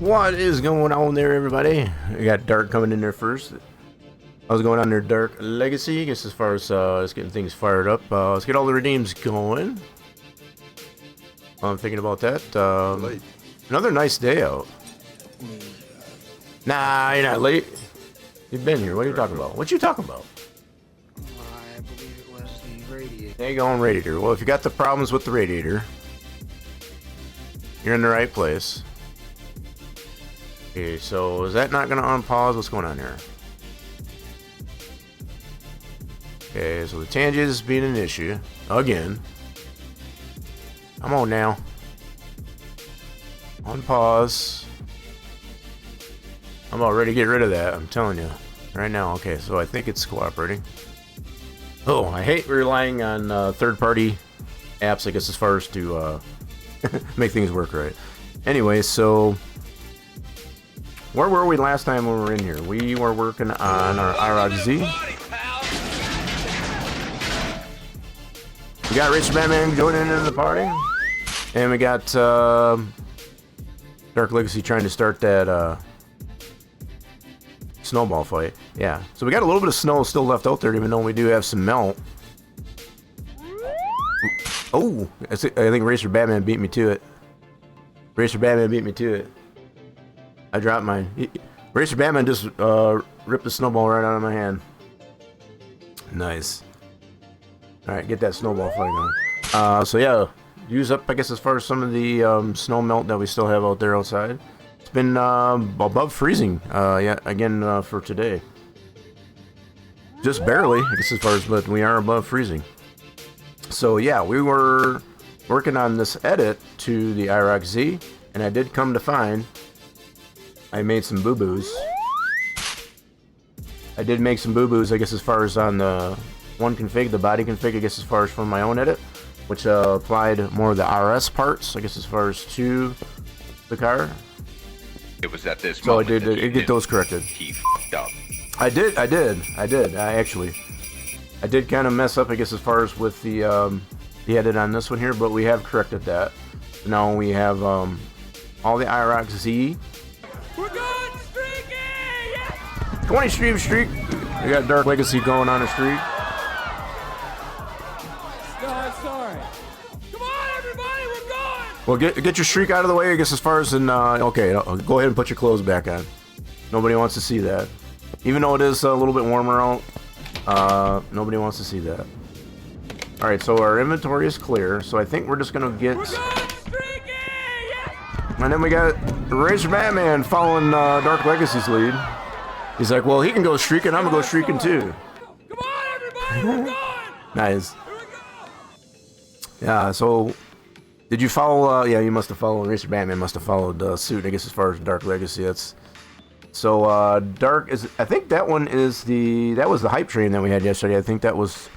What is going on there, everybody? We got Dark coming in there first. How's it going on there, Dark Legacy? I guess as far as let's getting things fired up. Let's get all the redeems going. I'm thinking about that. Another nice day out. Nah, you're not late. You've been here. What are you talking about? What you talking about? I believe it was the radiator. There you go on radiator. Well, if you got the problems with the radiator, you're in the right place. Okay, so is that not going to unpause? What's going on here? Okay, so the tangent is being an issue. Again. Come on now. Unpause. I'm about ready to get rid of that, I'm telling you. Right now, okay, so I think it's cooperating. Oh, I hate relying on third-party apps, I guess, as far as to make things work right. Anyway, so where were we last time when we were in here? We were working on our IROC-Z. We got Racer Batman joining in the party. And we got Dark Legacy trying to start that snowball fight. Yeah, so we got a little bit of snow still left out there, even though we do have some melt. Oh, I think Racer Batman beat me to it. Racer Batman beat me to it. I dropped mine. Racer Batman just ripped the snowball right out of my hand. Nice. Alright, get that snowball fight going. So yeah, use up, I guess, as far as some of the snow melt that we still have out there outside. It's been above freezing, yeah, again, for today. Just barely, I guess, as far as, but we are above freezing. So yeah, we were working on this edit to the IROC-Z, and I did come to find I made some boo-boos. I did make some boo-boos, I guess, as far as on the one config, the body config, I guess, as far as from my own edit, which applied more of the RS parts, I guess, as far as to the car. It was at this moment. So I did get those corrected. He f***ed up. I did. I did kind of mess up, I guess, as far as with the edit on this one here, but we have corrected that. Now we have all the IROC-Z. We're going streaking! Yeah! 20 streak. We got Dark Legacy going on a streak. No, I'm sorry. Come on, everybody, we're going! Well, get your streak out of the way, I guess, as far as in, okay, go ahead and put your clothes back on. Nobody wants to see that. Even though it is a little bit warmer out, nobody wants to see that. Alright, so our inventory is clear, so I think we're just gonna get... We're going streaking! Yeah! And then we got Racer Batman following Dark Legacy's lead. He's like, well, he can go streaking, I'm gonna go streaking too. Come on, everybody, we're going! Nice. Here we go! Yeah, so... Did you follow, yeah, you must have followed, Racer Batman must have followed suit, I guess, as far as Dark Legacy. That's... So, Dark is... I think that one is the... That was the hype train that we had yesterday. I think that was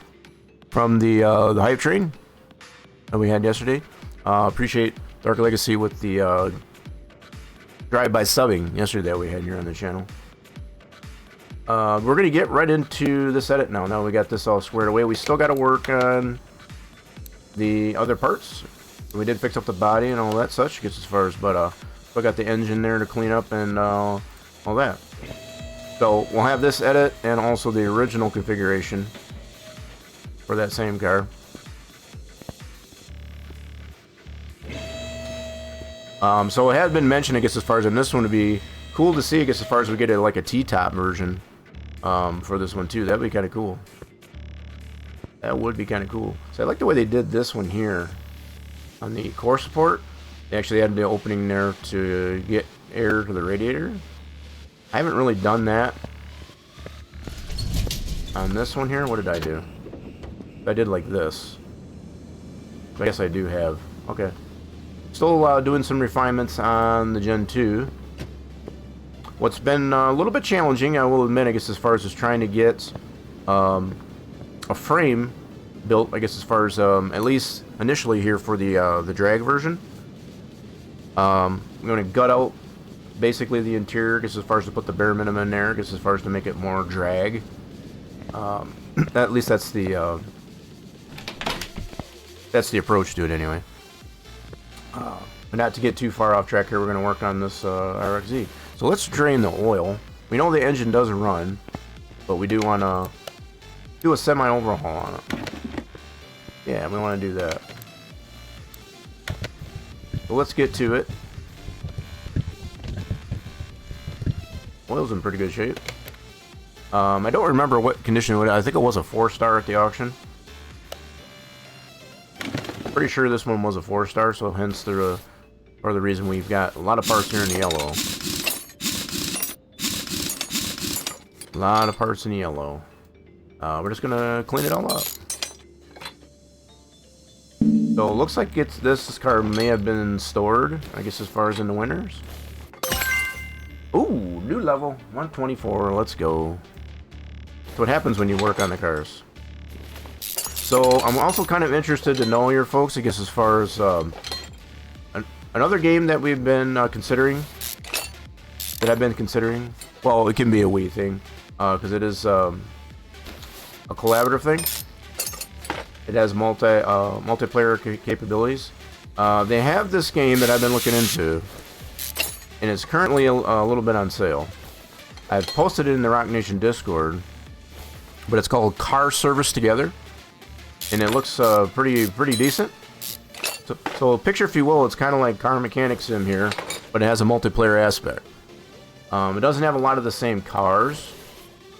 from the hype train that we had yesterday. Appreciate Dark Legacy with the drive-by subbing yesterday that we had here on the channel. We're going to get right into this edit now. Now we got this all squared away. We still got to work on the other parts. We did fix up the body and all that such, I guess, as far as, but still got the engine there to clean up and all that. So we'll have this edit and also the original configuration for that same car. So it had been mentioned, I guess, as far as in this one, to be cool to see, I guess, as far as we get like a T-top version for this one too. That'd be kind of cool. That would be kind of cool. So I like the way they did this one here on the core support. They actually had the opening there to get air to the radiator. I haven't really done that on this one here. What did I do? I did like this. I guess I do have. Okay. Still doing some refinements on the Gen 2. What's been a little bit challenging, I will admit, I guess, as far as just trying to get a frame built, I guess, as far as at least initially here for the drag version. I'm going to gut out basically the interior, I guess, as far as to put the bare minimum in there, I guess, as far as to make it more drag. At least that's the approach to it anyway. But not to get too far off track here, we're going to work on this IROC-Z. So let's drain the oil. We know the engine doesn't run, but we do want to do a semi-overhaul on it. Yeah, we want to do that. So let's get to it. Oil's in pretty good shape. I don't remember what condition it was. I think it was a 4-star at the auction. Pretty sure this one was a 4-star, so hence the part of the reason we've got a lot of parts here in the yellow. A lot of parts in the yellow. We're just gonna clean it all up. So it looks like this car may have been stored, I guess, as far as in the winters. Ooh, new level, 124. Let's go. That's what happens when you work on the cars. So I'm also kind of interested to know your folks, I guess, as far as another game that we've been considering. That I've been considering. Well, it can be a we thing, because it is a collaborative thing. It has multiplayer capabilities. They have this game that I've been looking into, and it's currently a little bit on sale. I've posted it in the Rock Nation Discord, but it's called Car Service Together, and it looks pretty decent. So picture, if you will, it's kind of like Car Mechanic Sim here, but it has a multiplayer aspect. It doesn't have a lot of the same cars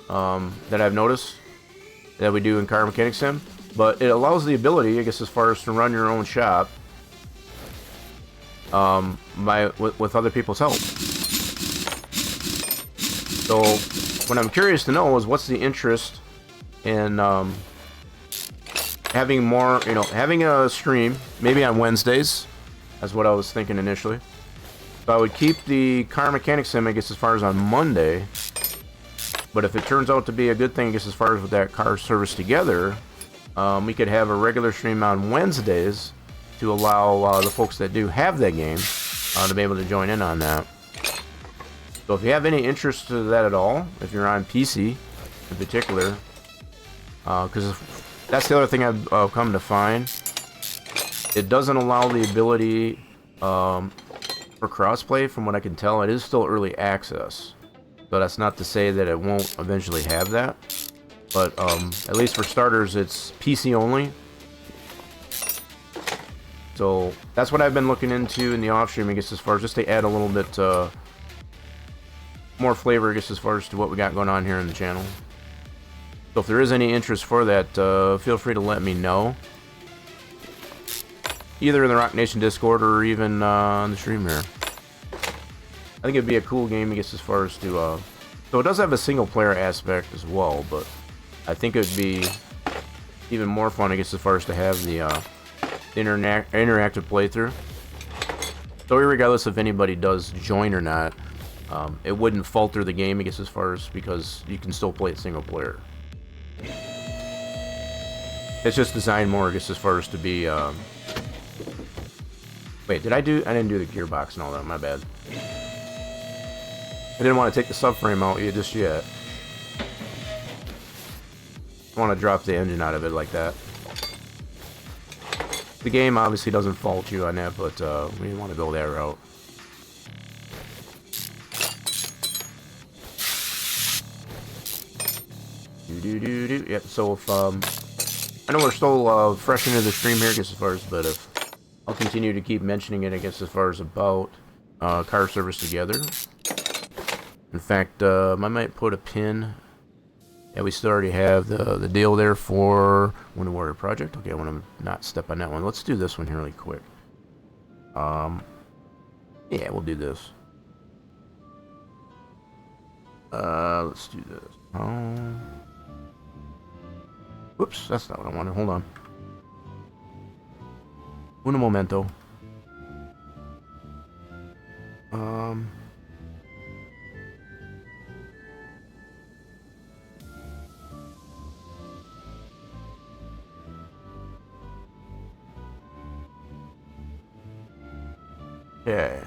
that I've noticed that we do in Car Mechanic Sim, but it allows the ability, I guess, as far as to run your own shop with other people's help. So what I'm curious to know is what's the interest in having more, having a stream, maybe on Wednesdays. That's what I was thinking initially. So I would keep the Car Mechanic Sim, I guess, as far as on Monday. But if it turns out to be a good thing, I guess, as far as with that Car Service Together, we could have a regular stream on Wednesdays to allow the folks that do have that game to be able to join in on that. So if you have any interest to that at all, if you're on PC in particular, because that's the other thing I've come to find, it doesn't allow the ability for crossplay. From what I can tell, it is still early access. So that's not to say that it won't eventually have that. But at least for starters, it's PC only. So that's what I've been looking into in the off stream, I guess, as far as just to add a little bit more flavor, I guess, as far as to what we got going on here in the channel. So if there is any interest for that, feel free to let me know. Either in the Rock Nation Discord or even on the stream here. I think it'd be a cool game, I guess, as far as to... So it does have a single-player aspect as well, but I think it would be even more fun, I guess, as far as to have the interactive playthrough. So regardless if anybody does join or not, it wouldn't falter the game, I guess, as far as, because you can still play it single-player. It's just designed more, I guess, as far as to be... Wait, I didn't do the gearbox and all that, my bad. I didn't want to take the subframe out just yet. I want to drop the engine out of it like that. The game obviously doesn't fault you on that, but we didn't want to go that route. Yep, so if, I know we're still fresh into the stream here, I guess, as far as, but if I'll continue to keep mentioning it, I guess, as far as about Car Service Together. In fact, I might put a pin. Yeah, we still already have the deal there for Winter Warrior Project. Okay, I want to not step on that one. Let's do this one here really quick. Yeah, we'll do this. Let's do this. Whoops, that's not what I wanted. Hold on. Un momento. Okay.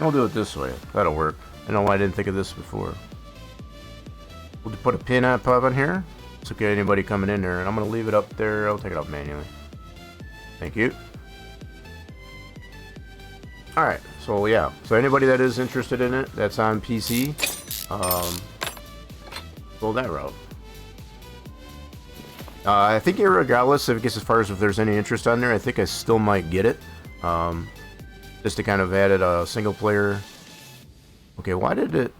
We'll do it this way. That'll work. I don't know why I didn't think of this before. We'll put a pin on pop on here. It's okay, anybody coming in there, and I'm gonna leave it up there. I'll take it out manually. Thank you. All right, so yeah, so anybody that is interested in it, that's on PC, go that route. I think regardless of as far as if there's any interest on there, I think I still might get it, just to kind of add it a single player. Okay, why did it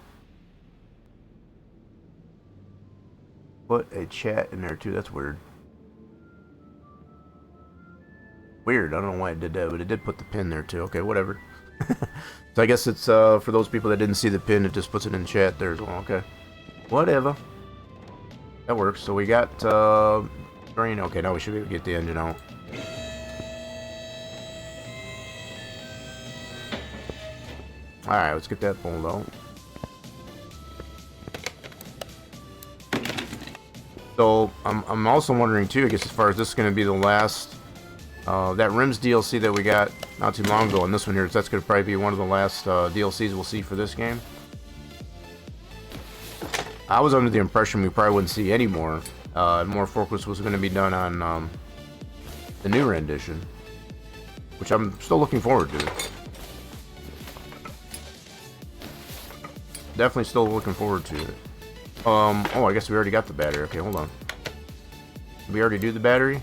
put a chat in there too? That's weird. Weird, I don't know why it did that, but it did put the pin there too. Okay, whatever. So I guess it's for those people that didn't see the pin, it just puts it in chat there as well. Okay, whatever. That works. So we got drain. Okay, now we should be able to get the engine out. Alright, let's get that pulled out. So I'm also wondering too, I guess as far as this is going to be the last that rims DLC that we got not too long ago, and this one here, that's going to probably be one of the last DLCs we'll see for this game. I was under the impression we probably wouldn't see any more. More focus was going to be done on the new rendition, which I'm still looking forward to. Definitely still looking forward to it. Oh, I guess we already got the battery. Okay, hold on. Did we already do the battery?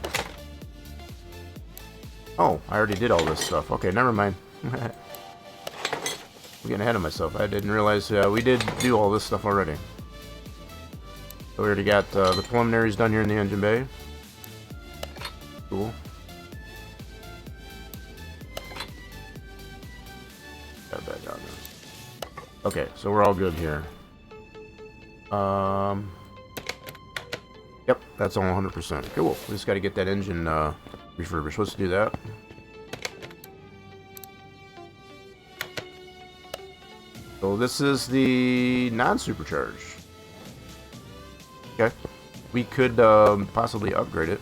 Oh, I already did all this stuff. Okay, never mind. I'm getting ahead of myself. I didn't realize we did do all this stuff already. So we already got the preliminaries done here in the engine bay. Cool. Got that down there. Okay, so we're all good here. Yep, that's all 100%. Cool. We just got to get that engine refurbished. Let's do that. So this is the non-supercharged. Okay. We could possibly upgrade it.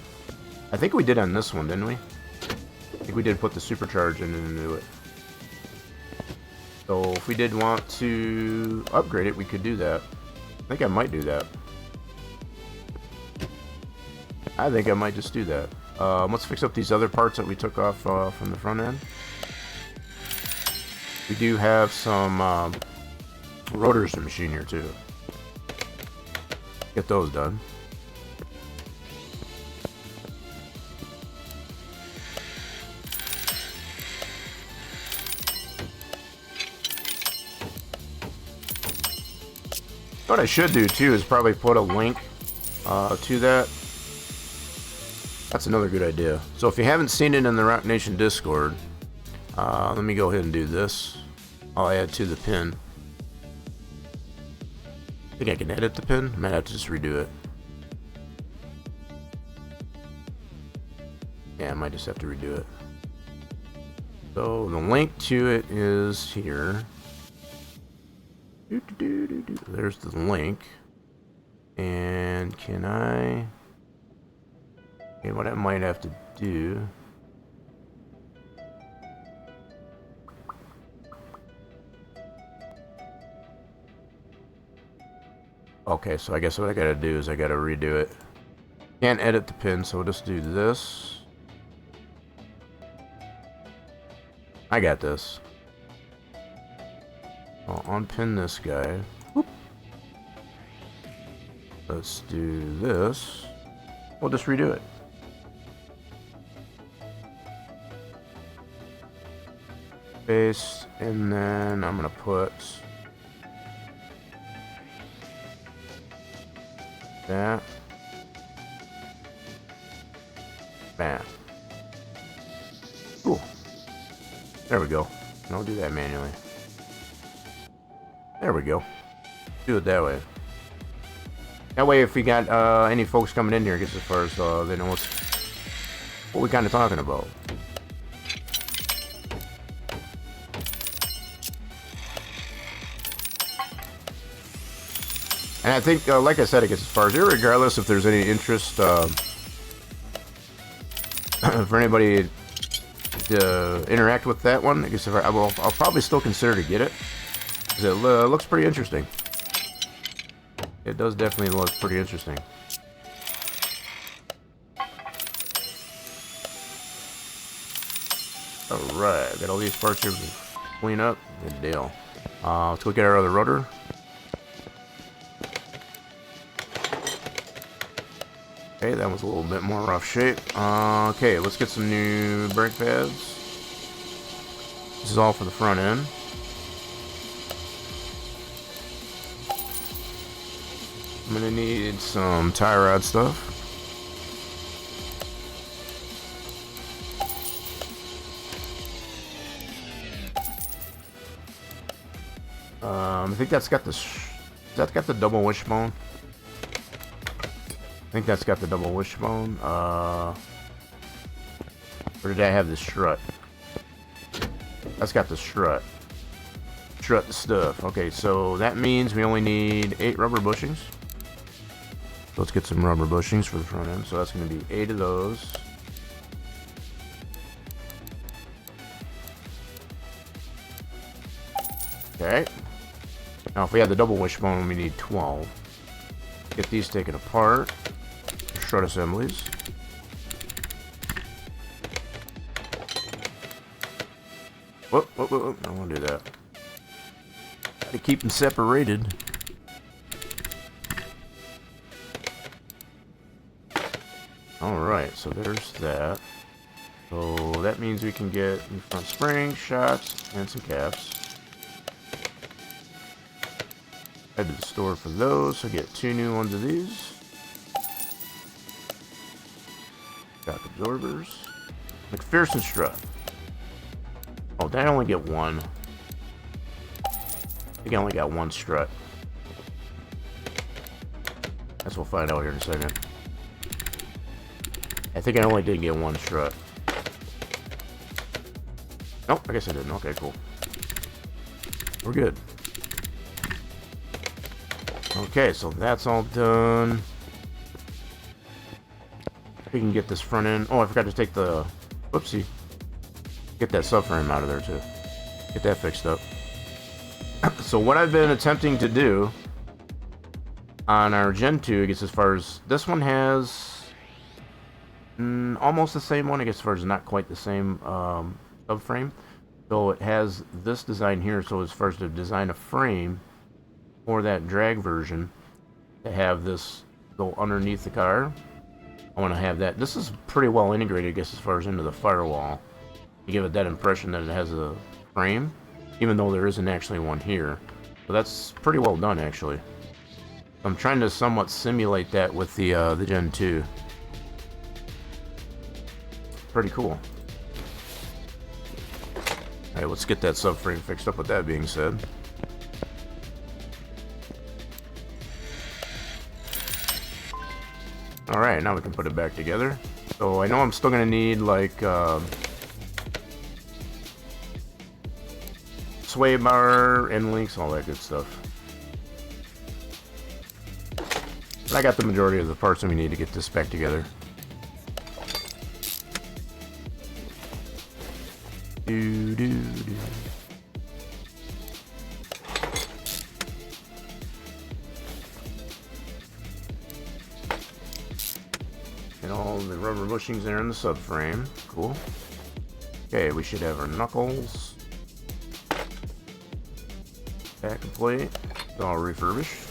I think we did on this one, didn't we? I think we did put the supercharge into it. So if we did want to upgrade it, we could do that. I think I might do that. I think I might just do that. Let's fix up these other parts that we took off from the front end. We do have some rotors to machine here too. Get those done. What I should do too is probably put a link to that. That's another good idea. So if you haven't seen it in the Rock Nation Discord, let me go ahead and do this. I'll add to the pin. I think I can edit the pin. I might have to just redo it. Yeah, I might just have to redo it. So the link to it is here. There's the link. And can I... Okay, what I might have to do... Okay, so I guess what I gotta do is I gotta redo it. Can't edit the pin, so we'll just do this. I got this. I'll unpin this guy. Whoop. Let's do this. We'll just redo it. Paste, and then I'm gonna put that. Bam. Cool. There we go. And I'll do that manually. There we go. Do it that way. That way, if we got any folks coming in here, I guess as far as they know what we kind of talking about. And I think, like I said, I guess as far as regardless if there's any interest for anybody to interact with that one. I guess if I'll probably still consider to get it, because it looks pretty interesting. It does definitely look pretty interesting. Alright, got all these parts here to clean up. Good deal. Let's go get our other rotor. Okay, that was a little bit more rough shape. Okay, let's get some new brake pads. This is all for the front end. I'm gonna need some tie rod stuff. I think that's got the double wishbone. I think that's got the double wishbone. Or did I have the strut? That's got the strut. Strut the stuff. Okay, so that means we only need 8 rubber bushings. So let's get some rubber bushings for the front end. So that's going to be 8 of those. Okay. Now if we have the double wishbone, we need 12. Get these taken apart. Strut assemblies. Whoop. I don't want to do that. Gotta keep them separated. Alright, so there's that. So that means we can get new front springs, shocks, and some caps. Head to the store for those, so get 2 new ones of these. Shock absorbers. McPherson strut. Oh, did I only get one? I think I only got 1 strut. Guess we'll find out here in a second. I think I only did get 1 strut. Nope, I guess I didn't. Okay, cool. We're good. Okay, so that's all done. We can get this front end. Oh, I forgot to take the... Whoopsie. Get that subframe out of there, too. Get that fixed up. So what I've been attempting to do on our Gen 2, I guess as far as... This one has... almost the same one, I guess as far as not quite the same subframe. So it has this design here, so as far as to design a frame for that drag version, to have this go underneath the car. I want to have that. This is pretty well integrated, I guess, as far as into the firewall. You give it that impression that it has a frame, even though there isn't actually one here. So that's pretty well done, actually. I'm trying to somewhat simulate that with the Gen 2. Pretty cool. Alright, let's get that subframe fixed up with that being said. Alright, now we can put it back together. So I know I'm still going to need like sway bar, end links, all that good stuff. But I got the majority of the parts that we need to get this back together. And all the rubber bushings there in the subframe. Cool. Okay, we should have our knuckles. Back and plate. It's all refurbished.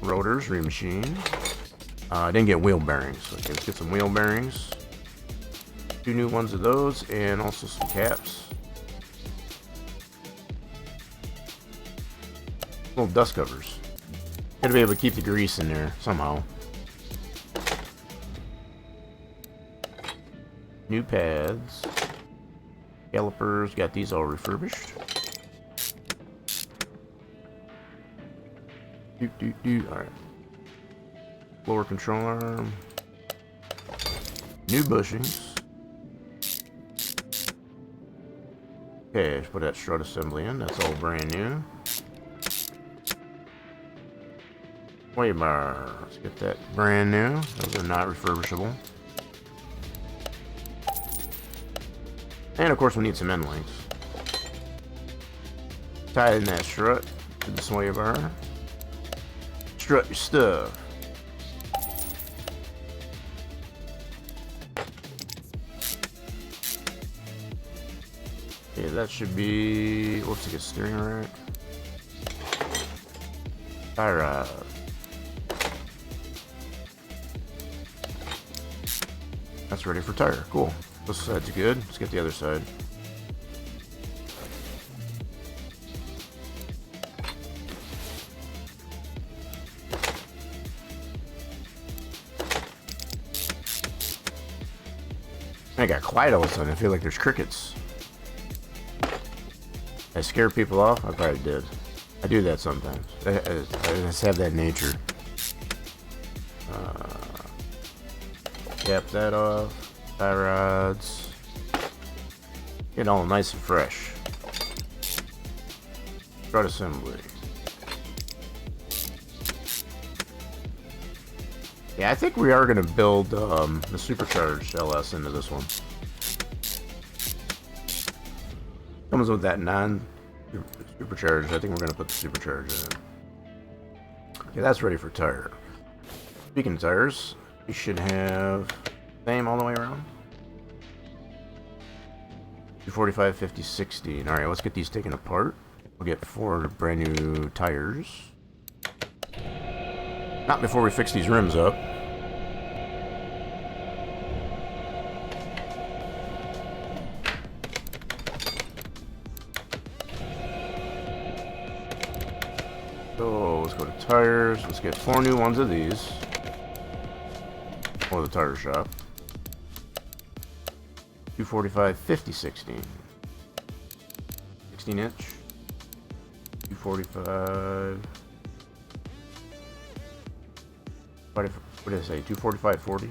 Rotors, remachined. I didn't get wheel bearings. Okay, let's get some wheel bearings. 2 new ones of those, and also some caps. Little dust covers. Gotta be able to keep the grease in there somehow. New pads. Calipers, got these all refurbished. Alright. Lower control arm. New bushings. Okay, let's put that strut assembly in. That's all brand new. Sway bar. Let's get that brand new. Those are not refurbishable. And of course we need some end links. Tie in that strut to the sway bar. Strut your stuff. Okay, that should be, looks like a steering rack. Alright. That's ready for tire. Cool. This side's good. Let's get the other side. I got quiet all of a sudden. I feel like there's crickets. I scare people off? I probably did. I do that sometimes. I just have that nature. Cap that off. Tie rods. Get all nice and fresh. Strut assembly. Yeah, I think we are going to build the supercharged LS into this one. Comes with that non-supercharged. I think we're going to put the supercharged in it. Okay, that's ready for tire. Speaking of tires, we should have same all the way around. 245, 50, 16. Alright, let's get these taken apart. We'll get 4 brand new tires. Not before we fix these rims up. So let's go to tires. Let's get 4 new ones of these. Or the tire shop. 245, 50, 16. 16 inch. 245. What did I say? 245, 40.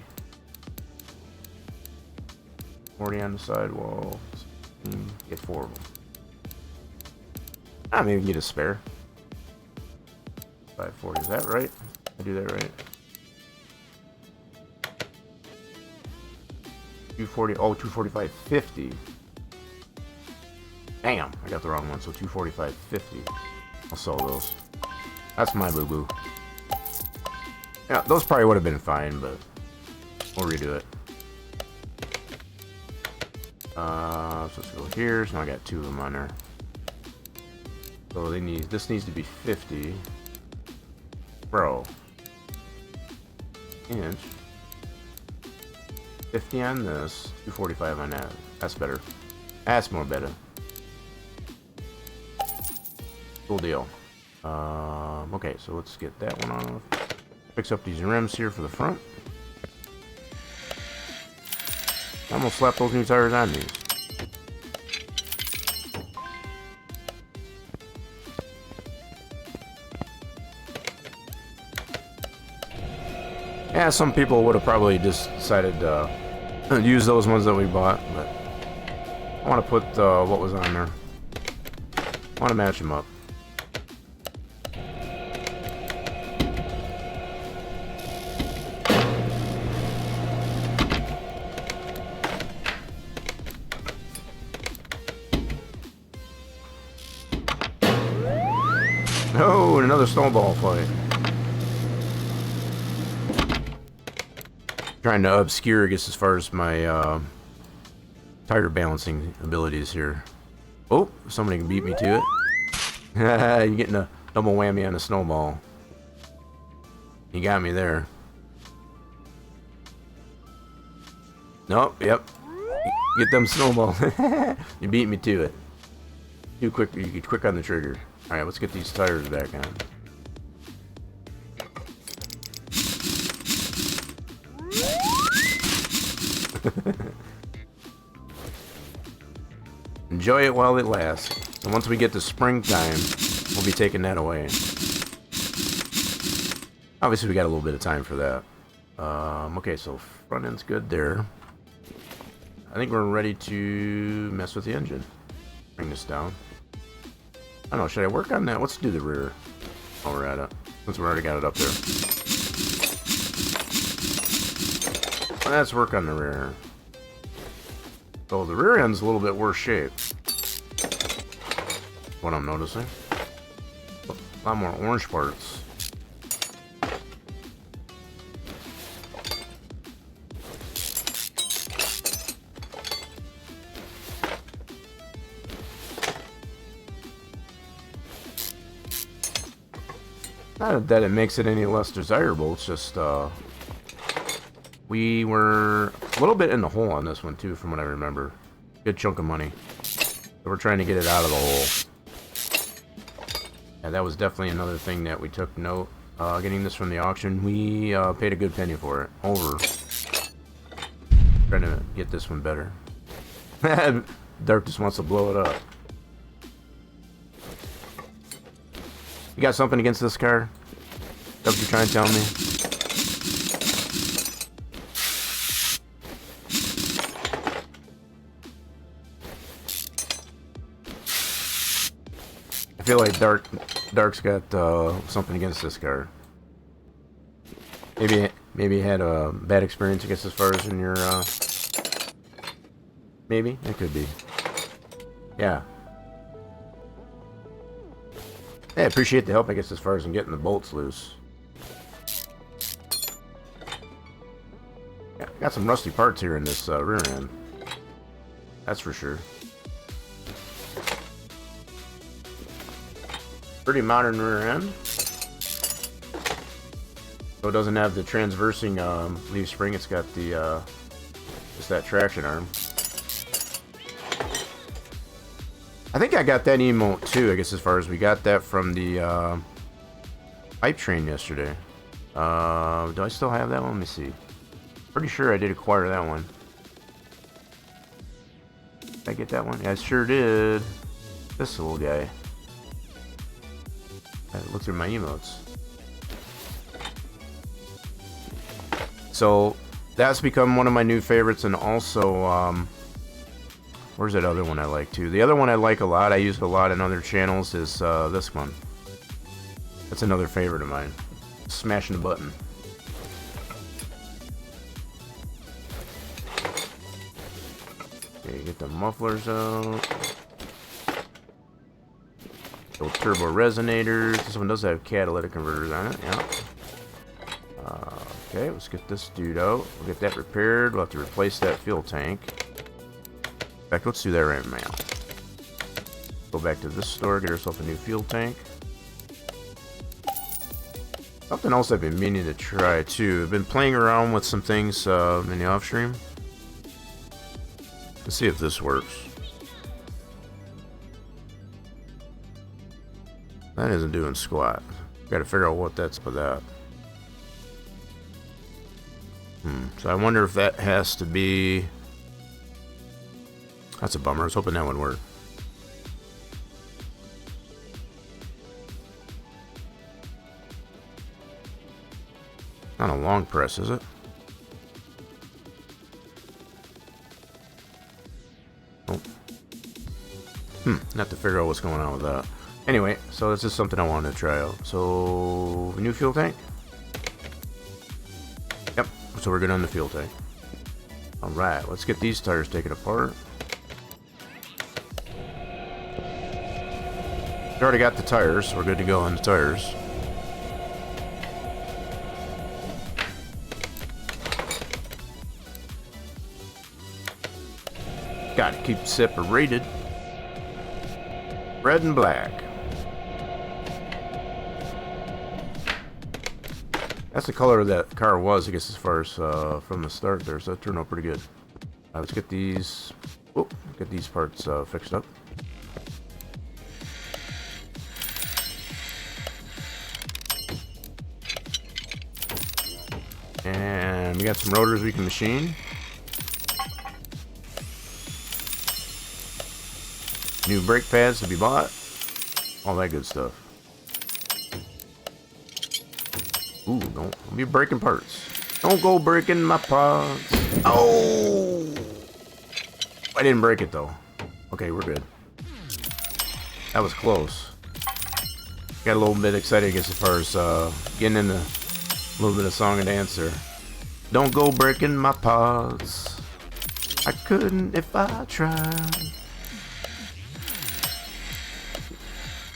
40 on the sidewall. Get 4 of them. Maybe we can get a spare. 540, is that right? I do that right? 240, oh, 245, 50. Damn, I got the wrong one, so 245, 50. I'll sell those. That's my boo-boo. Yeah, those probably would have been fine, but we'll redo it. So let's go here. So now I got 2 of them on there. So they need, this needs to be 50. Bro. Inch. 50 on this. 245 on that. That's better. That's more better. Cool deal. Okay, so let's get that one off. Fix up these rims here for the front. I'm gonna slap those new tires on these. Yeah, some people would have probably just decided to use those ones that we bought, but I want to put what was on there. I want to match them up. Oh, and another snowball fight. Trying to obscure, I guess, as far as my tire balancing abilities here. Oh, somebody can beat me to it. You're getting a double whammy on a snowball. You got me there. Nope, yep. Get them snowballs. You beat me to it. Too quick, you get quick on the trigger. Alright, let's get these tires back on. Enjoy it while it lasts. And once we get to springtime, we'll be taking that away. Obviously, we got a little bit of time for that. Okay, so front end's good there. I think we're ready to mess with the engine. Bring this down. I don't know, should I work on that? Let's do the rear while we're at it, since we already got it up there. Let's work on the rear. So the rear end's a little bit worse shape. What I'm noticing. A lot more orange parts. Not that it makes it any less desirable, it's just, we were a little bit in the hole on this one, too, from what I remember. Good chunk of money. So we're trying to get it out of the hole. Yeah, that was definitely another thing that we took note. Getting this from the auction, we paid a good penny for it. Over. Trying to get this one better. Dark just wants to blow it up. You got something against this car? That's what you're trying to tell me? I feel like Dark's got something against this car. Maybe you had a bad experience, I guess, as far as in your maybe it could be. Yeah. Yeah, I appreciate the help, I guess, as far as in getting the bolts loose. Yeah, got some rusty parts here in this rear end. That's for sure. Pretty modern rear end. So it doesn't have the transversing leaf spring. It's got the just that traction arm. I think I got that emote too, I guess, as far as we got that from the pipe train yesterday. Do I still have that one? Let me see. Pretty sure I did acquire that one. Did I get that one? Yeah, I sure did. This little guy. I look through my emotes. So that's become one of my new favorites, and also where's that other one I like too? The other one I like a lot, I use it a lot in other channels, is this one. That's another favorite of mine. Smashing the button. Okay, get the mufflers out. Those turbo resonators. This one does have catalytic converters on it, yeah. Okay, let's get this dude out. We'll get that repaired. We'll have to replace that fuel tank. In fact, let's do that right now. Go back to this store, get ourselves a new fuel tank. Something else I've been meaning to try too. I've been playing around with some things in the off stream. Let's see if this works. That isn't doing squat. Got to figure out what that's for that. So I wonder if that has to be... That's a bummer. I was hoping that would work. Not a long press, is it? Oh. Have to figure out what's going on with that. Anyway, so this is something I wanted to try out. So, new fuel tank? Yep, so we're good on the fuel tank. Alright, let's get these tires taken apart. We already got the tires, so we're good to go on the tires. Gotta keep separated. Red and black. That's the color that car was, I guess, as far as from the start there, so that turned out pretty good. Let's get these, get these parts fixed up. And we got some rotors we can machine. New brake pads to be bought. All that good stuff. Ooh, don't be breaking parts. Don't go breaking my parts. Oh! I didn't break it though. Okay, we're good. That was close. Got a little bit excited, I guess, as far as getting into a little bit of song and dance there. Don't go breaking my parts. I couldn't if I tried.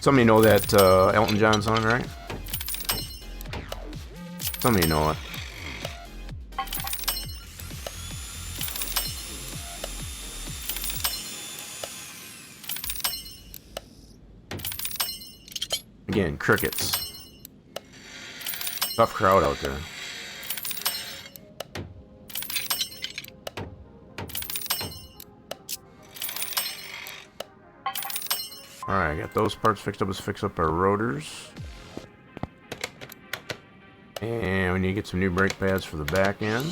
Some of you know that Elton John song, right? Some of you know it. Again, crickets. Tough crowd out there. Alright, got those parts fixed up. Let's fix up our rotors. And we need to get some new brake pads for the back end.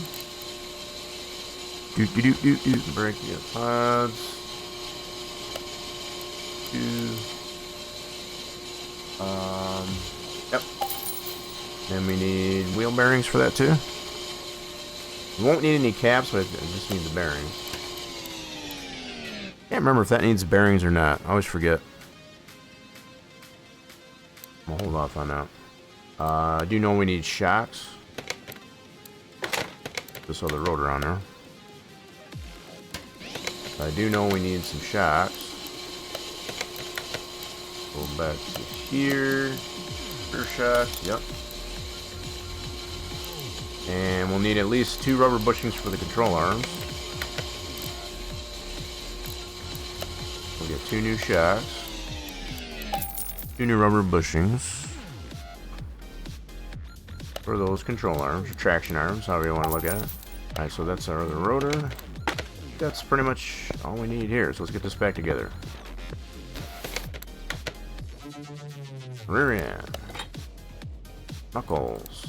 Brake pads. Yep. Then we need wheel bearings for that too. We won't need any caps, but I just need the bearings. Can't remember if that needs bearings or not. I always forget. I'll hold off on that. I do know we need shocks. Just so the rotor on there. I do know we need some shocks. Go back to here. Rear shocks, yep. And we'll need at least 2 rubber bushings for the control arms. We'll get 2 new shocks. 2 new rubber bushings for those control arms, or traction arms, however you want to look at it. Alright, so that's our other rotor. That's pretty much all we need here, so let's get this back together. Rear end. Knuckles.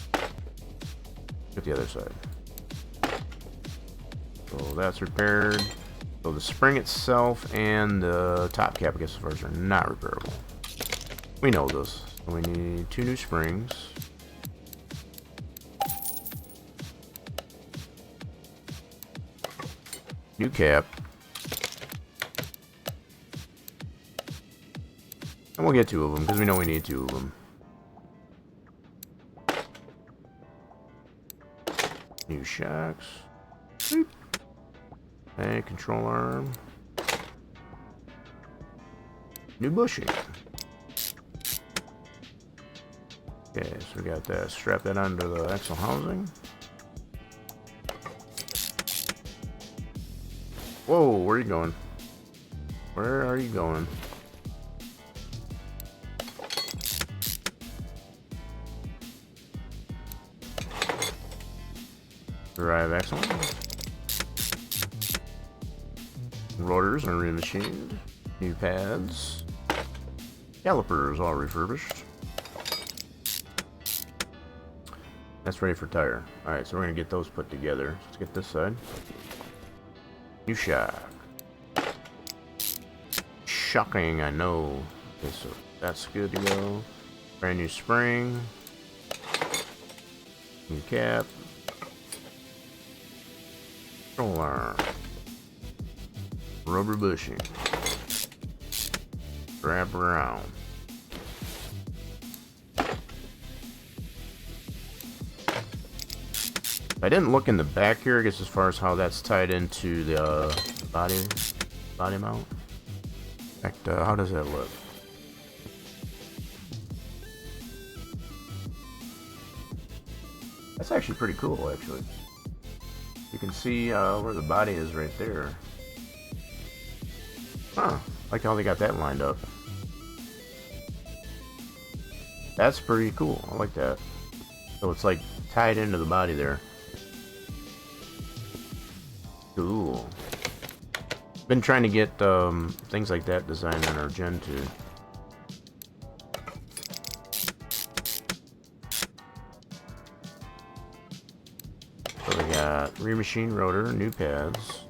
Get the other side. So that's repaired. So the spring itself and the top cap, I guess, as far as are not repairable. We know this. So we need 2 new springs. New cap. And we'll get 2 of them because we know we need 2 of them. New shocks. Okay, control arm. New bushing. Okay, so we got that. Strap that onto the axle housing. Whoa, where are you going? Where are you going? Drive axle. Rotors are remachined. New pads. Calipers all refurbished. That's ready for tire. Alright, so we're going to get those put together. Let's get this side. New shock. Shocking, I know. Okay, so that's good to go. Brand new spring. New cap. Control arm. Rubber bushing. Wrap around. I didn't look in the back here, I guess, as far as how that's tied into the body mount. In fact, how does that look? That's actually pretty cool, actually. You can see where the body is right there. Huh, like how they got that lined up. That's pretty cool, I like that. So it's like tied into the body there. Cool. Been trying to get things like that designed in our Gen 2. So we got remachined rotor, new pads.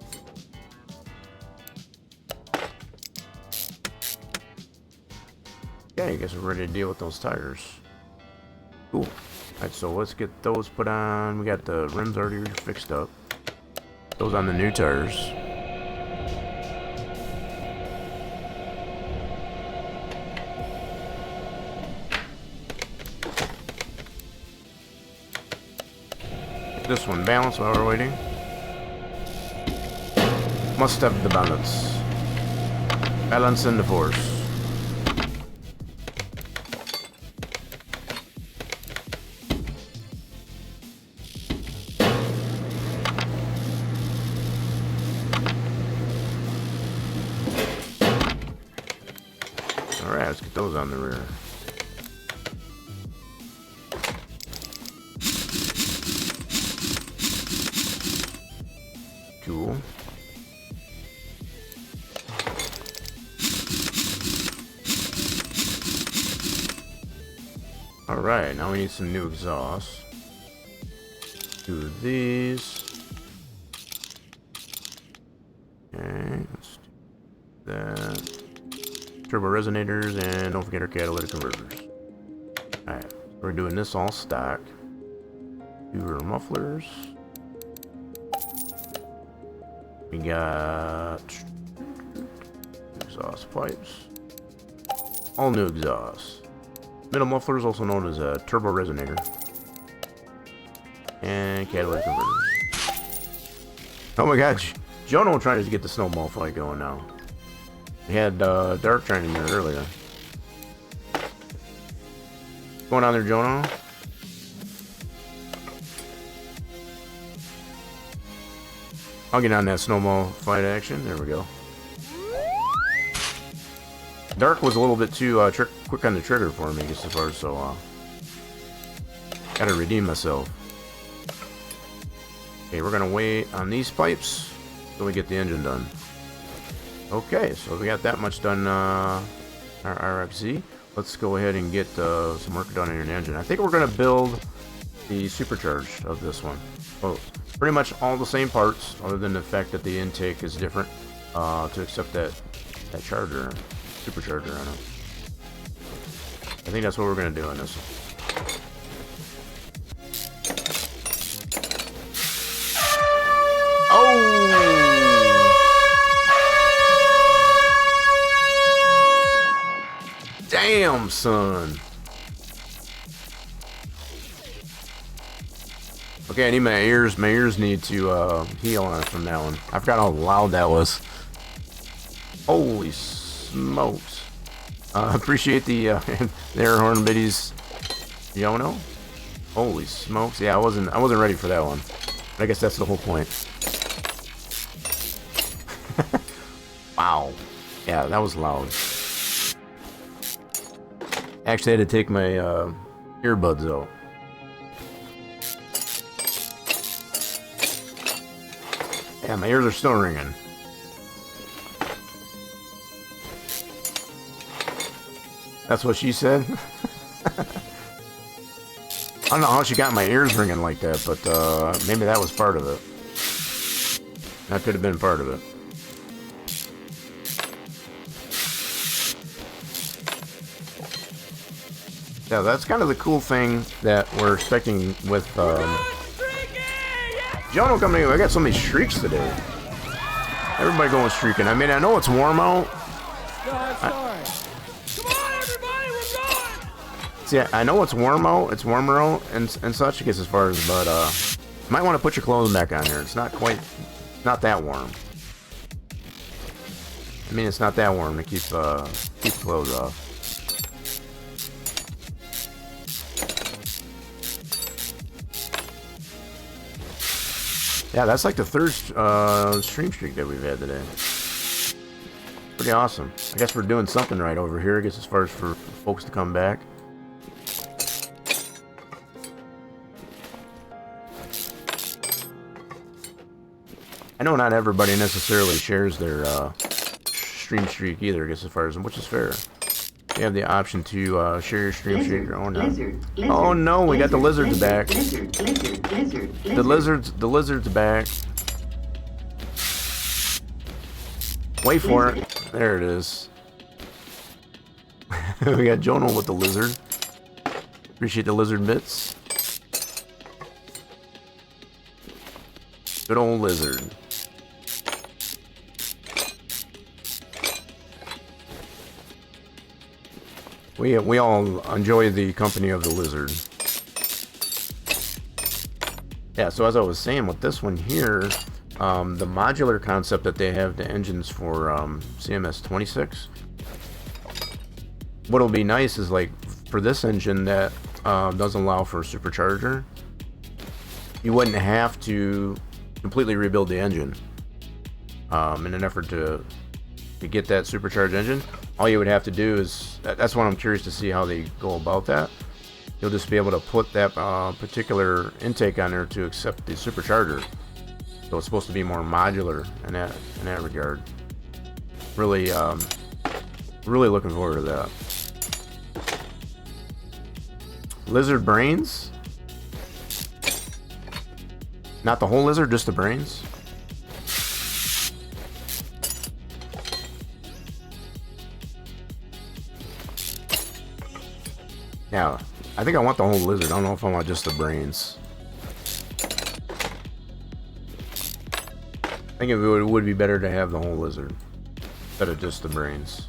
Okay, I guess we're ready to deal with those tires. Cool. Alright, so let's get those put on. We got the rims already fixed up. Those on the new tires. Get this one balanced while we're waiting. Must have the balance. Balance and the force. Alright, let's get those on the rear. Cool. Alright, now we need some new exhaust. Two of these. Okay, let's do that. Turbo resonators, and don't forget our catalytic converters. Alright, we're doing this all stock. Two rear mufflers. We got exhaust pipes. All new exhaust. Middle mufflers, also known as a turbo resonator. And catalytic converters. Oh my god, Jono trying to get the snowball fight going now. We had Dark trying to get it earlier. What's going on there, Jono? I'll get on that snowball fight action. There we go. Dark was a little bit too quick on the trigger for me, as far as so gotta redeem myself. Okay, we're gonna wait on these pipes till we get the engine done. Okay, so we got that much done. Our IROC-Z. Let's go ahead and get some work done in the engine. I think we're gonna build the supercharged of this one. Well, pretty much all the same parts, other than the fact that the intake is different to accept that charger, supercharger on it. I think that's what we're gonna do on this one. Damn, son. Okay, I need my ears. My ears need to heal on it from that one. I forgot how loud that was. Holy smokes. Appreciate the air horn biddies, Yono. Holy smokes. Yeah, I wasn't ready for that one. But I guess that's the whole point. Wow. Yeah, that was loud. Actually, I had to take my earbuds out. Yeah, my ears are still ringing. That's what she said. I don't know how she got my ears ringing like that, but maybe that was part of it. That could have been part of it. Yeah, that's kind of the cool thing that we're expecting with Jono coming in. I got so many streaks today. Everybody going streaking. I mean, I know it's warm out. Come on, everybody, we're going! See, I know it's warm out. It's warmer out and such. I guess as far as, but you might want to put your clothes back on here. It's not quite, not that warm. I mean, it's not that warm to keep the clothes off. Yeah, that's like the third stream streak that we've had today. Pretty awesome. I guess we're doing something right over here, I guess, as far as for folks to come back. I know not everybody necessarily shares their stream streak either, I guess, as far as, which is fair. You have the option to share your stream streak or not. Oh no, we got the lizards back. The lizard's back. Wait for it. There it is. We got Jono with the lizard. Appreciate the lizard bits. Good old lizard. We all enjoy the company of the lizard. Yeah, so as I was saying with this one here, The modular concept that they have, the engines for CMS 26. What'll be nice is like for this engine that doesn't allow for a supercharger, you wouldn't have to completely rebuild the engine in an effort to get that supercharged engine. All you would have to do is, that's what I'm curious to see how they go about that. You'll just be able to put that particular intake on there to accept the supercharger. So it's supposed to be more modular in that regard. Really, really looking forward to that. Lizard brains? Not the whole lizard, just the brains. Yeah, I think I want the whole lizard. I don't know if I want just the brains. I think it would be better to have the whole lizard instead of just the brains.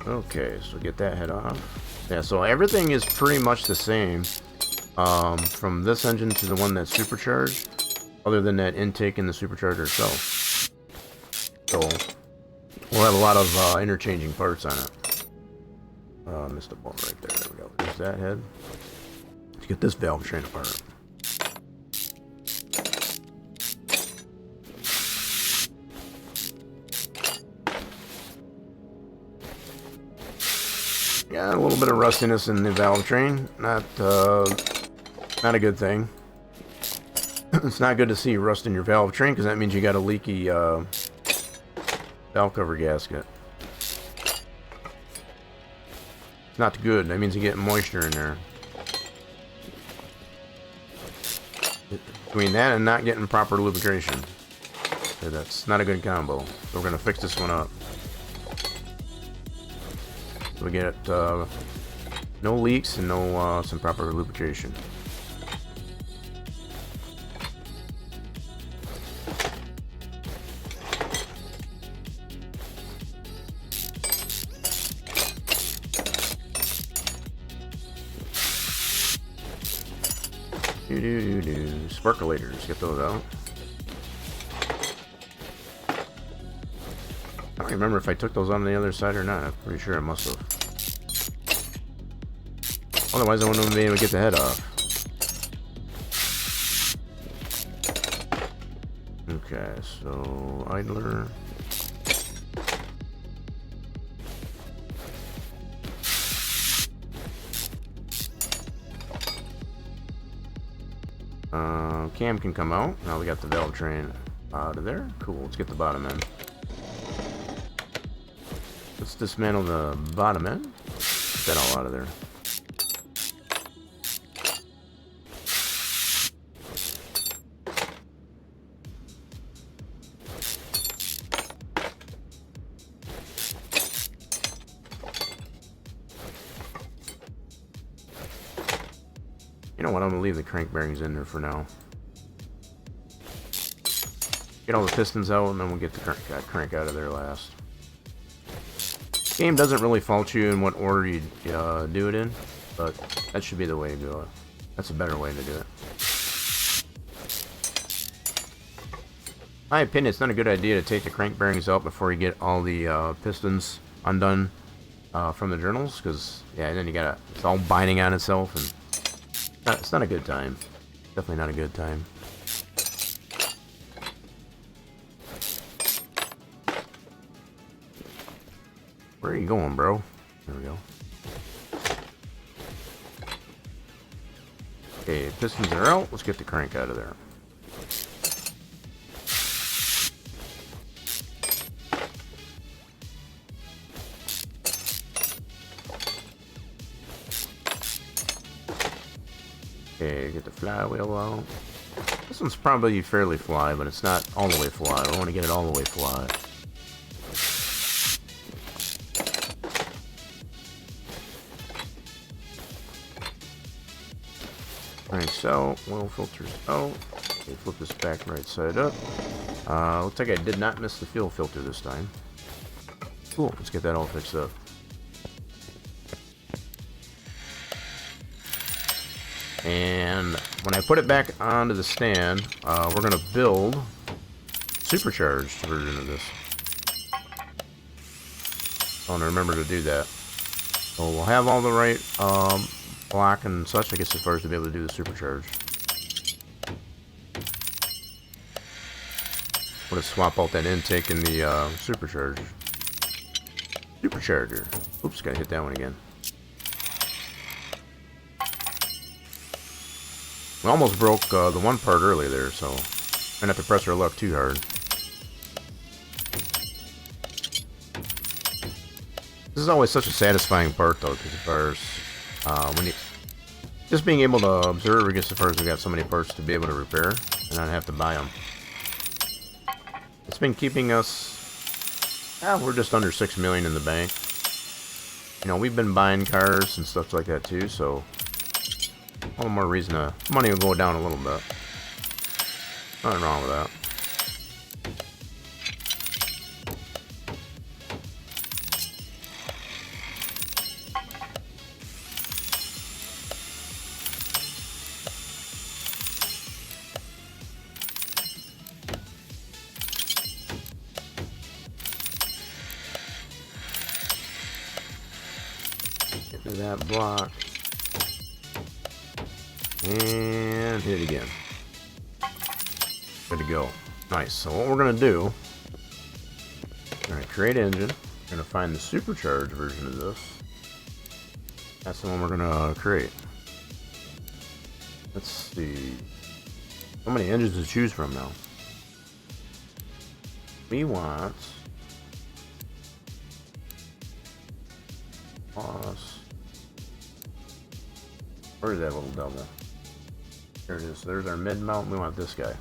Okay, so get that head off. Yeah, so everything is pretty much the same from this engine to the one that's supercharged, other than that intake in the supercharger itself. So we'll have a lot of interchanging parts on it. Missed a ball right there. There we go. There's that head. Let's get this valve train apart. Yeah, a little bit of rustiness in the valve train. Not a good thing. It's not good to see rust in your valve train because that means you got a leaky valve cover gasket. Not good. That means you get moisture in there. Between that and not getting proper lubrication, so that's not a good combo. So we're gonna fix this one up. We get no leaks and no some proper lubrication. Sparkulators, get those out. I don't remember if I took those on the other side or not. I'm pretty sure I must have. Otherwise, I wouldn't have been able to get the head off. Okay, so idler. Cam can come out. Now we got the valve train out of there. Cool, let's get the bottom end. Let's dismantle the bottom end. Get that all out of there. You know what, I'm gonna leave the crank bearings in there for now. Get all the pistons out and then we'll get the crank out of there last. Game doesn't really fault you in what order you do it in, but that should be the way to do it. That's a better way to do it. In my opinion, it's not a good idea to take the crank bearings out before you get all the pistons undone from the journals, because yeah, then you gotta, it's all binding on itself, and it's not a good time. Definitely not a good time. Where are you going, bro? There we go. Okay, pistons are out. Let's get the crank out of there. Okay, get the flywheel out. This one's probably fairly fly, but it's not all the way fly. I want to get it all the way fly. Alright, so oil filters out. Okay, flip this back right side up. Looks like I did not miss the fuel filter this time. Cool, let's get that all fixed up. And when I put it back onto the stand, we're going to build supercharged version of this. I want to remember to do that. So we'll have all the right block and such, I guess, as far as to be able to do the supercharge. I'm going to swap out that intake in the supercharger. Oops, gotta hit that one again. We almost broke the one part early there, so I'm gonna have to press our luck too hard. This is always such a satisfying part, though, because as far as when you just being able to observe, I guess, as far as we got so many parts to be able to repair and not have to buy them. It's been keeping us. We're just under 6 million in the bank. You know, we've been buying cars and stuff like that too, so all the more reason to money will go down a little bit. Nothing wrong with that. Get to that block. And hit it again. Good to go. Nice. So what we're going to do, we're going to create engine. We're going to find the supercharged version of this. That's the one we're going to create. Let's see. So many engines to choose from now. We want plus. Where's that little double? There it is. There's our mid mount. We want this guy.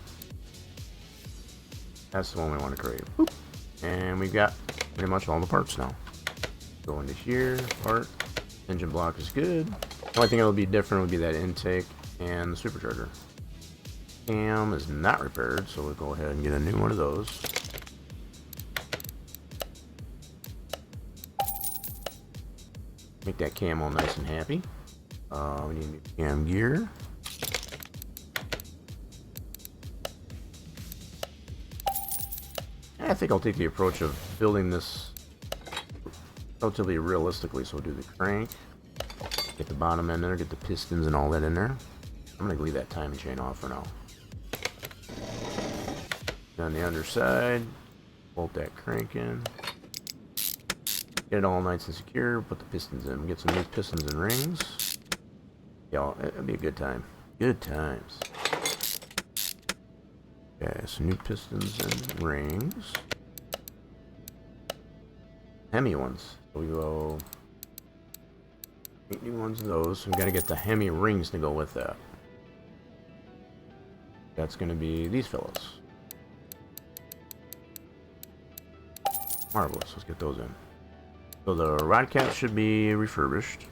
That's the one we want to create. Boop. And we've got pretty much all the parts now. Go into here, part. Engine block is good. The only thing that will be different would be that intake and the supercharger. Cam is not repaired, so we'll go ahead and get a new one of those. Make that cam all nice and happy. We need new cam gear. And I think I'll take the approach of building this relatively realistically. So we'll do the crank, get the bottom end there, get the pistons and all that in there. I'm going to leave that timing chain off for now. On the underside, bolt that crank in. Get it all nice and secure, put the pistons in, get some new pistons and rings. Yeah, it'll be a good time. Good times. Okay, so new pistons and rings. Hemi ones. So we go 8 new ones of those. So we gotta get the Hemi rings to go with that. That's gonna be these fellas. Marvelous. Let's get those in. So the rod cap should be refurbished.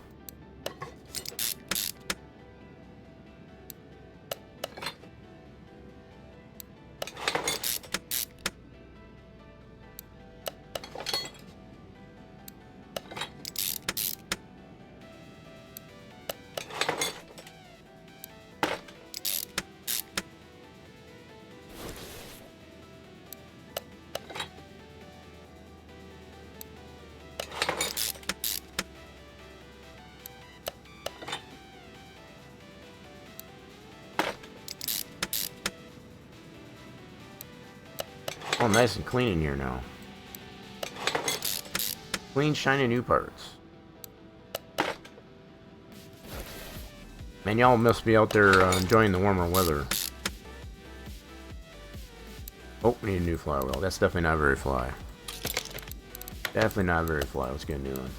Oh, nice and clean in here now. Clean, shiny new parts. Man, y'all must be out there enjoying the warmer weather. Oh, we need a new flywheel. That's definitely not very fly. Definitely not very fly. Let's get a new one.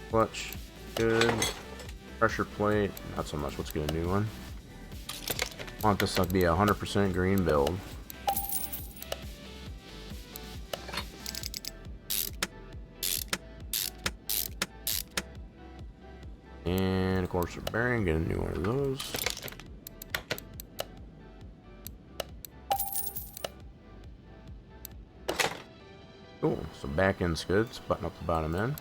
Clutch. Good. Pressure plate. Not so much. Let's get a new one. I want this to be a 100% green build. And of course, a bearing, get a new one of those. Cool, so back end's good. Let's button up the bottom end.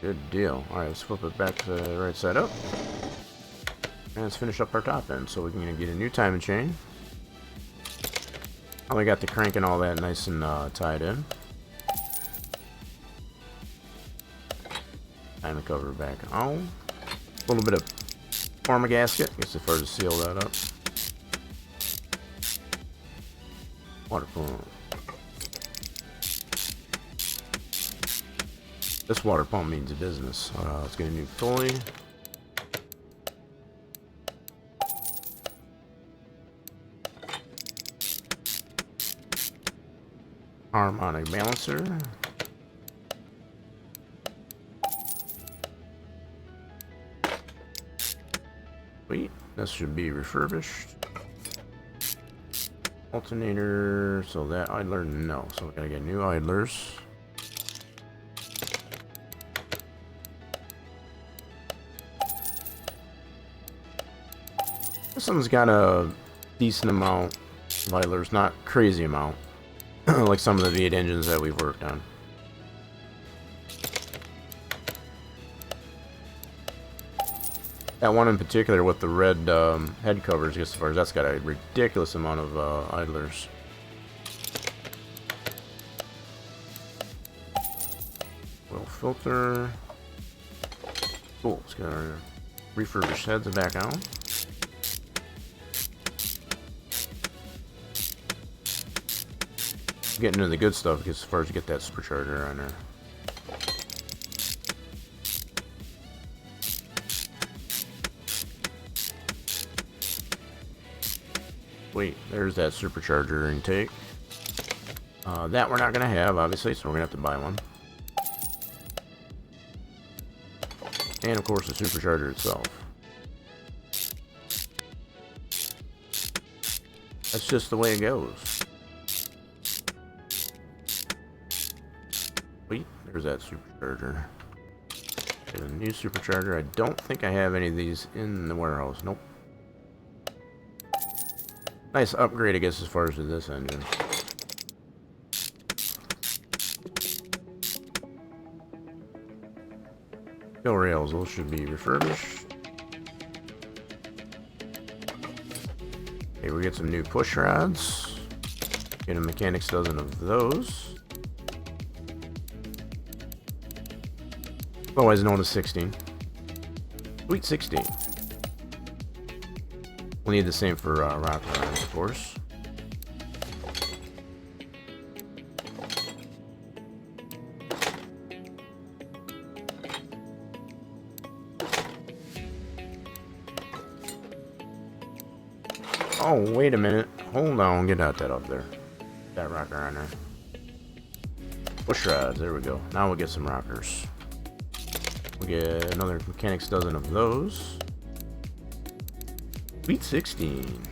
Good deal. Alright, let's flip it back to the right side up. And let's finish up our top end so we can get a new timing chain. We got the crank and all that nice and tied in. Timing cover back on. A little bit of form of gasket. I guess as far as to seal that up. Water pump. This water pump means business. Let's get a new pulley. Harmonic balancer. Sweet. This should be refurbished. Alternator. So that idler, no. So we gotta get new idlers. This one's got a decent amount of idlers, not crazy amount. Like some of the V8 engines that we've worked on. That one in particular with the red head covers, as far as that's got a ridiculous amount of idlers. Oil filter. Cool, let's get our refurbished heads back on. Getting into the good stuff because as far as you get that supercharger on there. Wait, there's that supercharger intake. That we're not going to have, obviously, so we're going to have to buy one. And of course the supercharger itself. That's just the way it goes. Wait, there's that supercharger. Get a new supercharger. I don't think I have any of these in the warehouse. Nope. Nice upgrade, I guess, as far as this engine. Tail rails, those should be refurbished. Okay, we get some new push rods. Get a mechanic's dozen of those. Otherwise known as 16. Sweet 16. We'll need the same for rock runners, of course. Oh, wait a minute. Hold on, get out that up there. That rocker runner. Push rods, there we go. Now we'll get some rockers. We'll get another mechanic's dozen of those. Sweet 16.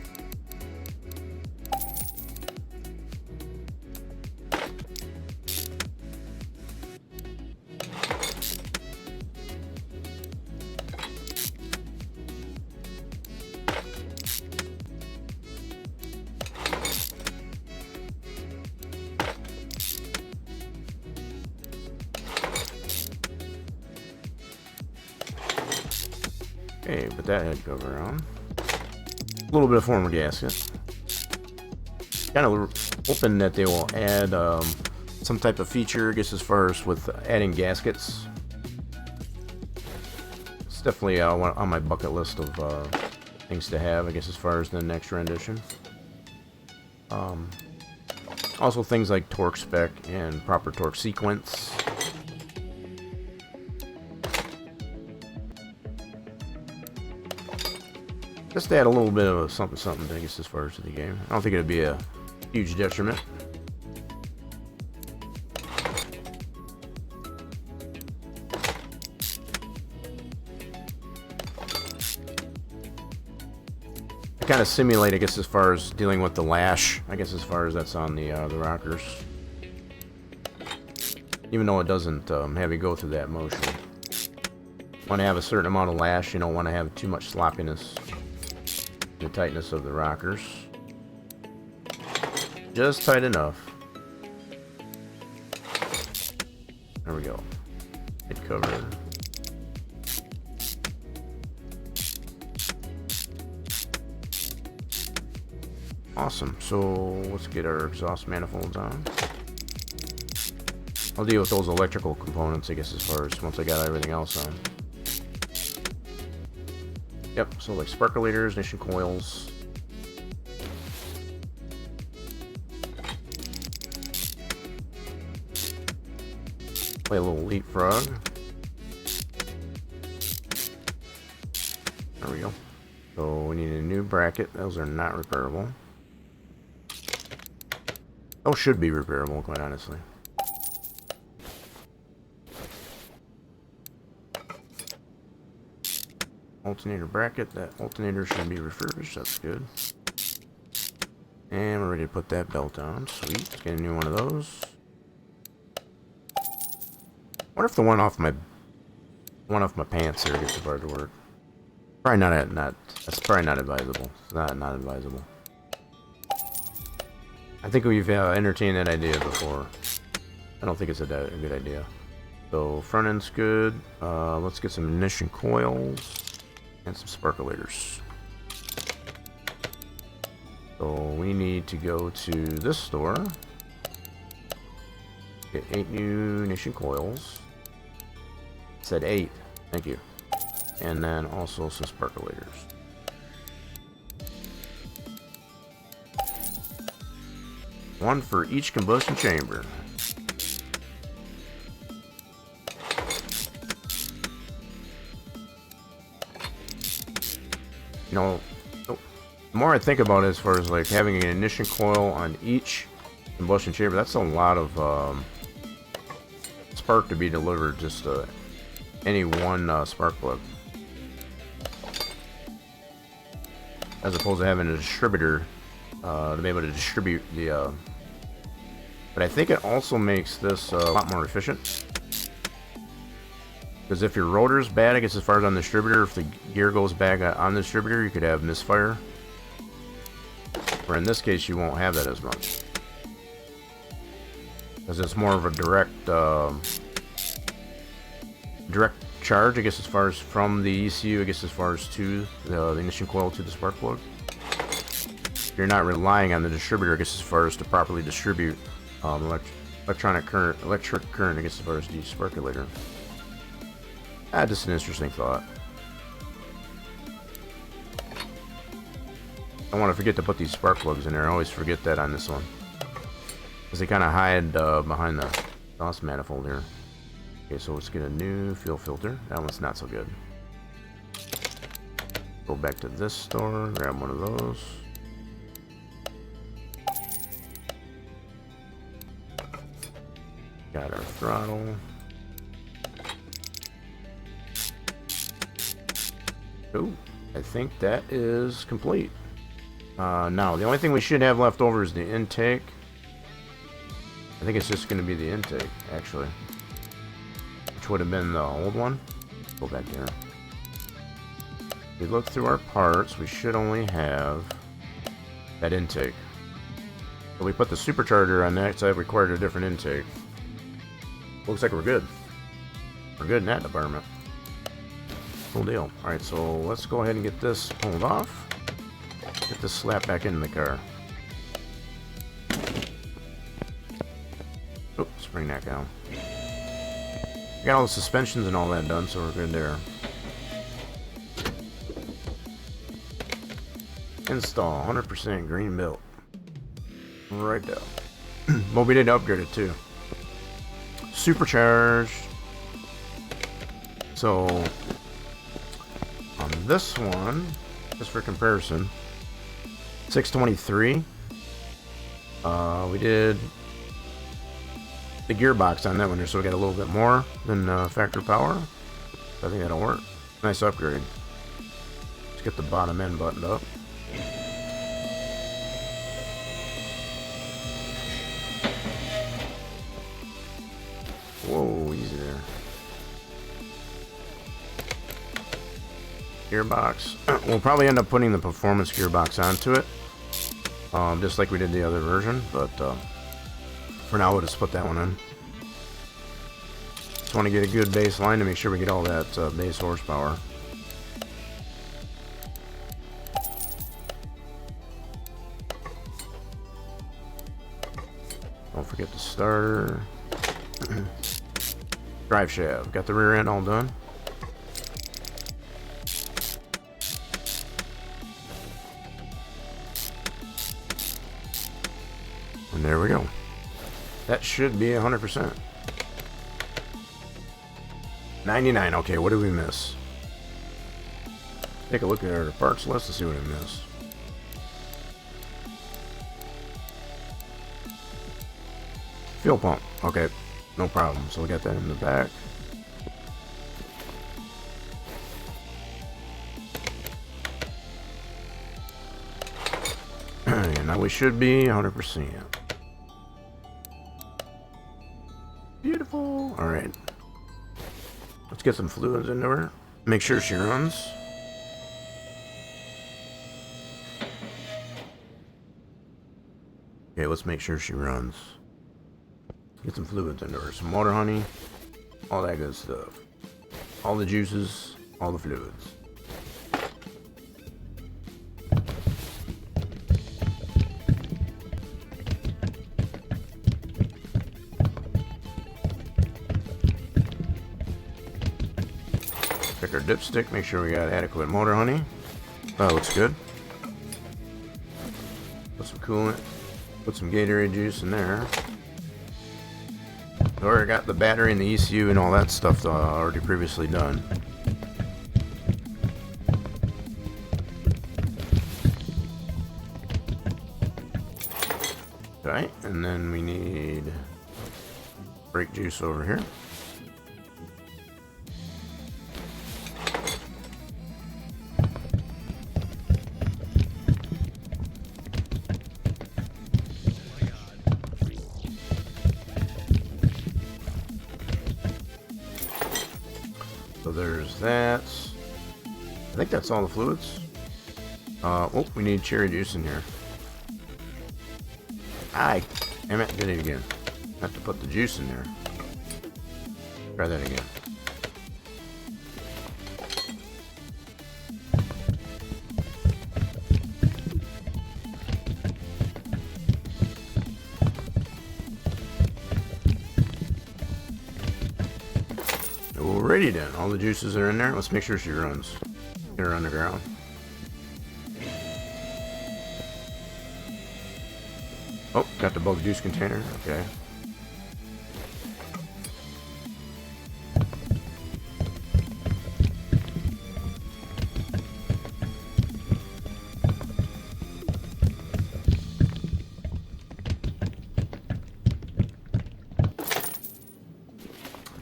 Okay, put that head cover on. A little bit of former gasket. Kind of hoping that they will add some type of feature, I guess, as far as with adding gaskets. It's definitely on my bucket list of things to have, I guess, as far as the next rendition. Also things like torque spec and proper torque sequence. Just to add a little bit of something, I guess, as far as the game. I don't think it'd be a huge detriment. I kind of simulate, I guess, as far as dealing with the lash. I guess as far as that's on the rockers. Even though it doesn't have you go through that motion. Want to have a certain amount of lash. You don't want to have too much sloppiness. The tightness of the rockers. Just tight enough. There we go. Head cover. Awesome. So let's get our exhaust manifolds on. I'll deal with those electrical components, I guess, as far as once I got everything else on. Yep, so like sparkulators, ignition coils. Play a little leapfrog. There we go. So we need a new bracket. Those are not repairable. Those should be repairable, quite honestly. Alternator bracket. That alternator should be refurbished. That's good. And we're ready to put that belt on. Sweet. Let's get a new one of those. I wonder if the one off my pants here gets hard to work. Probably not. That's probably not advisable. It's not advisable. I think we've entertained that idea before. I don't think it's a good idea. So front end's good. Let's get some ignition coils and some sparkulators. So we need to go to this store. Get 8 new ignition coils. It said 8. Thank you. And then also some sparkulators. One for each combustion chamber. You know, the more I think about it, as far as like having an ignition coil on each combustion chamber, that's a lot of spark to be delivered just any one spark plug, as opposed to having a distributor to be able to distribute the. But I think it also makes this a lot more efficient. Because if your rotor's bad, I guess as far as on the distributor, if the gear goes bad on the distributor, you could have misfire. Or in this case, you won't have that as much. Because it's more of a direct charge, I guess, as far as from the ECU, I guess, as far as to the ignition coil to the spark plug. You're not relying on the distributor, I guess, as far as to properly distribute electric current, I guess, as far as the sparkulator. Just an interesting thought. I want to forget to put these spark plugs in there. I always forget that on this one, because they kind of hide behind the exhaust manifold here. Okay, so let's get a new fuel filter. That one's not so good. Go back to this store, grab one of those. Got our throttle. Oh, I think that is complete. Now, the only thing we should have left over is the intake. I think it's just going to be the intake, actually. Which would have been the old one. Go back there. If we look through our parts, we should only have that intake. But we put the supercharger on that, so it required a different intake. Looks like we're good. We're good in that department. Cool deal. Alright, so let's go ahead and get this pulled off. Get this slap back into the car. Oops, bring that down. Got all the suspensions and all that done, so we're good there. Install 100% green belt. Right there. Well, we did upgrade it too. Supercharged. So on this one, just for comparison, 623. We did the gearbox on that one, so we got a little bit more than factory power. I think that'll work. Nice upgrade. Let's get the bottom end buttoned up. Whoa, easy there. Gearbox. We'll probably end up putting the performance gearbox onto it, just like we did the other version, but for now we'll just put that one in. Just want to get a good baseline to make sure we get all that base horsepower. Don't forget the starter. Drive shaft. Got the rear end all done. And there we go. That should be 100%. 99. Okay, what did we miss? Take a look at our parts list to see what I missed. Fuel pump. Okay, no problem. So we got that in the back. And now we should be 100%. Beautiful. All right. Let's get some fluids into her. Make sure she runs. Okay, let's make sure she runs. Get some fluids into her. Some water, honey. All that good stuff. All the juices. All the fluids. Check our dipstick. Make sure we got adequate motor, honey. That looks good. Put some coolant. Put some Gatorade juice in there. We already got the battery and the ECU and all that stuff already previously done. Okay, and then we need brake juice over here. So there's that. I think that's all the fluids. Oh, we need cherry juice in here. Damn it, did it again. Have to put the juice in there. Try that again. Alrighty then, all the juices are in there. Let's make sure she runs. Get her underground. Oh, got the bulk juice container. Okay.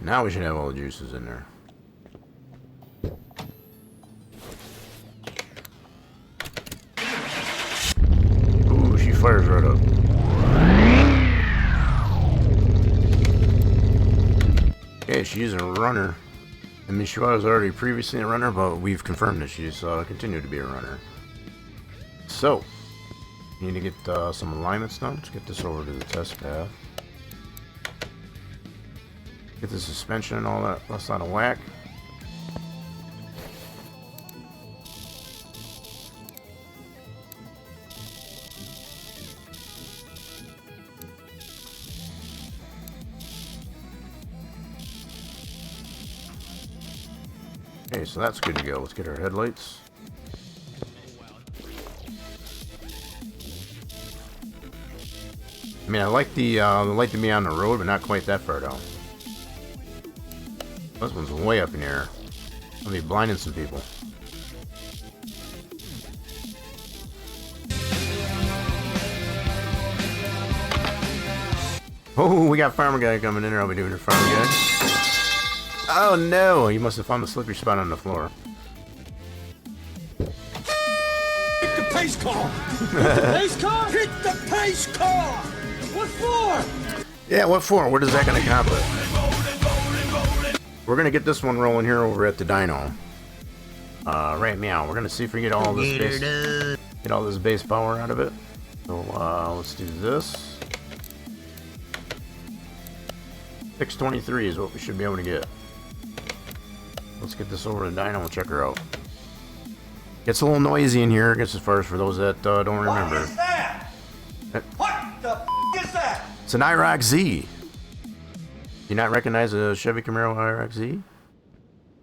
Now we should have all the juices in there. Ooh, she fires right up. Okay, she's a runner. I mean, she was already previously a runner, but we've confirmed that she's continued to be a runner. So, need to get some alignments done. Let's get this over to the test path. Get the suspension and all that less out of whack. Okay, so that's good to go. Let's get our headlights. I mean, I like the light to be on the road, but not quite that far down. This one's way up in the air. I'll be blinding some people. Oh, we got farmer guy coming in here. I'll be doing your farmer guy. Oh no, you must have found the slippery spot on the floor. Hit the pace car! Hit the pace car! Hit the pace car! What for? Yeah, what for? What is that going to accomplish? We're going to get this one rolling here over at the dyno. Right meow. We're going to see if we get all this base power out of it. So let's do this. 623 is what we should be able to get. Let's get this over to the dyno and check her out. Gets a little noisy in here. Gets as far as for those that don't remember. What is that? What the f is that? It's an IROC-Z. Do you not recognize a Chevy Camaro IROC-Z?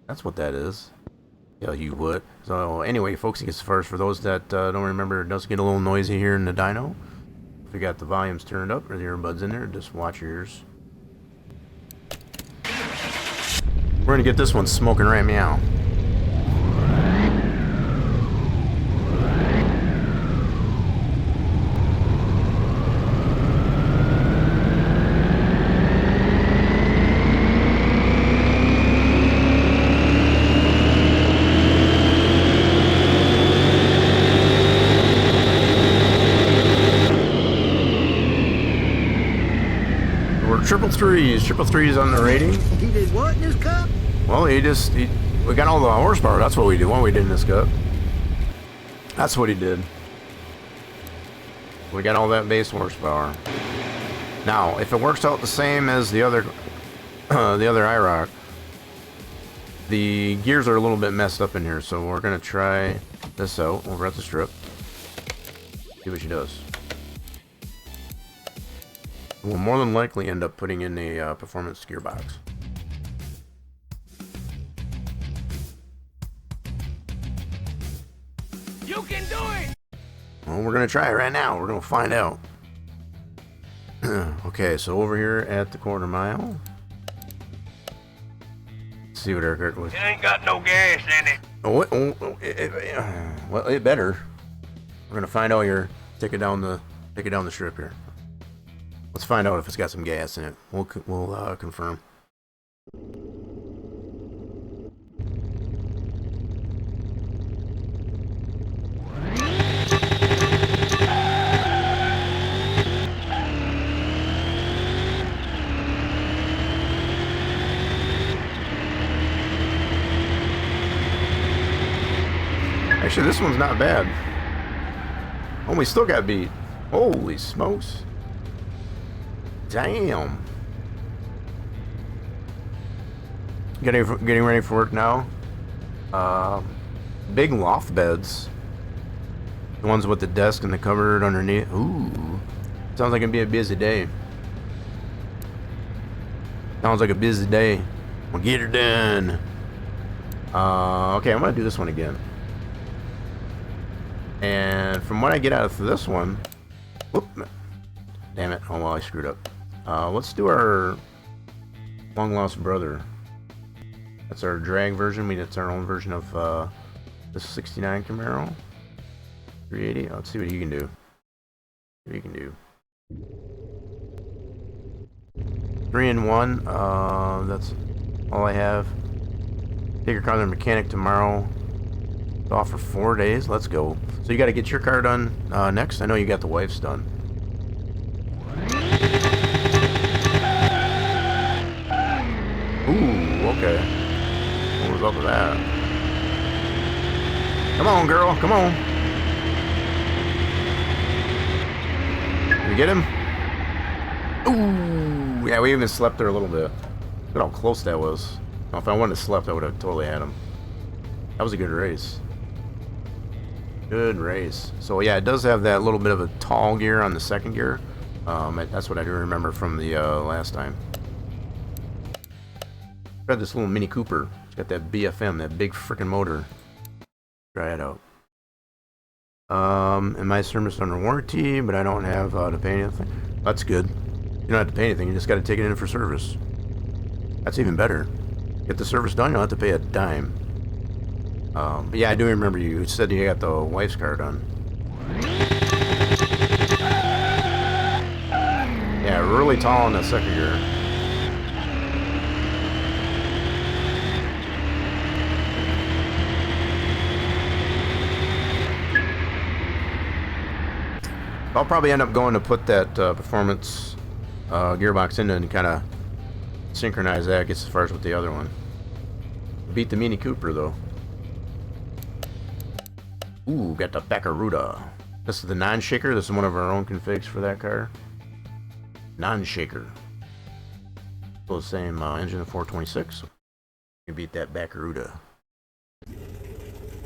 That's what that is. Yeah, you would. So anyway, folks, I guess first, for those that don't remember, it does get a little noisy here in the dyno. If you got the volumes turned up or the earbuds in there, just watch your ears. We're gonna get this one smoking right meow. Triple threes on the rating. He did what in his cup? Well, we got all the horsepower. That's what we did. What we did in this cup. That's what he did. We got all that base horsepower. Now, if it works out the same as the other IROC, the gears are a little bit messed up in here, so we're gonna try this out over at the strip. See what she does. We'll more than likely end up putting in a performance gearbox. You can do it! Well, we're gonna try it right now. We're gonna find out. Okay, so over here at the quarter mile. Let's see what our cart was. It ain't got no gas in it. Well, it better. We're gonna find out here. Take it down the strip here. Let's find out if it's got some gas in it. We'll confirm. Actually, this one's not bad. Oh, we still got beat. Holy smokes. Damn. Getting ready for work now. Big loft beds. The ones with the desk and the cupboard underneath. Ooh. Sounds like it'd be a busy day. Sounds like a busy day. We'll get her done. Okay, I'm gonna do this one again. And from what I get out of this one, whoop, damn it! Oh well, I screwed up. Let's do our long lost brother. That's our drag version. That's our own version of the 69 Camaro 380. Let's see what he can do. See what he can do. 3-in-1. That's all I have. Take your car to the mechanic tomorrow. Off for 4 days. Let's go. So you got to get your car done next. I know you got the wife's done. Ooh, okay. What was up with that? Come on, girl. Come on. Did we get him? Ooh, yeah, we even slept there a little bit. Look how close that was. Now, if I wanted to slept, I would have totally had him. That was a good race. Good race. So yeah, it does have that little bit of a tall gear on the second gear. That's what I do remember from the last time. Got this little Mini Cooper. It's got that BFM, that big freaking motor. Try it out. And my service under warranty, but I don't have to pay anything. That's good. You don't have to pay anything. You just got to take it in for service. That's even better. Get the service done, you don't have to pay a dime. But yeah, I do remember you said you got the wife's car done. Yeah, really tall in the second gear. I'll probably end up going to put that performance gearbox in and kind of synchronize that. Gets as far as with the other one. Beat the Mini Cooper though. Ooh, got the Baccaruda. This is the non-shaker. This is one of our own configs for that car. Non-shaker. Still the same engine of 426. You beat that Baccaruda.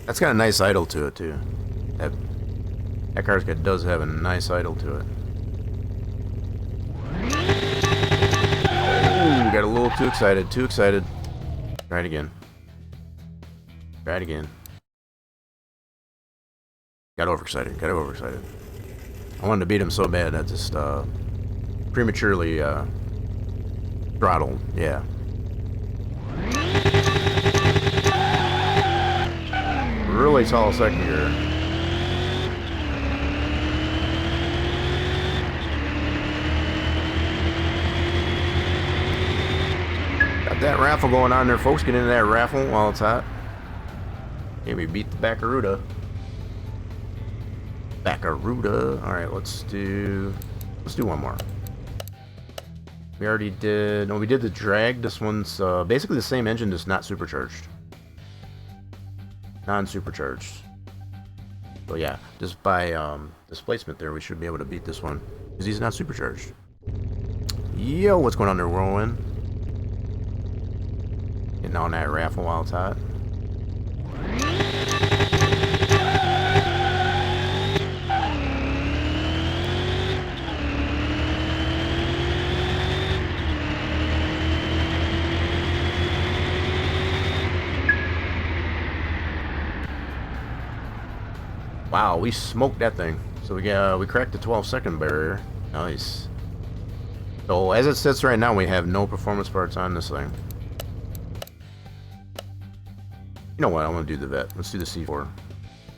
That's got a nice idle to it too. That car does have a nice idle to it. got a little too excited. Too excited. Try it again. Try it again. Got overexcited. Got overexcited. I wanted to beat him so bad I just prematurely throttled. Yeah. Really tall second gear. Got that raffle going on there, folks. Get into that raffle while it's hot. Maybe beat the Baccaruda. Baccaruda. Alright, let's do one more. We already did... No, we did the drag. This one's basically the same engine, just not supercharged. Non-supercharged. So yeah, just by displacement there, we should be able to beat this one. Because he's not supercharged. Yo, what's going on there, Whirlwind? Getting on that raffle while it's hot. Wow, we smoked that thing. So we cracked the 12-second barrier. Nice. So as it sits right now, we have no performance parts on this thing. You know what? I'm gonna do the vet. Let's do the C4.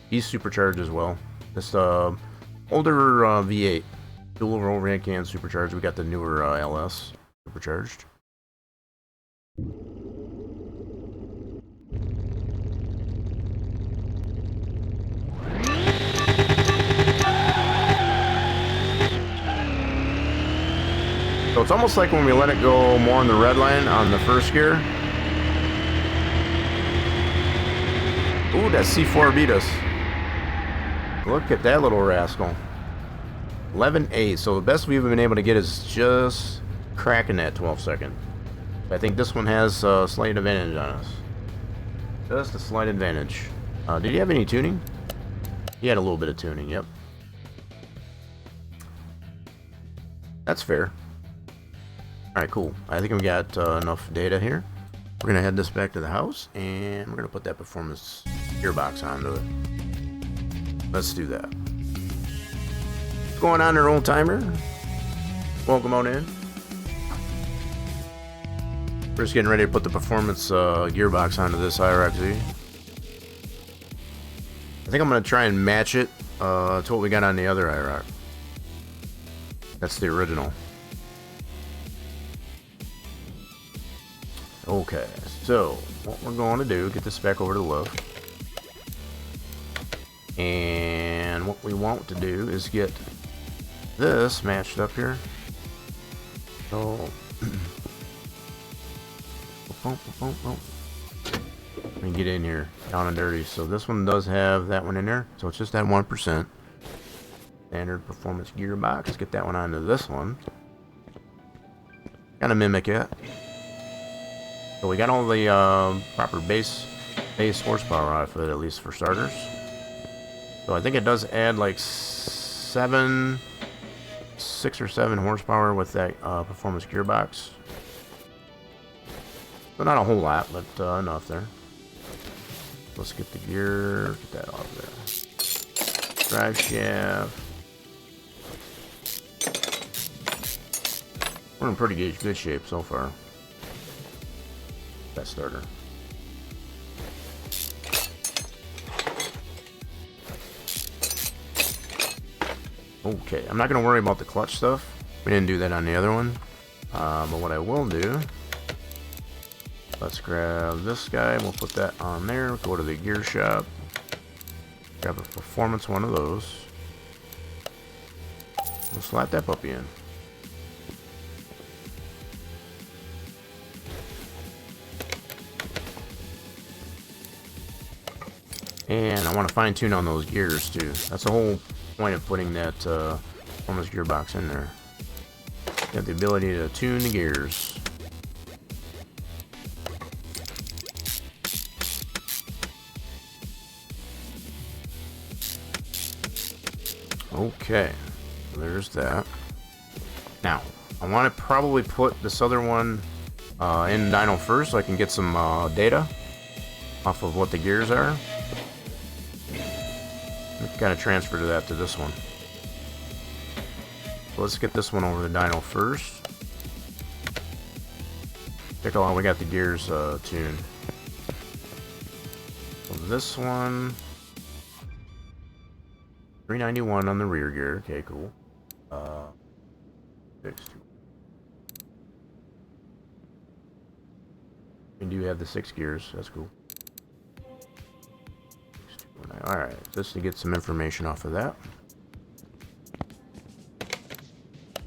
He's supercharged as well. This older V8, dual roll ran can supercharged. We got the newer LS supercharged. So it's almost like when we let it go more on the red line on the first gear. Ooh, that C4 beat us. Look at that little rascal. 11.8. So the best we've been able to get is just cracking that 12-second. I think this one has a slight advantage on us. Just a slight advantage. Did he have any tuning? He had a little bit of tuning, yep. That's fair. Alright, cool. I think we got enough data here. We're going to head this back to the house, and we're going to put that performance gearbox onto it. Let's do that. What's going on there, old timer? Welcome on in. We're just getting ready to put the performance gearbox onto this IROC-Z. I think I'm going to try and match it to what we got on the other IROC. That's the original. Okay, so what we're going to do, get this back over to the left. And what we want to do is get this matched up here. So, let me get in here, down and dirty. So this one does have that one in there. So it's just that 1%. Standard performance gearbox. Let's get that one onto this one. Kind of mimic it. So we got all the proper base horsepower out of it, at least for starters. So I think it does add like 6 or 7 horsepower with that performance gearbox. So not a whole lot, but enough there. Let's get the gear, get that off there. Drive shaft. We're in pretty good shape so far. That starter. Okay, I'm not going to worry about the clutch stuff. We didn't do that on the other one. But what I will do, let's grab this guy. We'll put that on there. Go to the gear shop. Grab a performance one of those. We'll slap that puppy in. And I want to fine tune on those gears too. That's the whole point of putting that performance gearbox in there. You have the ability to tune the gears. Okay, there's that. Now, I want to probably put this other one in dyno first so I can get some data off of what the gears are. Kind of transfer to that to this one. So let's get this one over the dyno first. Check out how we got the gears tuned. So this one, 391 on the rear gear. Okay, cool. 6. We do have the 6 gears. That's cool. Alright, just to get some information off of that.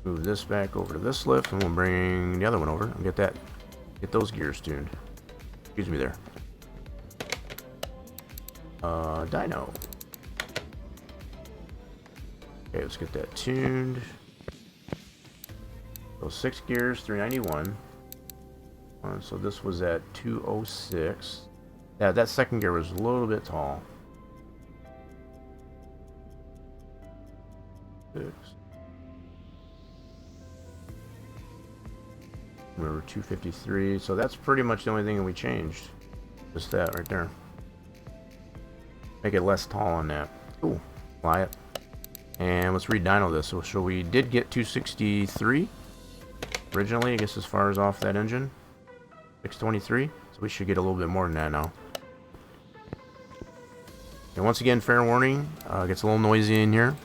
Move this back over to this lift, and we'll bring the other one over and get those gears tuned. Excuse me there. Dyno. Okay, let's get that tuned. So 6 gears, 391. So this was at 206. Yeah, that second gear was a little bit tall. 6. We're 253, so that's pretty much the only thing that we changed. Just that right there. Make it less tall on that. Cool. Fly it. And let's re-dyno this. So we did get 263 originally, I guess, as far as off that engine. 623. So we should get a little bit more than that now. And once again, fair warning, it gets a little noisy in here.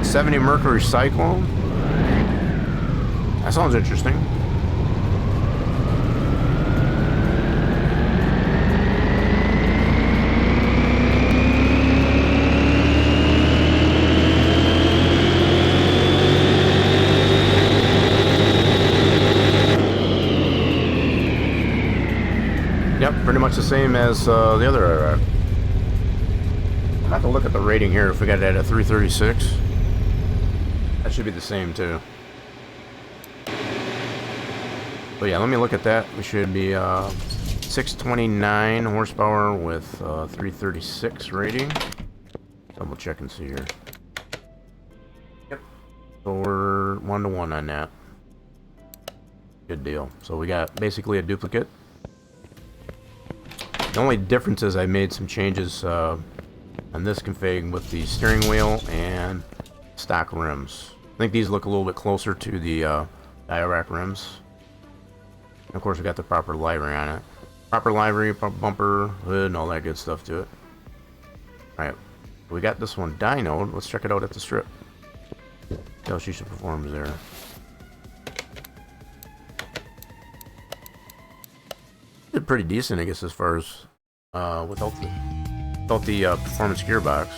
'70 Mercury Cyclone. That sounds interesting. Yep, pretty much the same as the other IROC. I'll have to look at the rating here if we got it at a 336. That should be the same too. But yeah, let me look at that. We should be 629 horsepower with 336 rating. Double check and see here. Yep. So we're 1-to-1 on that. Good deal. So we got basically a duplicate. The only difference is I made some changes on this config with the steering wheel and stock rims. I think these look a little bit closer to the IROC rims. And of course, we got the proper livery on it. Proper livery, bumper, hood, and all that good stuff to it. Alright, we got this one dynoed. Let's check it out at the strip. See how she performs there. Did pretty decent, I guess, as far as without the performance gearbox.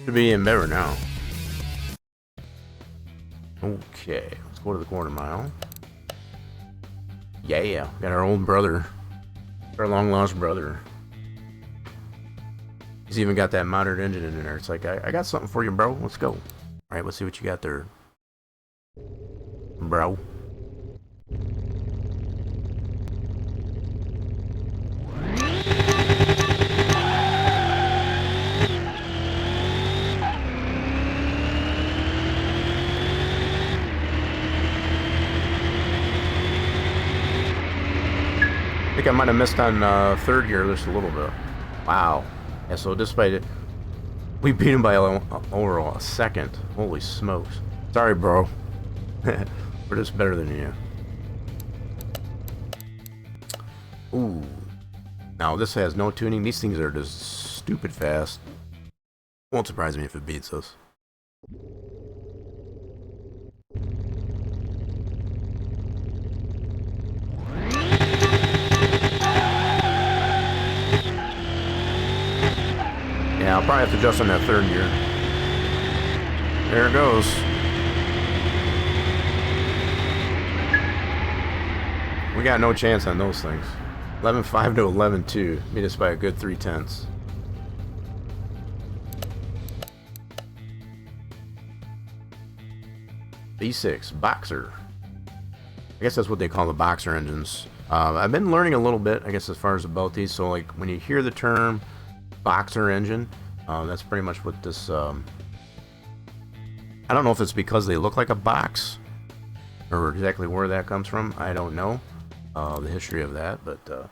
Should be in better now. Okay, let's go to the quarter mile. Yeah, got our old brother, our long lost brother. He's even got that modern engine in there. It's like, I got something for you, bro. Let's go. All right, let's see what you got there, bro. I think I might have missed on third gear just a little bit. Wow. Yeah, so despite it, we beat him by over a second. Holy smokes. Sorry, bro. We're just better than you. Ooh. Now, this has no tuning. These things are just stupid fast. Won't surprise me if it beats us. Yeah, I'll probably have to adjust on that third gear. There it goes. We got no chance on those things. 11.5 to 11.2. Beat us by a good 3/10. V6 Boxer. I guess that's what they call the Boxer engines. I've been learning a little bit, I guess, as far as about these. So, like, when you hear the term Boxer engine, that's pretty much what this I don't know if it's because they look like a box or exactly where that comes from. I don't know the history of that, but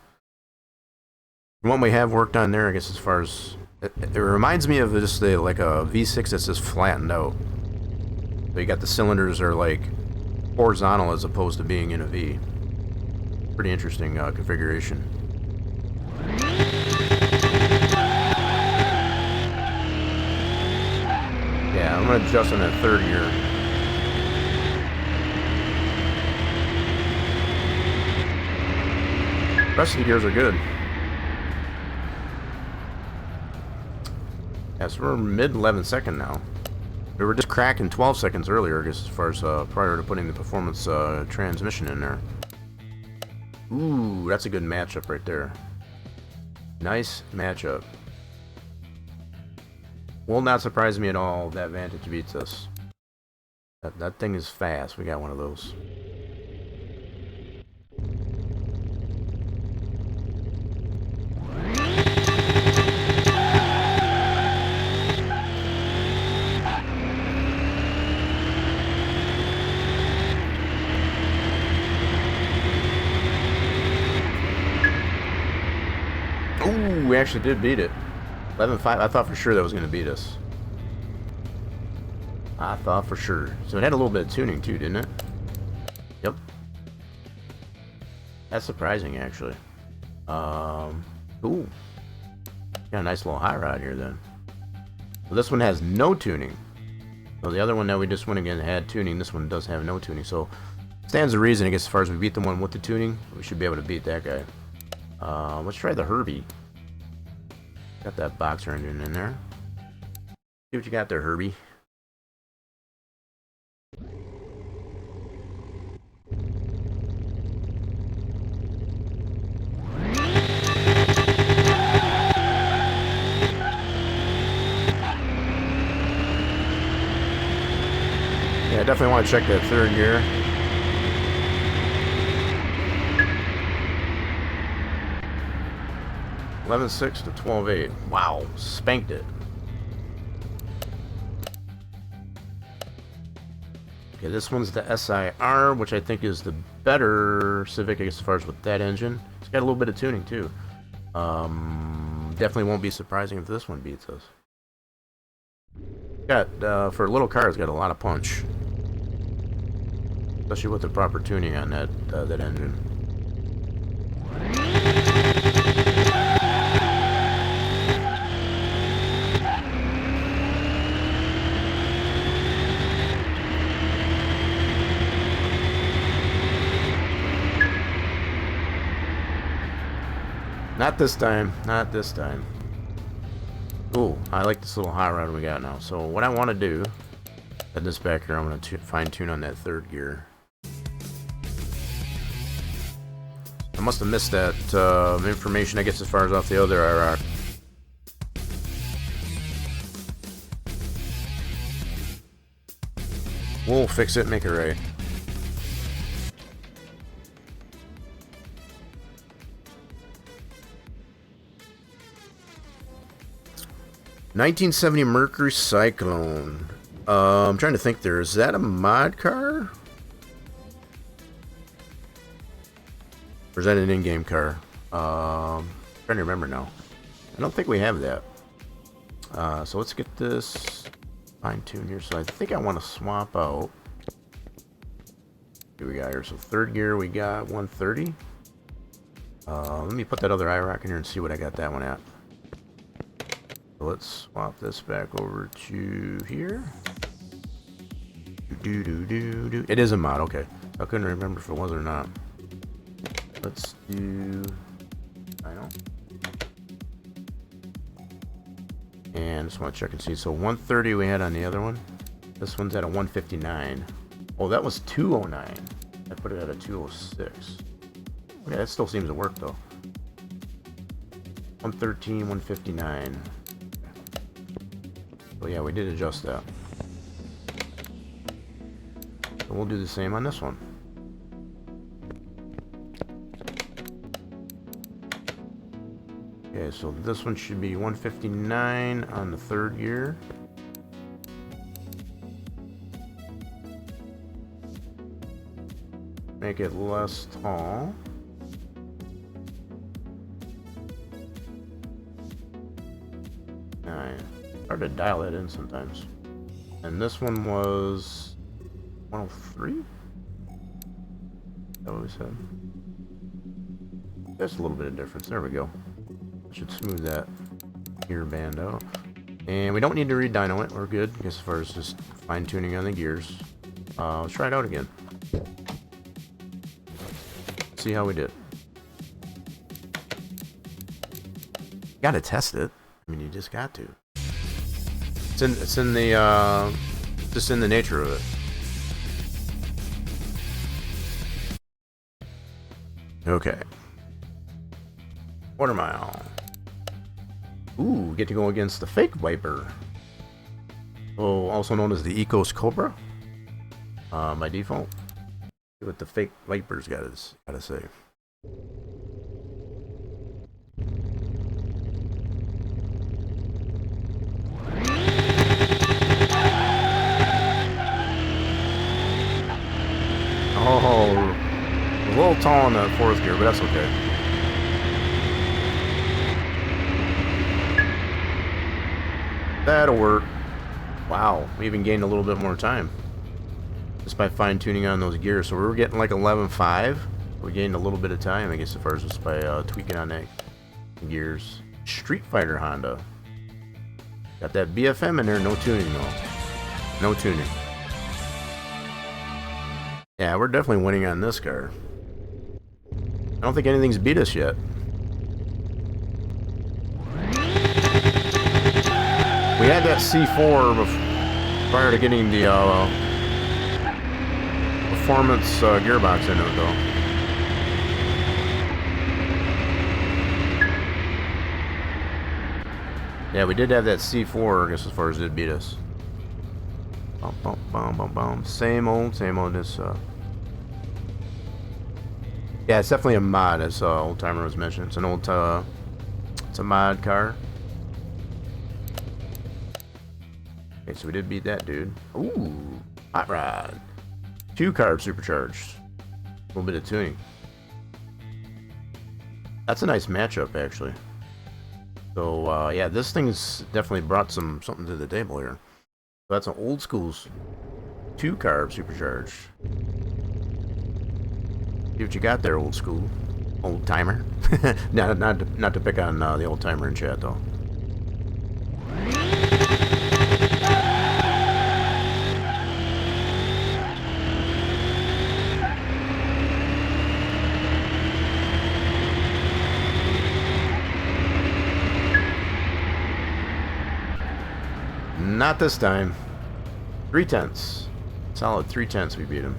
what we have worked on there, I guess, as far as it reminds me of just like a V6 that's just flattened out. So you got the cylinders are like horizontal as opposed to being in a V. Pretty interesting configuration. Yeah, I'm going to adjust on that third gear. The rest of the gears are good. Yeah, so we're mid 11 second now. We were just cracking 12 seconds earlier, I guess, as far as prior to putting the performance transmission in there. Ooh, that's a good matchup right there. Nice matchup. Will not surprise me at all if that Vantage beats us. That thing is fast. We got one of those. Ooh, we actually did beat it. 11.5. I thought for sure that was going to beat us. I thought for sure. So it had a little bit of tuning too, didn't it? Yep. That's surprising, actually. Cool. Got a nice little high rod here then. Well, this one has no tuning. So the other one that we just went again had tuning. This one does have no tuning. So stands to reason, I guess, as far as we beat the one with the tuning, we should be able to beat that guy. Let's try the Herbie. Got that boxer engine in there. See what you got there, Herbie. Yeah, I definitely want to check that third gear. $11.6 to $12.8. Wow, spanked it. Okay, this one's the SIR, which I think is the better Civic, I guess, as far as with that engine. It's got a little bit of tuning too. Definitely won't be surprising if this one beats us. Got for a little car, it's got a lot of punch, especially with the proper tuning on that that engine. Not this time. Not this time. Ooh, I like this little hot rod we got now. So what I want to do, at this back here, I'm going to fine tune on that third gear. I must have missed that information, I guess, as far as off the other IROC. We'll fix it, make it right. '70 Mercury Cyclone. I'm trying to think there. Is that a mod car? Or is that an in-game car? Trying to remember now. I don't think we have that. So let's get this fine-tuned here. So I think I want to swap out. What do we got here? So third gear, we got 130. Let me put that other IROC in here and see what I got that one at. So let's swap this back over to here. It is a mod, okay. I couldn't remember if it was or not. Let's do final. And just want to check and see. So 130 we had on the other one. This one's at a 159. Oh, that was 209. I put it at a 206. Okay, that still seems to work though. 113, 159. Well, yeah, we did adjust that. So we'll do the same on this one. Okay, so this one should be 159 on the third gear. make it less tall. Hard to dial it in sometimes. And this one was 103? Is that what we said? Just a little bit of difference. There we go. Should smooth that gear band out. And we don't need to re-dyno it. We're good as far as just fine-tuning on the gears. Let's try it out again. See how we did. Gotta test it. I mean, you just got to. It's in the just in the nature of it. Okay. Quarter mile. Ooh, get to go against the fake Viper. Oh, also known as the Ecos Cobra. By default. See what the fake Viper's gotta say. Oh, a little tall in the fourth gear, but that's okay. That'll work. Wow, we even gained a little bit more time just by fine-tuning on those gears. So we were getting like 11.5. We gained a little bit of time, I guess, as far as just by tweaking on that gears. Street Fighter Honda. Got that BFM in there, no tuning though. No tuning. Yeah, we're definitely winning on this car. I don't think anything's beat us yet. We had that C4 prior to getting the performance gearbox in it, though. Yeah, we did have that C4, I guess, as far as it beat us. Bum, bum, bum, bum, bum. Same old. This, yeah, it's definitely a mod, as Old Timer was mentioning. It's an old, it's a mod car. Okay, so we did beat that dude. Ooh, hot rod. 2 carb supercharged. A little bit of tuning. That's a nice matchup, actually. So, yeah, this thing's definitely brought something to the table here. So that's an old school's 2 carb supercharged. See what you got there, old school. Old timer. not to pick on the old timer in chat, though. Not this time. 3/10. Solid 3/10 we beat him.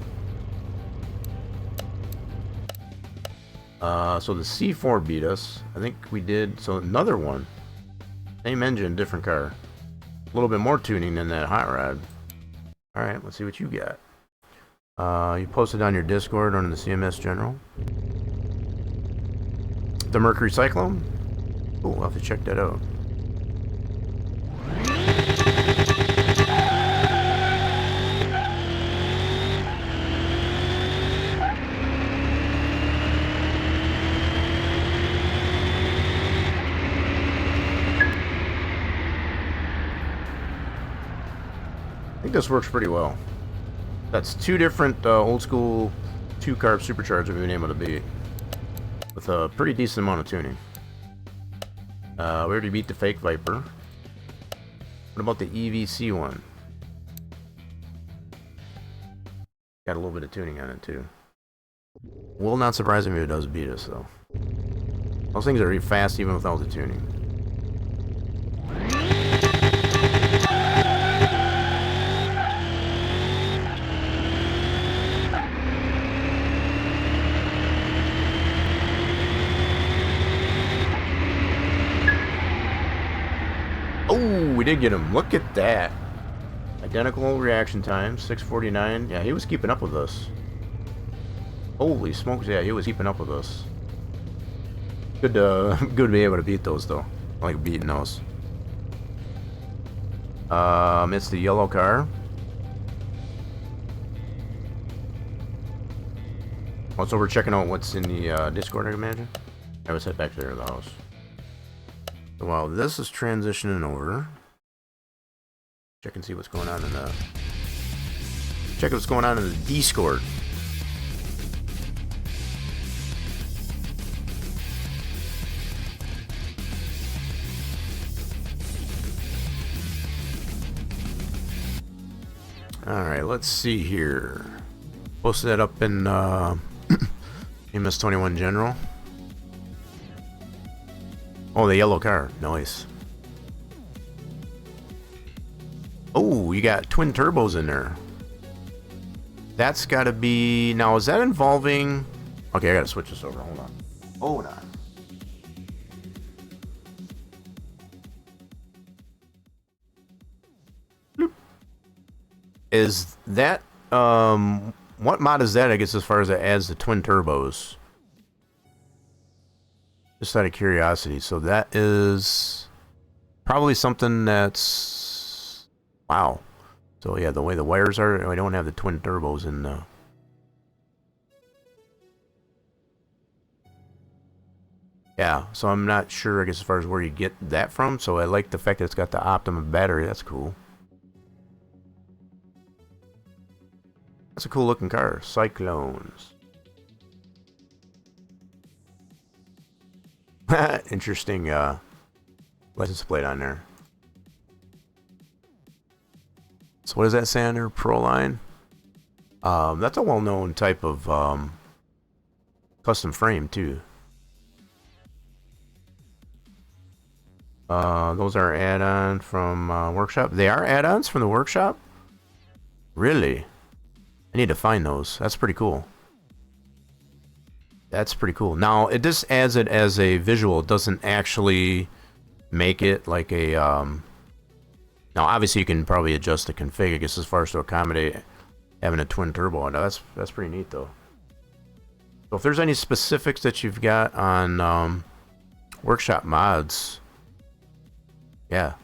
So the C4 beat us. I think we did. So another one. Same engine, different car. A little bit more tuning than that hot rod. Alright, let's see what you got. You posted on your Discord under the CMS General. The Mercury Cyclone? Cool, I'll have to check that out. I think this works pretty well. That's 2 different old school 2 carb superchargers we've been able to beat with a pretty decent amount of tuning. We already beat the fake Viper. What about the EVC one? Got a little bit of tuning on it too. Will not surprise me if it does beat us though. Those things are really fast even without the tuning. Oh, we did get him. Look at that. Identical reaction time, 6:49. Yeah, he was keeping up with us. Holy smokes, yeah, he was keeping up with us. Good to be able to beat those, though. I like beating those. It's the yellow car. Also, we're checking out what's in the Discord, I imagine. I was head back there to the house. So while this is transitioning over, check and see what's going on in the... Check what's going on in the Discord. Alright, let's see here. Posted that up in MS-21 General. Oh, the yellow car. Nice. Oh, you got twin turbos in there. That's got to be... Now, is that involving... Okay, I got to switch this over. Hold on. Hold on. Bloop. Is that... What mod is that, I guess, as far as it adds the twin turbos? Just out of curiosity. So that is probably something that's... Wow. So yeah, the way the wires are, we don't have the twin turbos in the... Yeah, so I'm not sure, I guess, as far as where you get that from. So I like the fact that it's got the Optima battery. That's cool. That's a cool looking car. Cyclones. Interesting license plate on there. So what does that say on there? Proline? That's a well-known type of custom frame too. Those are add-on from workshop. They are add-ons from the workshop? Really? I need to find those. That's pretty cool. That's pretty cool. Now, it just adds it as a visual. It doesn't actually make it like a... Now, obviously, you can probably adjust the config, I guess, as far as to accommodate having a twin turbo. Now, that's pretty neat, though. So, if there's any specifics that you've got on workshop mods, yeah.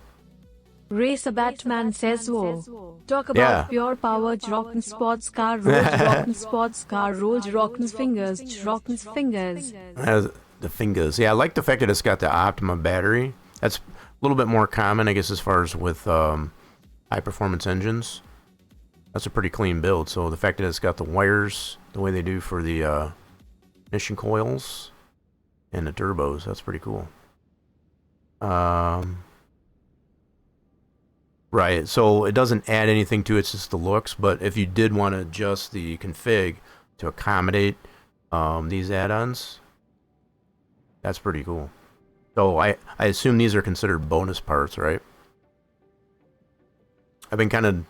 Racer Batman says, whoa. Talk about pure power, rockin' sports car, rolls, rockin' sports car, rolls, rockin' fingers, rockin' fingers. The fingers. Yeah, I like the fact that it's got the Optima battery. That's a little bit more common, I guess, as far as with high performance engines. That's a pretty clean build. So the fact that it's got the wires the way they do for the ignition coils and the turbos, that's pretty cool. Right, so it doesn't add anything to it, it's just the looks, but if you did want to adjust the config to accommodate these add-ons, that's pretty cool. So I assume these are considered bonus parts, right? I've been kind of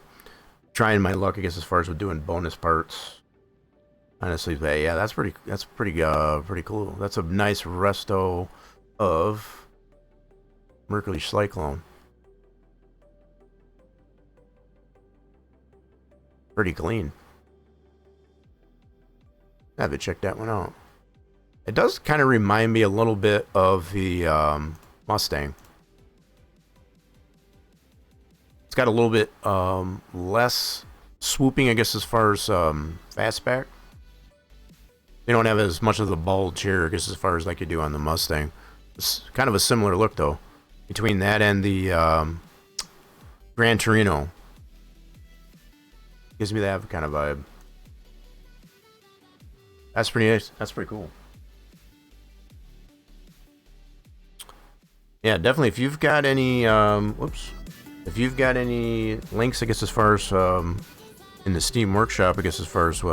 trying my luck, I guess, as far as with doing bonus parts. Honestly, but yeah, that's pretty cool. That's a nice resto of Mercury Cyclone. Pretty clean. I have to check that one out. It does kind of remind me a little bit of the Mustang. It's got a little bit less swooping, I guess, as far as fastback. They don't have as much of the bulge here, I guess, as far as like you do on the Mustang. It's kind of a similar look, though, between that and the Gran Torino. Gives me that kind of vibe. That's pretty nice. That's pretty cool. Yeah, definitely. If you've got any, if you've got any links, I guess, as far as in the Steam Workshop, I guess, as far as which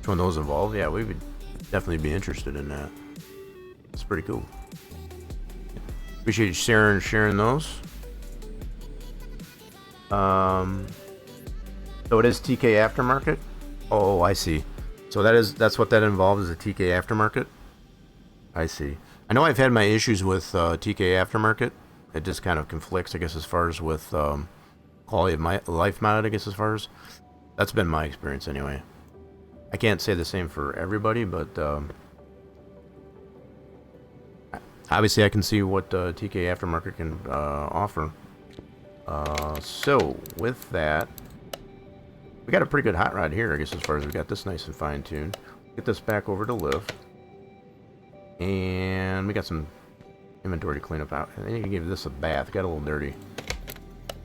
one of those involved, yeah, we would definitely be interested in that. That's pretty cool. Appreciate you sharing those. So it is TK aftermarket. Oh, I see. So that's what that involves, is a TK aftermarket. I see. I know I've had my issues with TK aftermarket. It just kind of conflicts, I guess, as far as with quality of life mod, I guess, as far as that's been my experience anyway. I can't say the same for everybody, but obviously I can see what TK aftermarket can offer. So with that, we got a pretty good hot rod here, I guess, as far as we got this nice and fine-tuned. Get this back over to Liv. And we got some inventory to clean up out. I need to give this a bath. Got a little dirty.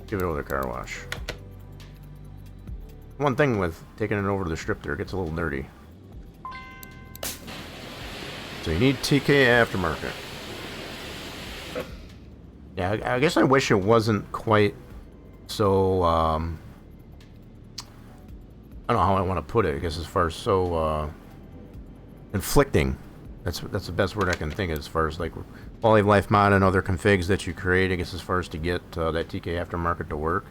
Give it over to the car wash. One thing with taking it over to the strip there, it gets a little dirty. So you need TK aftermarket. Yeah, I guess I wish it wasn't quite so, I don't know how I want to put it, I guess, as far as so, inflicting. That's the best word I can think of, as far as like quality of life mod and other configs that you create, I guess, as far as to get that TK aftermarket to work.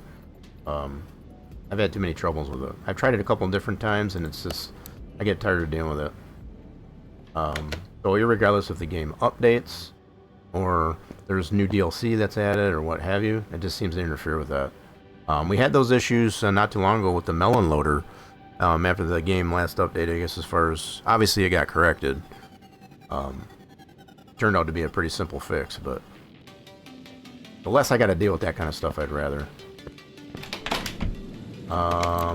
I've had too many troubles with it. I've tried it a couple of different times, and it's just, I get tired of dealing with it. So irregardless if the game updates, or there's new DLC that's added, or what have you, it just seems to interfere with that. We had those issues not too long ago with the melon loader, after the game last update, I guess, as far as, obviously it got corrected. Turned out to be a pretty simple fix, but the less I got to deal with that kind of stuff, I'd rather.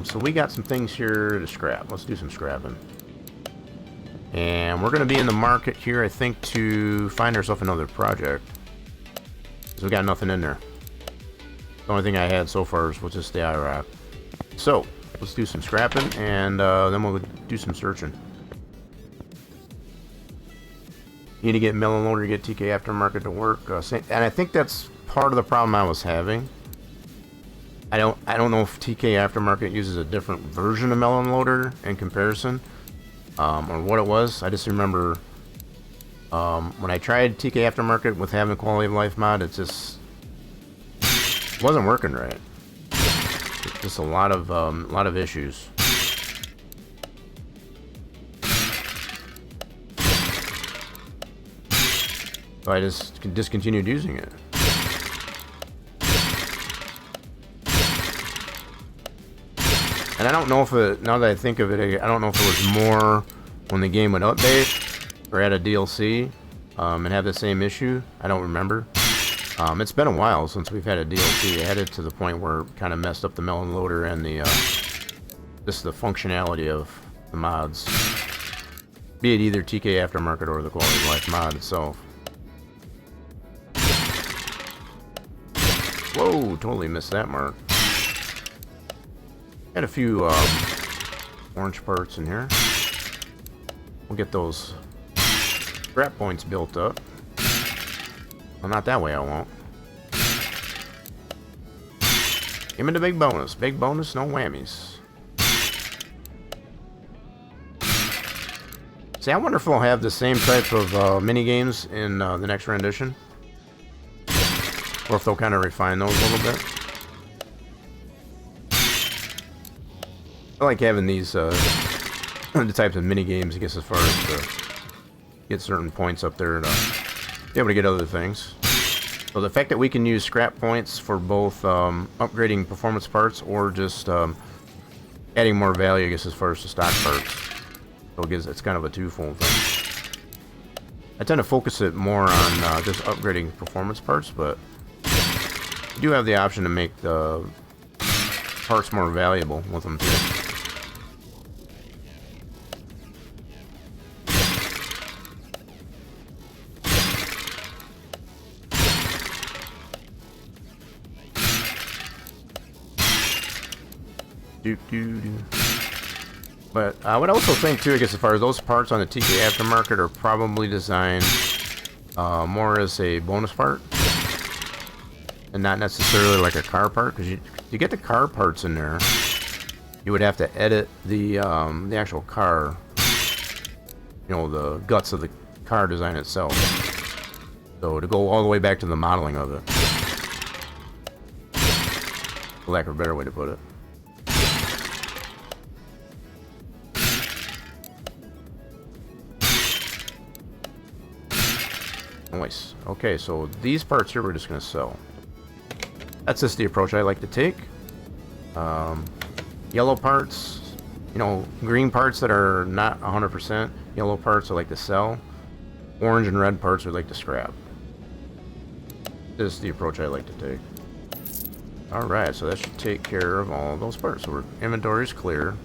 So we got some things here to scrap. Let's do some scrapping. And we're going to be in the market here, I think, to find ourselves another project. Because we got nothing in there. The only thing I had so far was just the IROC. So, let's do some scrapping, and then we'll do some searching. You need to get melon loader to get TK aftermarket to work. And I think that's part of the problem I was having. I don't know if TK aftermarket uses a different version of melon loader in comparison, or what it was. I just remember when I tried TK aftermarket with having a quality of life mod, it just wasn't working right. Just a lot of issues. So I just discontinued using it. And I don't know if it, now that I think of it, I don't know if it was more when the game would update or add a DLC and have the same issue. I don't remember. It's been a while since we've had a DLC added to the point where it kind of messed up the melon loader and the just the functionality of the mods. Be it either TK aftermarket or the quality of life mod itself. Whoa, totally missed that mark. Got a few orange parts in here. We'll get those scrap points built up. Well, not that way, I won't. Give me the big bonus. Big bonus, no whammies. See, I wonder if we'll have the same type of mini games in the next rendition. Or if they'll kind of refine those a little bit. I like having these the types of mini games, I guess, as far as to get certain points up there to be able to get other things. So the fact that we can use scrap points for both upgrading performance parts or just adding more value, I guess, as far as the stock parts. So it's kind of a twofold thing. I tend to focus it more on just upgrading performance parts, but you do have the option to make the parts more valuable with them too. But I would also think too, I guess, as far as those parts on the TK aftermarket are probably designed more as a bonus part and not necessarily like a car part, because you get the car parts in there, you would have to edit the actual car, you know, the guts of the car design itself. So to go all the way back to the modeling of it, for lack of a better way to put it. Nice. Okay, so these parts here we're just going to sell. That's just the approach I like to take. Yellow parts, you know, green parts that are not 100%. Yellow parts I like to sell. Orange and red parts I like to scrap. This is the approach I like to take. Alright, so that should take care of all of those parts. So our inventory is clear.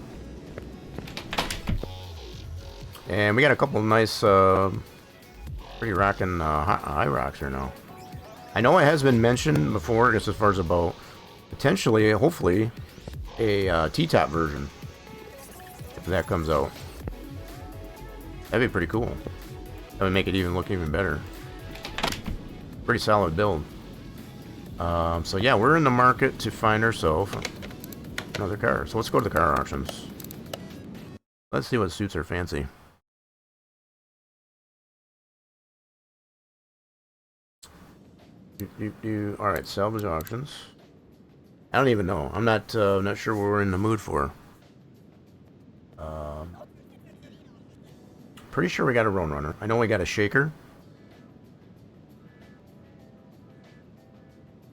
And we got a couple of nice, pretty rocking IROCs here now. I know it has been mentioned before, just as far as about potentially, hopefully, a T-top version. If that comes out. That'd be pretty cool. That would make it even look even better. Pretty solid build. So yeah, we're in the market to find ourselves another car. So let's go to the car auctions. Let's see what suits our fancy. Alright, salvage auctions. I don't even know. I'm not sure what we're in the mood for. Pretty sure we got a Road Runner. I know we got a shaker.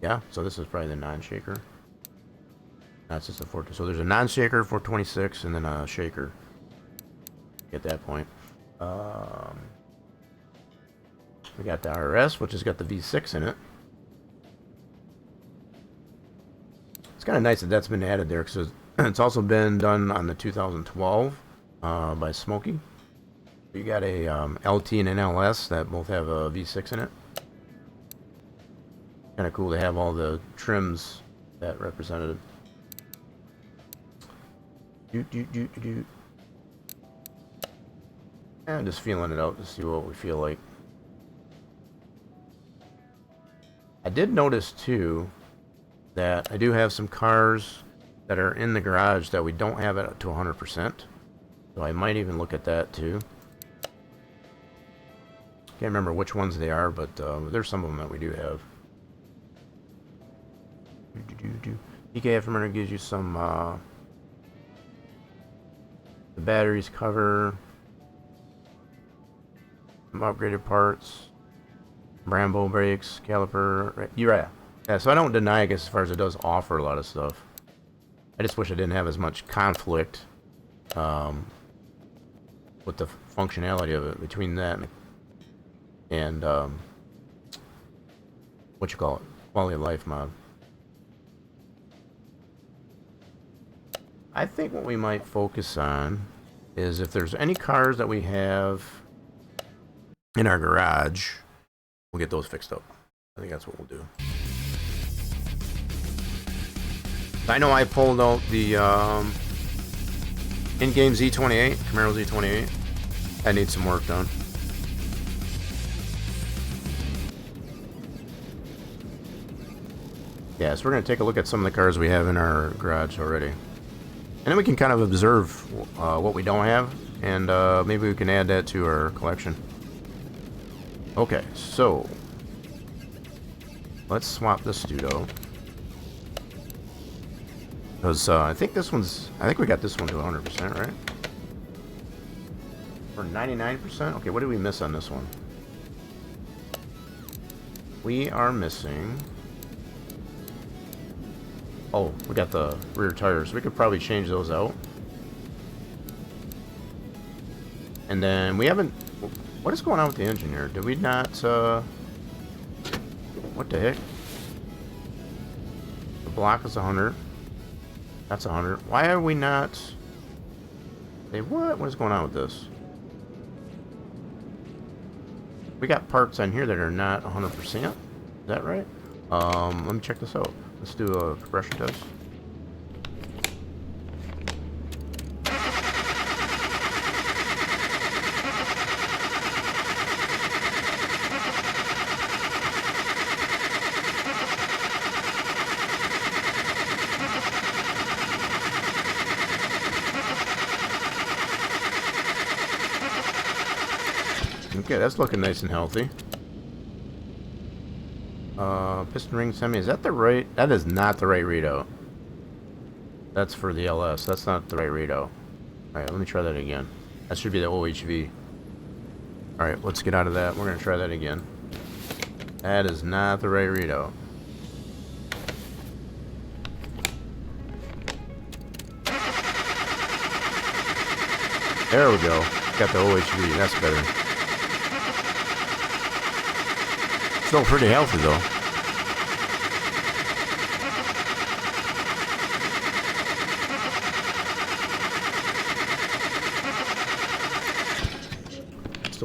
Yeah, so this is probably the non-shaker. That's just a 4. So there's a non-shaker, 426, and then a shaker. At that point. We got the RS, which has got the V6 in it. It's kind of nice that that's been added there, because it's also been done on the 2012 by Smokey. You got a LT and an LS that both have a V6 in it. Kind of cool to have all the trims that represented. And just feeling it out to see what we feel like. I did notice too that I do have some cars that are in the garage that we don't have it to 100%. So I might even look at that too. Can't remember which ones they are, but there's some of them that we do have. PK Aftermarket gives you some the batteries cover, some upgraded parts, Brembo brakes, caliper. Yeah, so I don't deny, I guess, as far as it does offer a lot of stuff. I just wish I didn't have as much conflict with the functionality of it between that and what you call it, quality of life mod. I think what we might focus on is if there's any cars that we have in our garage, we'll get those fixed up. I think that's what we'll do. I know I pulled out the in-game Z28, Camaro Z28. I need some work done. Yeah, so we're going to take a look at some of the cars we have in our garage already. And then we can kind of observe what we don't have, and maybe we can add that to our collection. Okay, so let's swap this dude out. Because I think this one's, I think we got this one to 100%, right? Or 99%? Okay, what did we miss on this one? We are missing... Oh, we got the rear tires. We could probably change those out. And then we haven't... What is going on with the engine here? Did we not... What the heck? The block is 100. That's 100. Why are we not... Hey, what? What is going on with this? We got parts on here that are not 100%. Is that right? Let me check this out. Let's do a compression test. Okay, that's looking nice and healthy. Piston ring semi, is that the right? That is not the right readout. That's for the LS. That's not the right readout. Alright, let me try that again. That should be the OHV. Alright, let's get out of that. We're going to try that again. That is not the right readout. There we go. Got the OHV. That's better. Still pretty healthy though.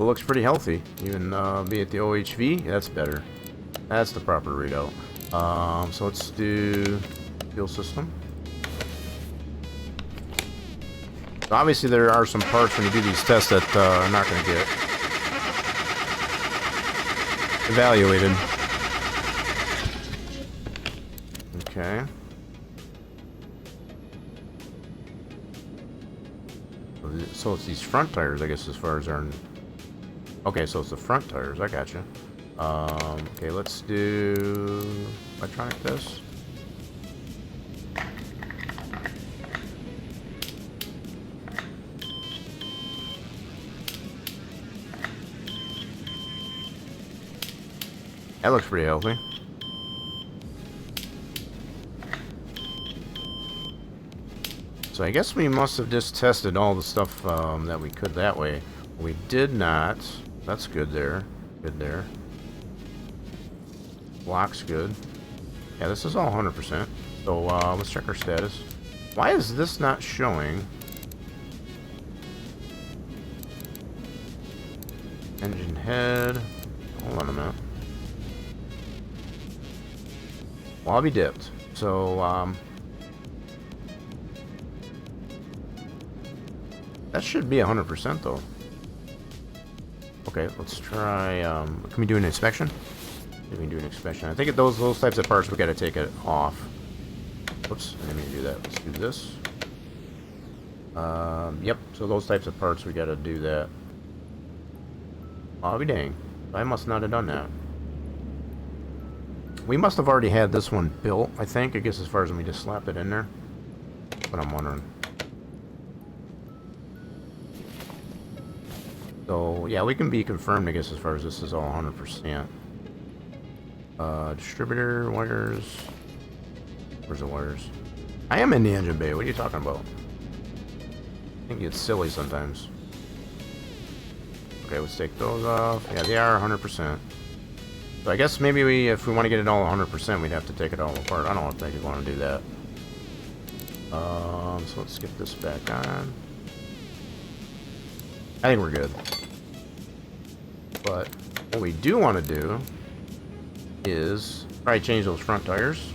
Still looks pretty healthy. Even be it the OHV, that's better. That's the proper readout. So let's do fuel system. So obviously there are some parts when you do these tests that are not going to get evaluated. Okay. So it's these front tires, I guess, as far as our... Okay, so it's the front tires. I got you. Okay, let's do electronic test. That looks pretty healthy. So I guess we must have just tested all the stuff that we could that way. We did not. That's good there. Good there. Block's good. Yeah, this is all 100%. So let's check our status. Why is this not showing? Engine head. Hold on a minute. Well, I'll be dipped. So that should be 100% though. Okay, let's try. Can we do an inspection? We can do an inspection. I think those types of parts we got to take it off. Oops, I didn't mean to do that. Let's do this. Yep. So those types of parts we got to do that. I'll be dang. I must not have done that. We must have already had this one built. I think. I guess as far as when we just slapped it in there. But I'm wondering. So, yeah, we can be confirmed, I guess, as far as this is all 100%. Distributor, wires. Where's the wires? I am in the engine bay. What are you talking about? I think it's silly sometimes. Okay, let's take those off. Yeah, they are 100%. So I guess maybe if we want to get it all 100%, we'd have to take it all apart. I don't think you want to do that. So let's get this back on. I think we're good. But what we do want to do is probably change those front tires.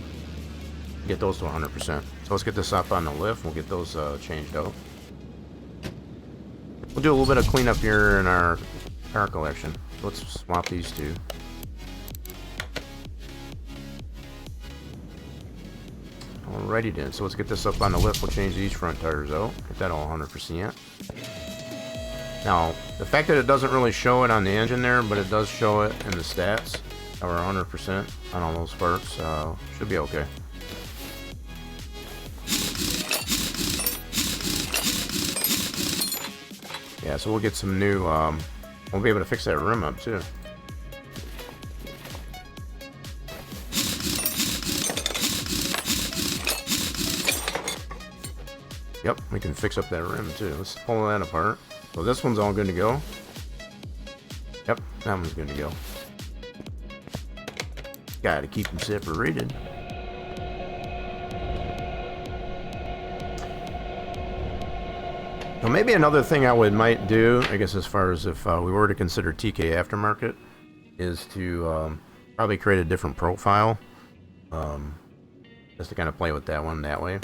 Get those to 100%. So let's get this up on the lift. We'll get those changed out. We'll do a little bit of cleanup here in our car collection. So let's swap these two. Alrighty then. So let's get this up on the lift. We'll change these front tires out. Get that all 100%. Now, the fact that it doesn't really show it on the engine there, but it does show it in the stats, that we're 100% on all those parts, should be okay. Yeah, so we'll get some new, we'll be able to fix that rim up too. Yep, we can fix up that rim too. Let's pull that apart. So this one's all good to go. Yep, that one's good to go. Gotta keep them separated. So maybe another thing I might do, I guess as far as if we were to consider TK aftermarket, is to probably create a different profile. Just to kind of play with that one that way.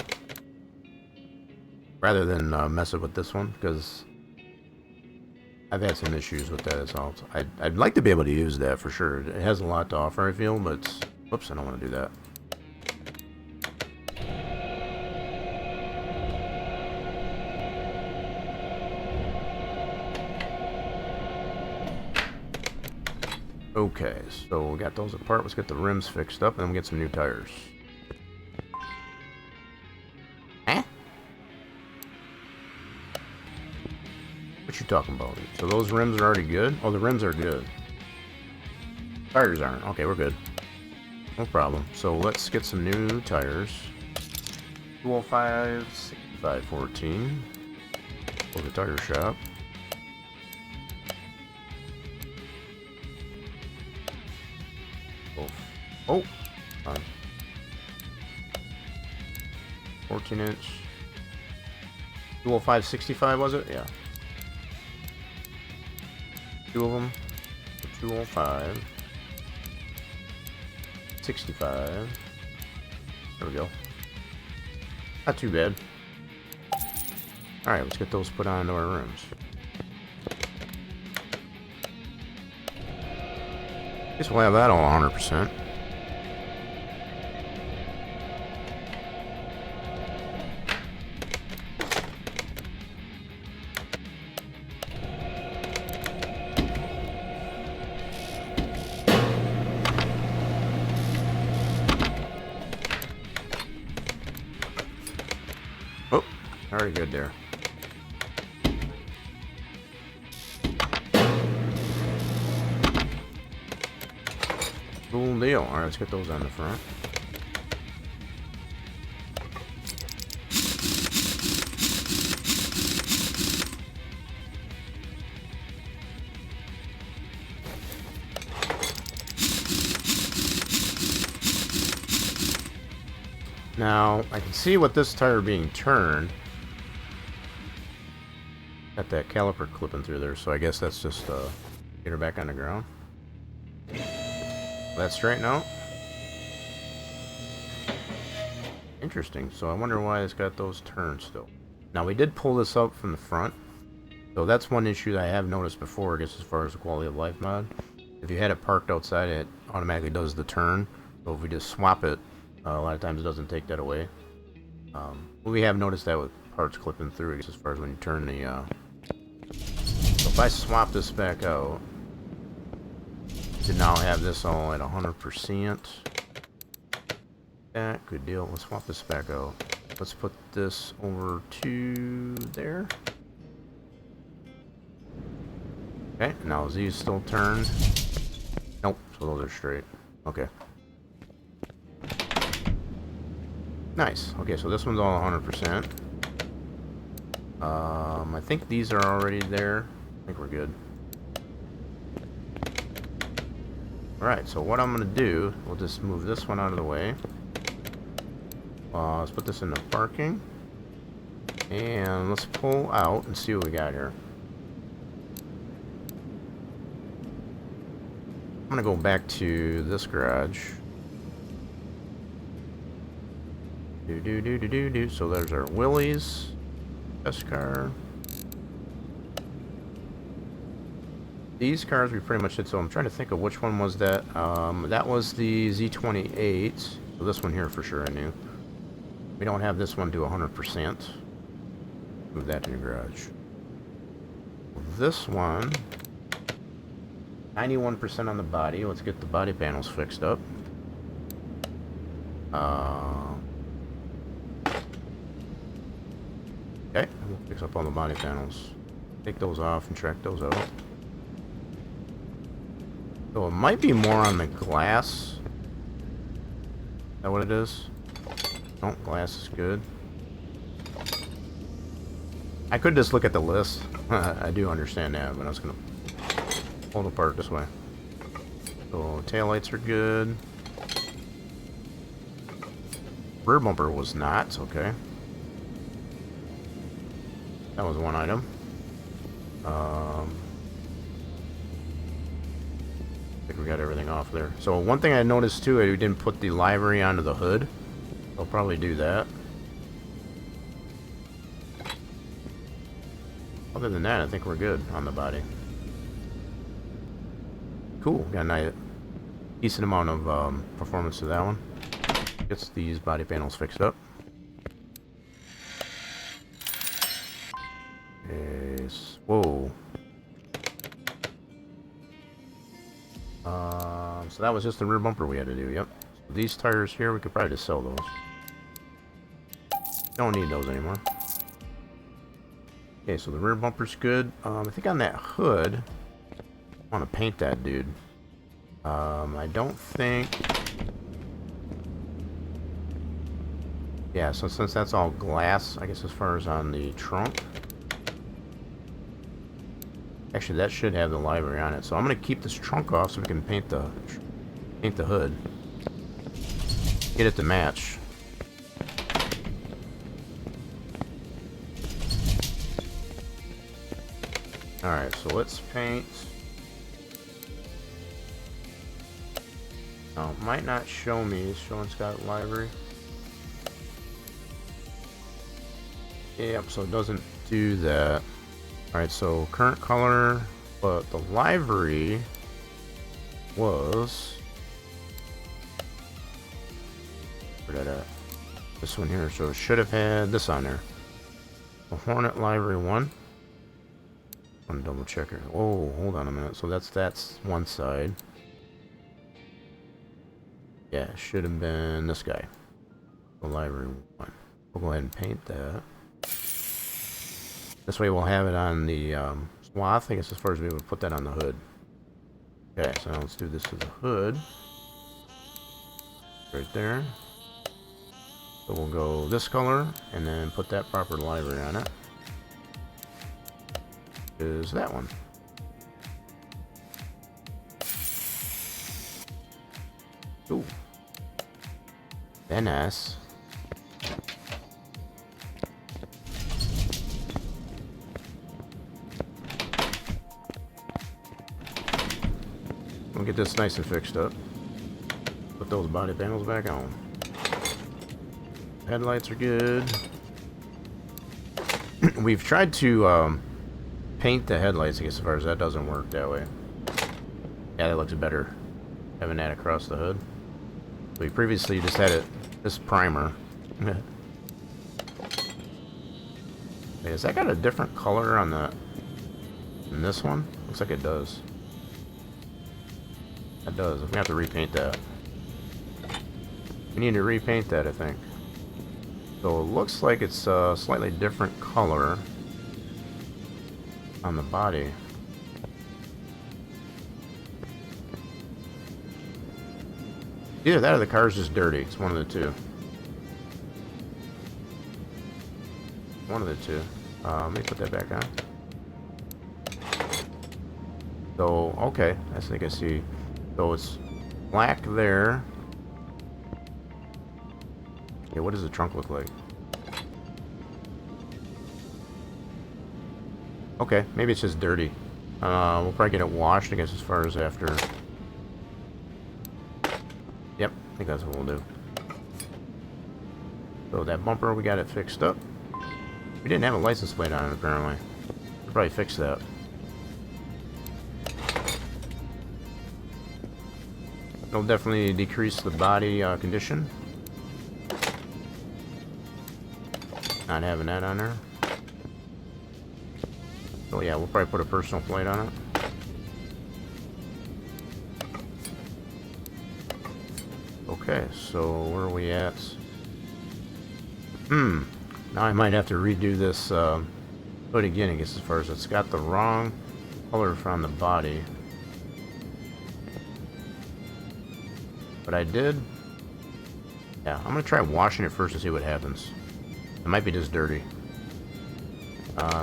Rather than mess it with this one, because I've had some issues with that as well. I'd like to be able to use that for sure. It has a lot to offer, I feel, but whoops, I don't want to do that. Okay, so we got those apart. Let's get the rims fixed up and then we get some new tires. What you talking about? So those rims are already good? Oh, the rims are good. Tires aren't. Okay, we're good. No problem. So let's get some new tires. 205, 6514. Go to the tire shop. Oh, fine. 14-inch. 205, 65 was it? Yeah. Two of them. 205. 65. There we go. Not too bad. Alright, let's get those put onto our rims. Guess we'll have that all 100%. Oh, already good there. Cool deal. Alright, let's get those on the front. Now, I can see with this tire being turned. Got that caliper clipping through there, so I guess that's just get her back on the ground. Let's straighten out. Interesting. So I wonder why it's got those turns still. Now we did pull this up from the front. So that's one issue that I have noticed before, I guess, as far as the quality of life mod. If you had it parked outside, it automatically does the turn. So if we just swap it, a lot of times it doesn't take that away. We have noticed that with parts clipping through, I guess, as far as when you turn the... So if I swap this back out, to now have this all at 100%. Yeah, good deal. Let's swap this back out. Let's put this over to there. Okay, now is these still turned? Nope, so those are straight. Okay. Nice. Okay, so this one's all 100%. I think these are already there. I think we're good. Alright, so what I'm going to do, we'll just move this one out of the way. Let's put this in the parking. And let's pull out and see what we got here. I'm going to go back to this garage. So there's our Willys. Test car. These cars we pretty much did, so I'm trying to think of which one was that. That was the Z28. So this one here for sure I knew. We don't have this one to 100%. Move that to the garage. This one, 91% on the body. Let's get the body panels fixed up. Okay, we'll fix up all the body panels. Take those off and track those out. So it might be more on the glass. Is that what it is? No, glass is good. I could just look at the list. I do understand that, but I was gonna pull it apart this way. So taillights are good. Rear bumper was not, okay. That was one item. I think we got everything off there. So one thing I noticed too, we didn't put the livery onto the hood. I'll probably do that. Other than that, I think we're good on the body. Cool. Got a nice, decent amount of performance to that one. Gets these body panels fixed up. Yes. Whoa. So that was just the rear bumper we had to do. Yep. So these tires here, we could probably just sell those. Don't need those anymore. Okay, so the rear bumper's good. I think on that hood, I want to paint that dude. I don't think... Yeah, so since that's all glass, I guess as far as on the trunk... Actually, that should have the livery on it. So I'm going to keep this trunk off so we can paint the hood. Get it to match. Alright, so let's paint Oh, might not show me. It's showing Scott library. Yep, so it doesn't do that. Alright, so current color, but the livery was... Where that at? This one here, so it should have had this on there. The Hornet livery 1. I'm gonna double check it. Oh, hold on a minute. So that's one side. Yeah, it should have been this guy. The livery 1. We'll go ahead and paint that. This way we'll have it on the, well, I think it's as far as we would put that on the hood. Okay, so now let's do this to the hood. Right there. So we'll go this color, and then put that proper livery on it. Is that one. Ooh. Venice. We'll get this nice and fixed up. Put those body panels back on. Headlights are good. We've tried to paint the headlights, I guess, as far as that doesn't work that way. Yeah, that looks better. Having that across the hood. We previously just had it, this primer. Hey, has that got a different color on the in this one? Looks like it does. That does. I'm gonna have to repaint that. We need to repaint that, I think. So it looks like it's a slightly different color on the body. Either that or the car's just dirty. It's one of the two. One of the two. Let me put that back on. So, okay. I think I see. So it's black there. Yeah, what does the trunk look like? Okay, maybe it's just dirty. We'll probably get it washed, I guess, as far as after. Yep, I think that's what we'll do. So that bumper, we got it fixed up. We didn't have a license plate on it, apparently. We'll probably fix that. It'll definitely decrease the body condition. Not having that on there. So yeah, we'll probably put a personal plate on it. Okay, so where are we at? Now I might have to redo this hood again, I guess, as far as it's got the wrong color from the body. But I did. Yeah, I'm gonna try washing it first to see what happens. It might be just dirty.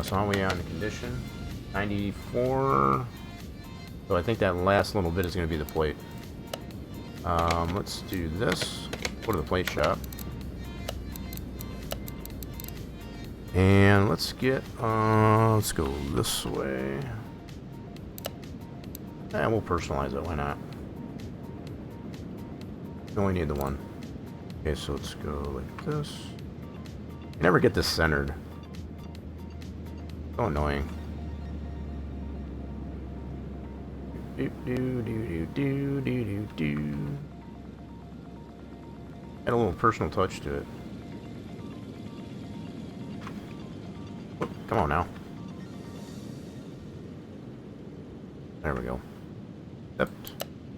So how are we on the condition? 94. So I think that last little bit is going to be the plate. Let's do this. Go to the plate shop. And let's get, let's go this way. And we'll personalize it, why not? We only need the one. Okay, so let's go like this. You never get this centered. So annoying. Do do do do do do do. Add a little personal touch to it. Whoop, come on now. There we go. Yep.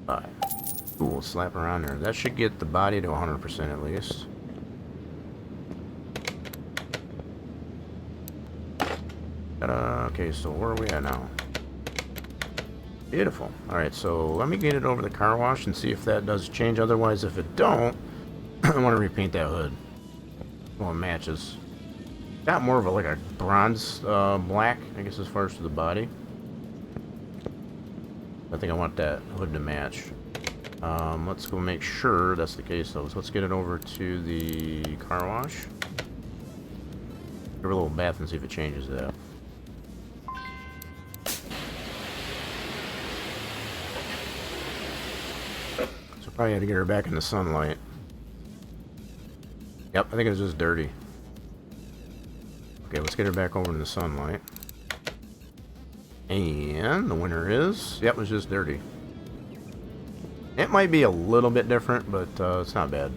Bye. Ooh, we'll slap around there. That should get the body to 100% at least. Okay, so where are we at now? Beautiful. Alright, so let me get it over the car wash and see if that does change. Otherwise, if it don't, I want to repaint that hood. Well, it matches. Got more of a, like a bronze black, I guess, as far as to the body. I think I want that hood to match. Let's go make sure that's the case, though. So let's get it over to the car wash. Give her a little bath and see if it changes that. So Probably had to get her back in the sunlight. Yep, I think it was just dirty. Okay, let's get her back over in the sunlight. And the winner is... Yep, it was just dirty. It might be a little bit different, but it's not bad.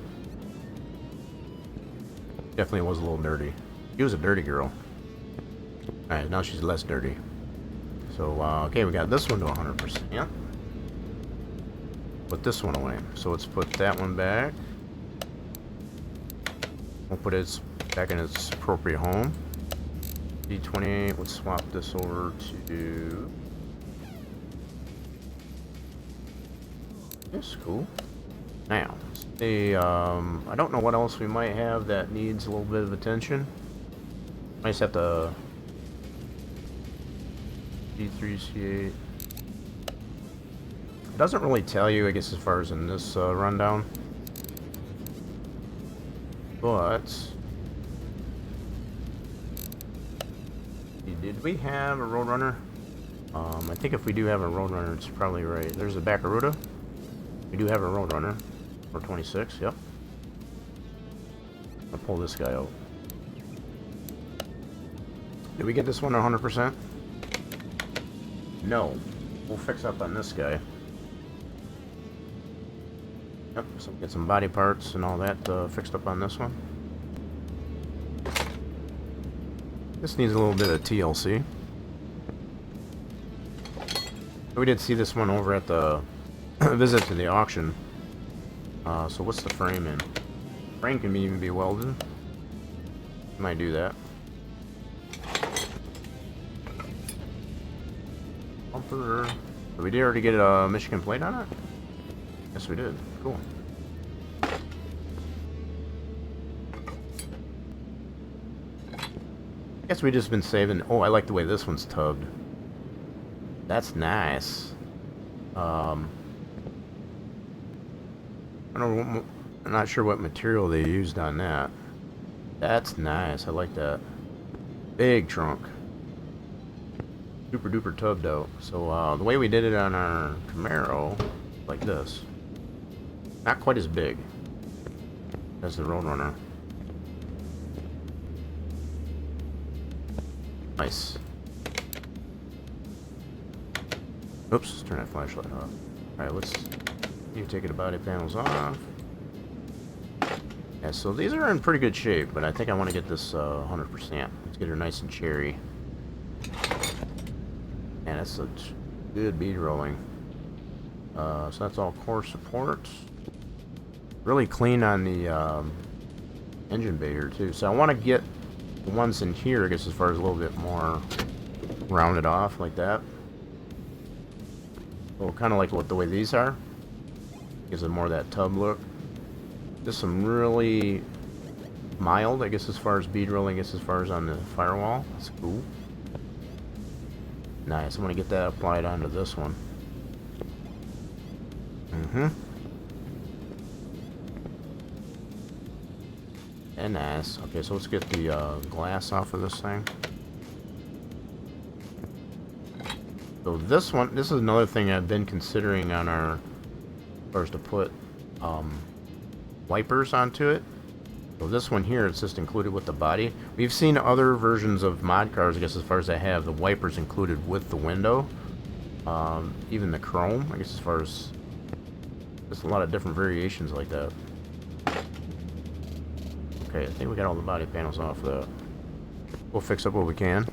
Definitely was a little dirty. She was a dirty girl. Alright, now she's less dirty. So, okay, we got this one to 100%. Put this one away. So let's put that one back. We'll put it back in its appropriate home. D28, let's swap this over to... That's cool. Now, I don't know what else we might have that needs a little bit of attention. I just have to... D3, C8. It doesn't really tell you, I guess, as far as in this rundown. But... Did we have a Road Runner? I think if we do have a Road Runner, it's probably right. There's a Baccaruda. We do have a Road Runner. For 26, yep. I'll pull this guy out. Did we get this one 100%? No. We'll fix up on this guy. Yep, so get some body parts and all that fixed up on this one. This needs a little bit of TLC. We did see this one over at the visit to the auction. So what's the frame in? Frame can even be welded. Might do that. Bumper. Did we already get a Michigan plate on it? Yes, we did. Cool. I guess we just been saving. Oh, I like the way this one's tubbed. That's nice. I'm not sure what material they used on that. That's nice. I like that. Big trunk. Super duper tubbed out. So the way we did it on our Camaro, like this. Not quite as big as the Road Runner. Nice. Oops, let's turn that flashlight off. Alright, let's take the body panels off. Yeah, so these are in pretty good shape, but I think I want to get this 100%. Let's get her nice and cherry. And that's a good bead rolling. So that's all core support. Really clean on the engine bay here too. So I want to get the ones in here, I guess, as far as a little bit more rounded off like that. Well, kind of like what the way these are. Gives it more of that tub look. Just some really mild, I guess, as far as bead rolling, I guess, as far as on the firewall. That's cool. Nice. I'm going to get that applied onto this one. And nice. Okay, so let's get the glass off of this thing. So this one, this is another thing I've been considering on our, first to put wipers onto it. So this one here, it's just included with the body. We've seen other versions of mod cars, I guess, as far as I have, the wipers included with the window. Even the chrome, I guess, as far as, there's a lot of different variations like that. Okay, I think we got all the body panels off of that. We'll fix up what we can.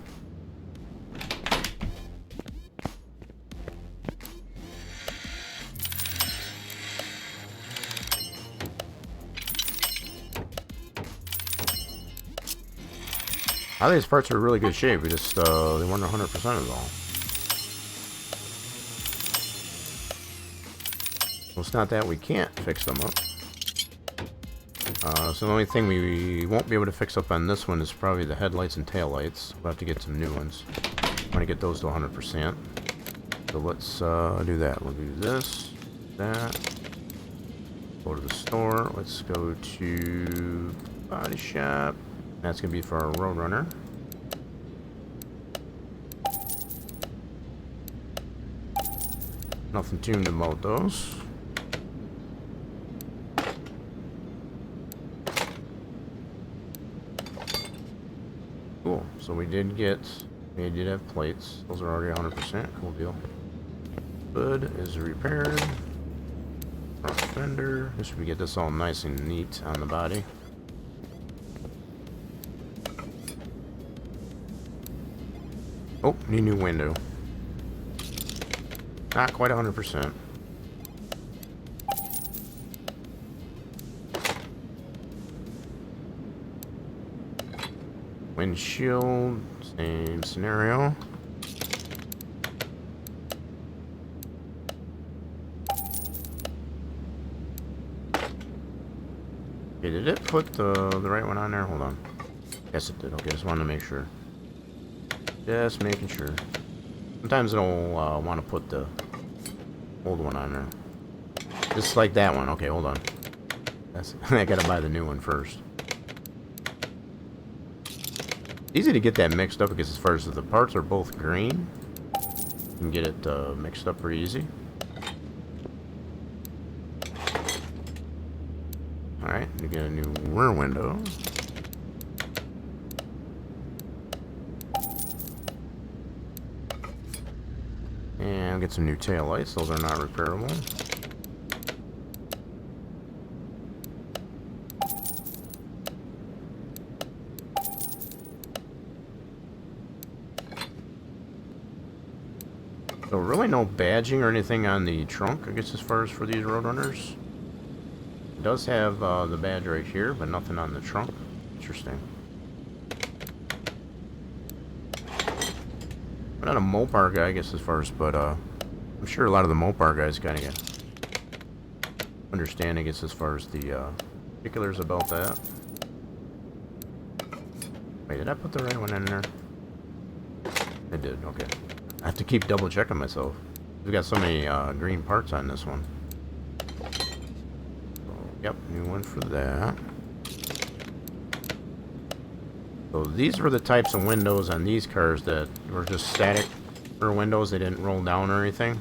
I think these parts are in really good shape. We just, they weren't 100% of it all. Well, it's not that we can't fix them up. So the only thing we won't be able to fix up on this one is probably the headlights and taillights. We'll have to get some new ones. I want to get those to 100%. So let's do that. We'll do this, that. Go to the store. Let's go to body shop. That's going to be for our Road Runner. Nothing tuned about those. So we did have plates. Those are already 100%. Cool deal. Hood is repaired. Front fender. Just we get this all nice and neat on the body. Oh, need new window. Not quite 100%. Windshield, same scenario. Okay, did it put the right one on there? Hold on. Yes, it did. Okay, just wanted to make sure. Just making sure. Sometimes it'll want to put the old one on there. Just like that one. Okay, hold on. I gotta buy the new one first. Easy to get that mixed up because as far as the parts are both green, you can get it mixed up pretty easy. Alright, we get a new rear window. And get some new tail lights. Those are not repairable. So really no badging or anything on the trunk, I guess, as far as for these Roadrunners. It does have the badge right here, but nothing on the trunk. Interesting. I'm not a Mopar guy, I guess, as far as, but I'm sure a lot of the Mopar guys kind of understand, I guess, as far as the particulars about that. Wait, did I put the right one in there? I did, okay. I have to keep double checking myself. We've got so many green parts on this one. So, yep, new one for that. So these were the types of windows on these cars that were just static for windows. They didn't roll down or anything.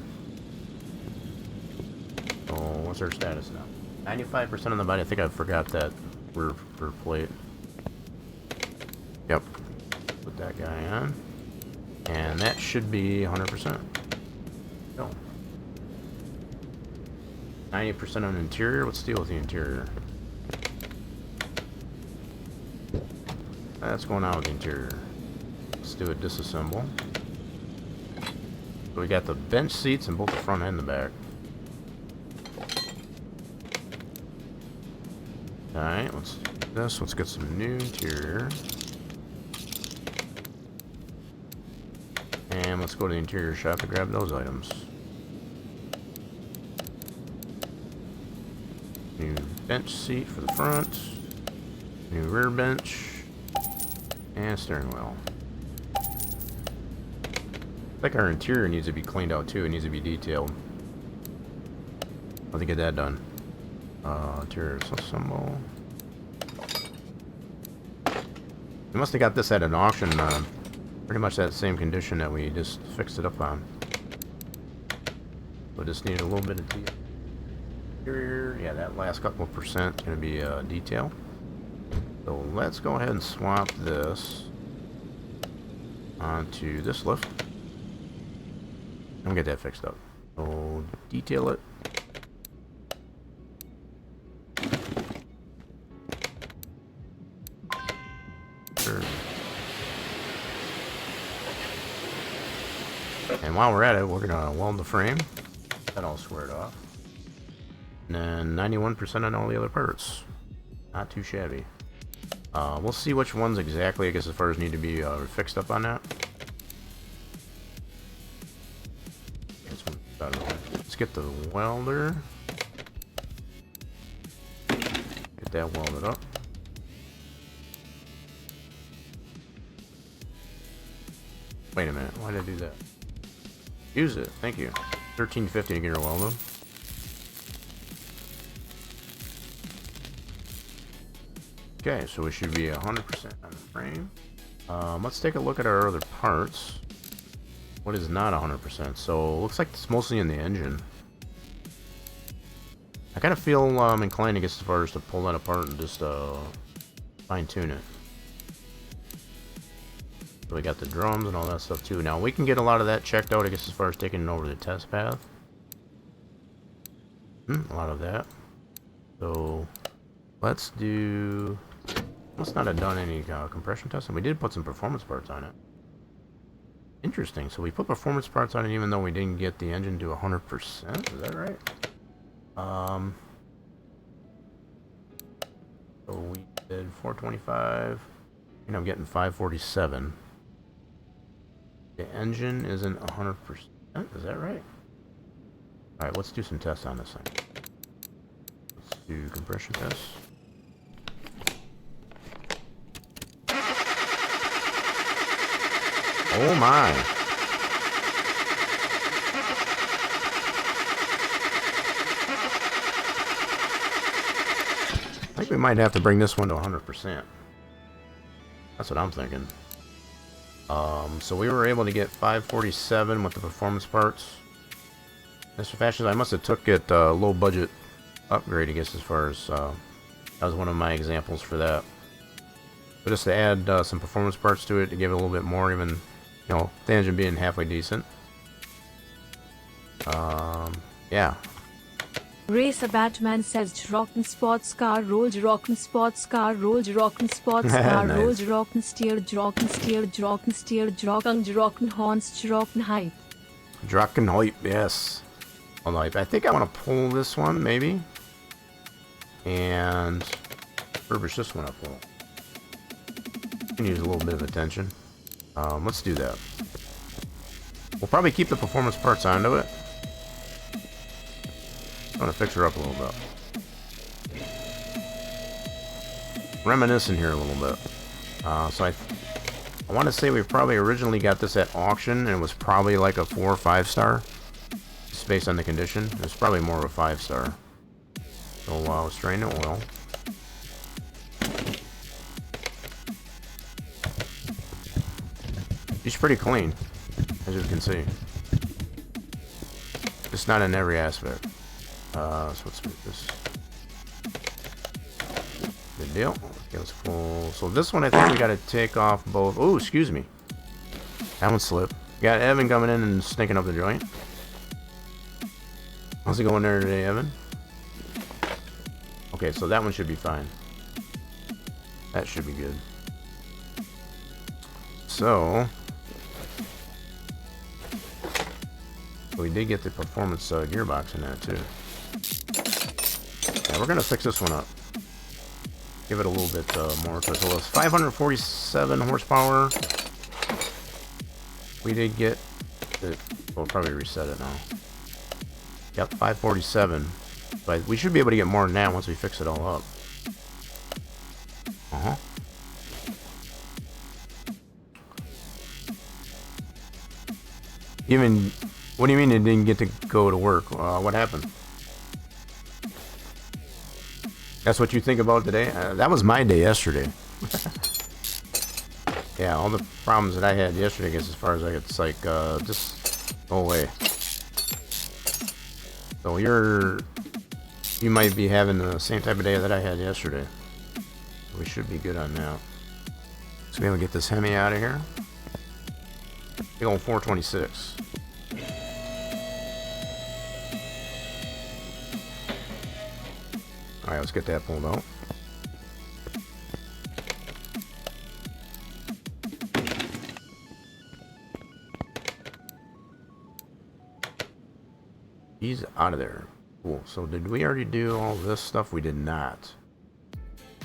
So what's their status now? 95% of the body. I think I forgot that rear plate. Yep. Put that guy on. And that should be 100%. No. 90% on interior. Let's deal with the interior. That's going on with the interior. Let's do a disassemble. So we got the bench seats in both the front and the back. Alright, let's do this. Let's get some new interior. And let's go to the interior shop to grab those items. New bench seat for the front. New rear bench. And steering wheel. I think our interior needs to be cleaned out too. It needs to be detailed. I'll have to get that done. Interior assemble. We must have got this at an auction. Pretty much that same condition that we just fixed it up on. We'll just need a little bit of detail. Interior, yeah, that last couple of percent is going to be detail. So let's go ahead and swap this onto this lift. And get that fixed up. So detail it. Sure. And while we're at it, we're gonna weld the frame. That all squared off. And then 91% on all the other parts. Not too shabby. We'll see which ones exactly, I guess, as far as need to be fixed up on that. Let's get the welder. Get that welded up. Wait a minute, why did I do that? Use it, thank you. $13.50 to get her welded. Okay, so we should be 100% on the frame. Let's take a look at our other parts. What is not 100%? So, looks like it's mostly in the engine. I kind of feel inclined to get as far as to pull that apart and just fine-tune it. So we got the drums and all that stuff too. Now we can get a lot of that checked out, I guess, as far as taking it over the test path. A lot of that. So let's do... Must not have done any compression testing. We did put some performance parts on it. Interesting. So we put performance parts on it even though we didn't get the engine to 100%. Is that right? So we did 425. And I'm getting 547. The engine isn't 100%. Is that right? Alright, let's do some tests on this thing. Let's do compression tests. Oh my! I think we might have to bring this one to 100%. That's what I'm thinking. So we were able to get 547 with the performance parts. Mr. Fashions, I must have took it low budget upgrade, I guess, as far as that was one of my examples for that. But just to add some performance parts to it to give it a little bit more, even, you know, the engine being halfway decent. Yeah. Racer Batman says rockin' sports car, rolls rockin' sports car, rolls rockin' sports car, Nice. rolls rockin' steer, rockin' steer, rockin' steer, rockin' horns, rockin' hype. Drocken hype, yes. Hold on, I think I want to pull this one, maybe. And refurbish this one up a little. Can use a little bit of attention. Let's do that. We'll probably keep the performance parts onto it. I'm gonna fix her up a little bit. Reminiscing here a little bit. So I want to say we probably originally got this at auction, and it was probably like a 4 or 5 star. Just based on the condition. It was probably more of a 5 star. So let's drain the oil. She's pretty clean, as you can see. Just not in every aspect. So let's make this. Good deal. Okay, let's pull. So this one, I think we got to take off both. Oh, excuse me. That one slipped. Got Evan coming in and stinking up the joint. How's it going there today, Evan? Okay, so that one should be fine. That should be good. So we did get the performance gearbox in that too. Yeah, we're gonna fix this one up. Give it a little bit more. So it's 547 horsepower. We did get it. We'll probably reset it now. Yep, 547. But we should be able to get more than that once we fix it all up. Even, what do you mean it didn't get to go to work? What happened? That's what you think about today? That was my day yesterday. Yeah, all the problems that I had yesterday, I guess, as far as it's like, just go away. So you might be having the same type of day that I had yesterday. We should be good on that. So we able to get this Hemi out of here. Big old 426. Alright, let's get that pulled out. He's out of there. Cool. So did we already do all this stuff? We did not.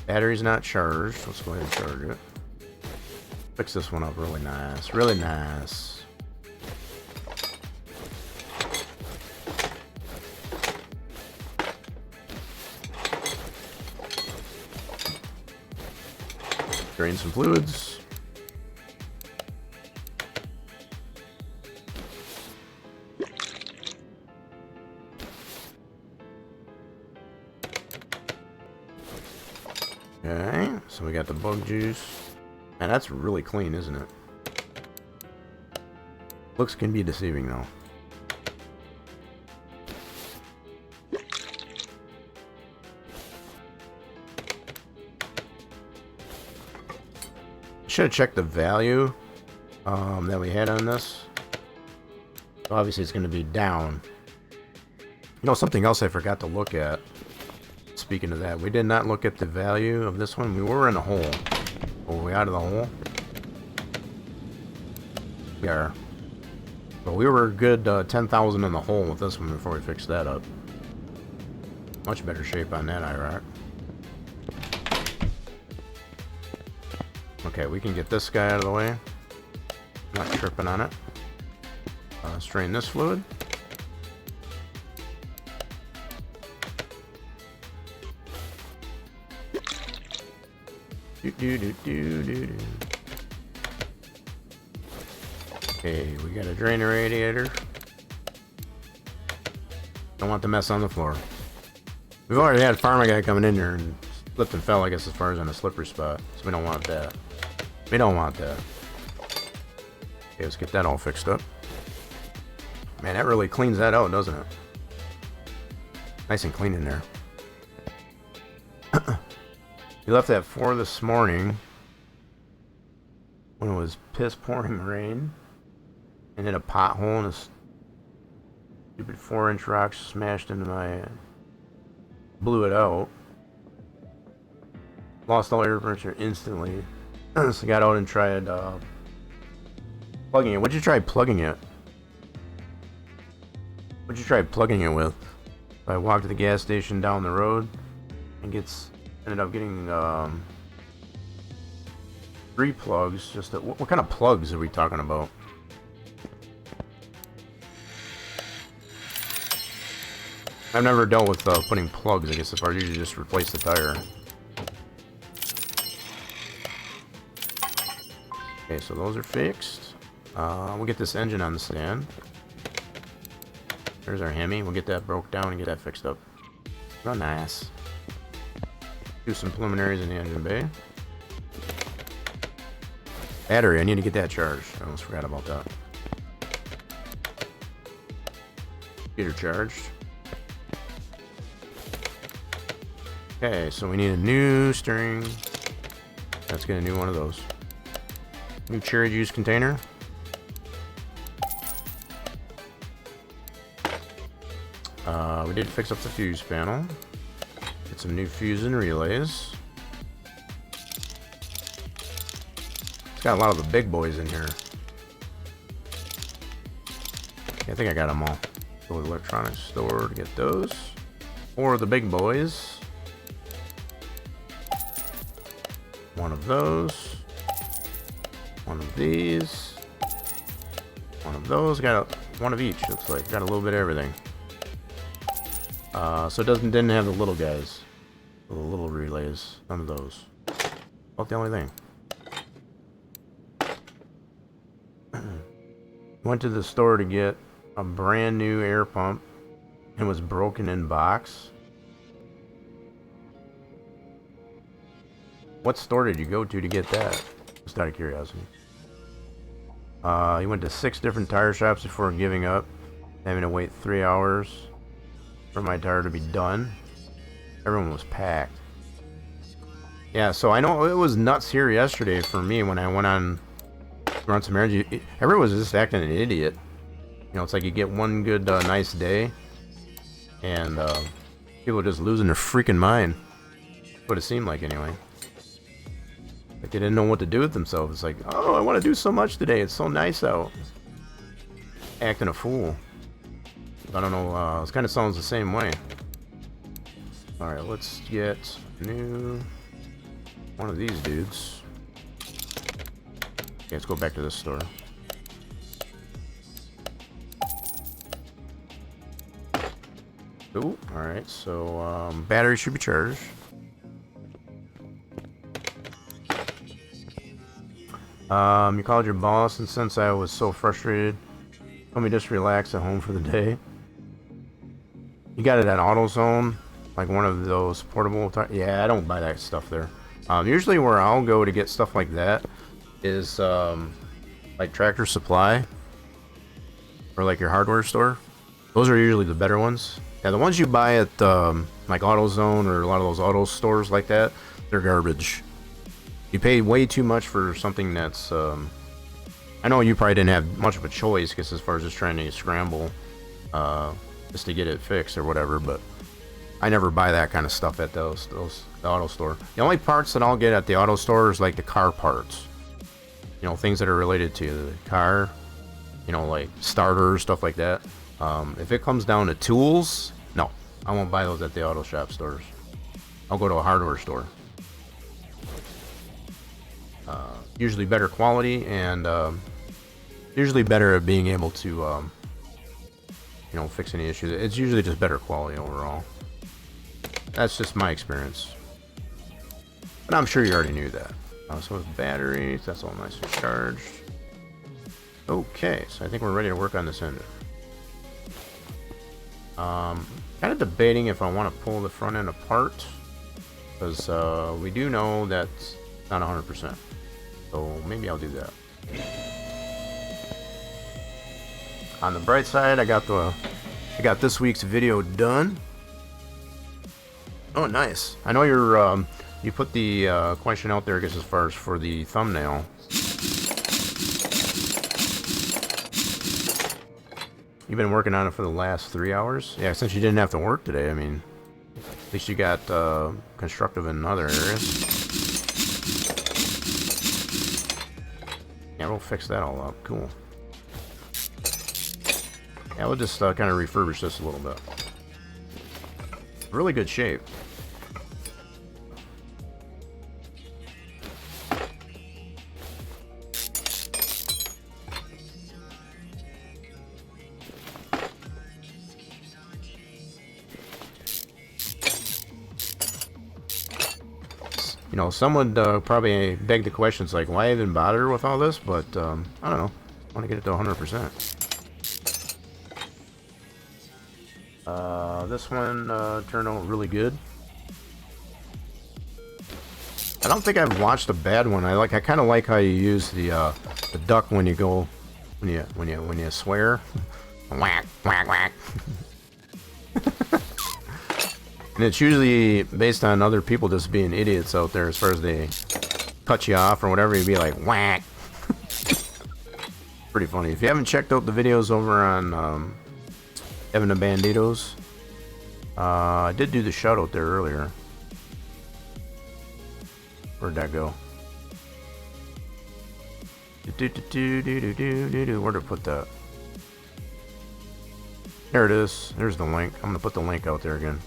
Battery's not charged. Let's go ahead and charge it. Fix this one up really nice. Really nice. Drain some fluids. Okay, so we got the bug juice. Man, that's really clean, isn't it? Looks can be deceiving, though. Should have checked the value that we had on this. So obviously it's going to be down. You know, something else I forgot to look at. Speaking of that, we did not look at the value of this one. We were in a hole. Were we out of the hole? We are. But we were a good 10,000 in the hole with this one before we fixed that up. Much better shape on that IROC. Okay, we can get this guy out of the way. Not tripping on it. Let's drain this fluid. Okay, we got to drain the radiator. Don't want the mess on the floor. We've already had a farmer guy coming in here and slipped and fell, I guess, as far as on a slippery spot. So we don't want that. We don't want that. Okay, let's get that all fixed up. Man, that really cleans that out, doesn't it? Nice and clean in there. We left at 4 this morning when it was piss pouring rain, and hit a pothole and a stupid 4-inch rock smashed into my blew it out. Lost all air pressure instantly. So I got out and tried plugging it. What'd you try plugging it? What'd you try plugging it with? I walked to the gas station down the road and ended up getting 3 plugs. Just what kind of plugs are we talking about? I've never dealt with putting plugs. I guess as far as usually just replace the tire. Okay, so those are fixed. We'll get this engine on the stand. There's our Hemi. We'll get that broke down and get that fixed up. Oh, nice. Do some preliminaries in the engine bay. Battery, I need to get that charged. I almost forgot about that. Get her charged. Okay, so we need a new steering. Let's get a new one of those. New cherry juice container. We did fix up the fuse panel. Get some new fuse and relays. It's got a lot of the big boys in here. Yeah, I think I got them all. Go to the electronics store to get those. Or the big boys. One of those. One of these. One of those. Got one of each, looks like. Got a little bit of everything. So it didn't have the little guys. The little relays. None of those. About the only thing. Went to the store to get a brand new air pump. It was broken in box. What store did you go to get that? Just out of curiosity. He went to 6 different tire shops before giving up. Having to wait 3 hours for my tire to be done. Everyone was packed. Yeah, so I know it was nuts here yesterday for me when I went on run some errands. Everyone was just acting an idiot. You know, it's like you get one good nice day, and people are just losing their freaking mind. What it seemed like, anyway. Like they didn't know what to do with themselves. It's like, oh, I want to do so much today. It's so nice out. Acting a fool. I don't know. It kind of sounds the same way. All right, let's get new one of these dudes. Okay, let's go back to this store. Ooh, all right. So battery should be charged. You called your boss, and since I was so frustrated, told me just relax at home for the day. You got it at AutoZone, like one of those portable. Yeah, I don't buy that stuff there. Usually, where I'll go to get stuff like that is like Tractor Supply or like your hardware store. Those are usually the better ones. Yeah, the ones you buy at like AutoZone or a lot of those auto stores like that, they're garbage. You pay way too much for something that's I know you probably didn't have much of a choice, because as far as just trying to scramble, just to get it fixed or whatever. But I never buy that kind of stuff at the auto store. The only parts that I'll get at the auto store is like the car parts. You know, things that are related to the car. You know, like starters, stuff like that. If it comes down to tools, no, I won't buy those at the auto shop stores. I'll go to a hardware store. Usually better quality and usually better at being able to, you know, fix any issues. It's usually just better quality overall. That's just my experience. But I'm sure you already knew that. So with batteries, that's all nice and charged. Okay, so I think we're ready to work on this engine. Kind of debating if I want to pull the front end apart, because we do know that's not 100%. So maybe I'll do that. On the bright side, I got this week's video done. Oh, nice. I know you put the question out there, I guess, as far as for the thumbnail. You've been working on it for the last 3 hours? Yeah, since you didn't have to work today, I mean, at least you got constructive in other areas. Yeah, we'll fix that all up. Cool. Yeah, we'll just kind of refurbish this a little bit. Really good shape. You know, some would probably beg the questions like, why even bother with all this? But I don't know. I want to get it to 100%. This one turned out really good. I don't think I've watched a bad one. I kind of like how you use the duck when you go when you swear. Whack whack whack. And it's usually based on other people just being idiots out there, as far as they cut you off or whatever, you'd be like, whack. Pretty funny. If you haven't checked out the videos over on Evan the Banditos, I did do the shout out there earlier. Where'd that go? Where'd I put that? There it is. There's the link. I'm gonna put the link out there again.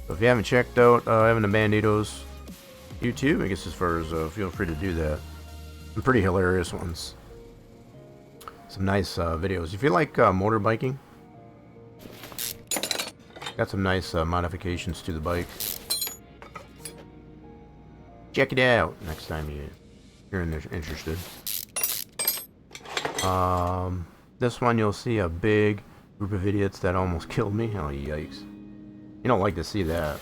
So if you haven't checked out Evan the Banditos YouTube, I guess as far as feel free to do that. Some pretty hilarious ones. Some nice videos. If you like motorbiking, got some nice modifications to the bike. Check it out next time you're interested. This one you'll see a big group of idiots that almost killed me. Oh, yikes. You don't like to see that.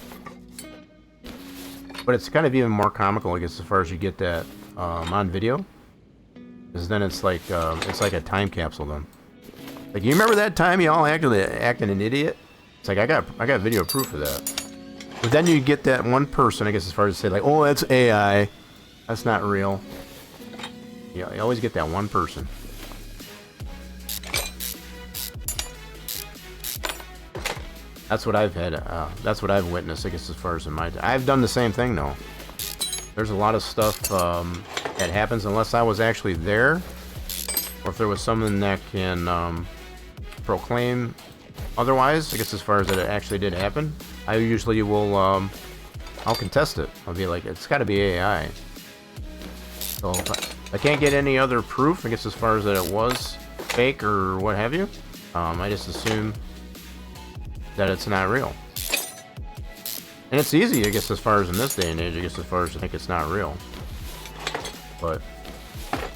But it's kind of even more comical, I guess, as far as you get that on video. Because then it's like a time capsule then. Like, you remember that time you all actually acting an idiot? It's like, I got video proof of that. But then you get that one person, I guess, as far as say like, oh, that's AI. That's not real. Yeah, you always get that one person. That's what I've had. That's what I've witnessed, I guess, as far as in my... I've done the same thing, though. There's a lot of stuff that happens unless I was actually there, or if there was someone that can proclaim otherwise, I guess, as far as that it actually did happen. I usually will, I'll contest it. I'll be like, it's got to be AI. So if I can't get any other proof, I guess, as far as that it was fake or what have you, I just assume that it's not real. And it's easy, I guess, as far as in this day and age, I guess, as far as to think it's not real. But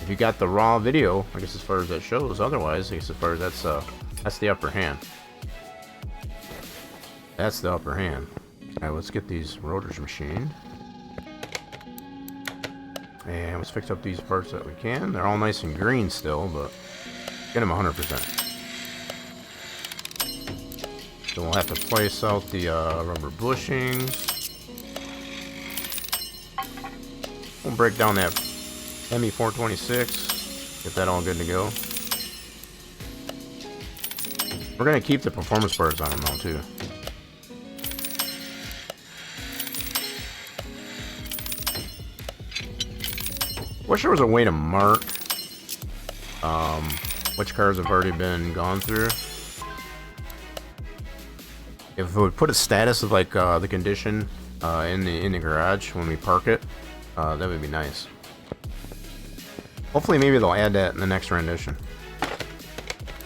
if you got the raw video, I guess, as far as that shows, otherwise, I guess, as far as that's the upper hand. That's the upper hand. Alright, let's get these rotors machined. And let's fix up these parts that we can. They're all nice and green still, but get them 100%. So we'll have to place out the rubber bushings. We'll break down that ME426. Get that all good to go. We're gonna keep the performance bars on them though too. Wish there was a way to mark which cars have already been gone through. If it would put a status of like the condition in the garage when we park it, that would be nice. Hopefully, maybe they'll add that in the next rendition.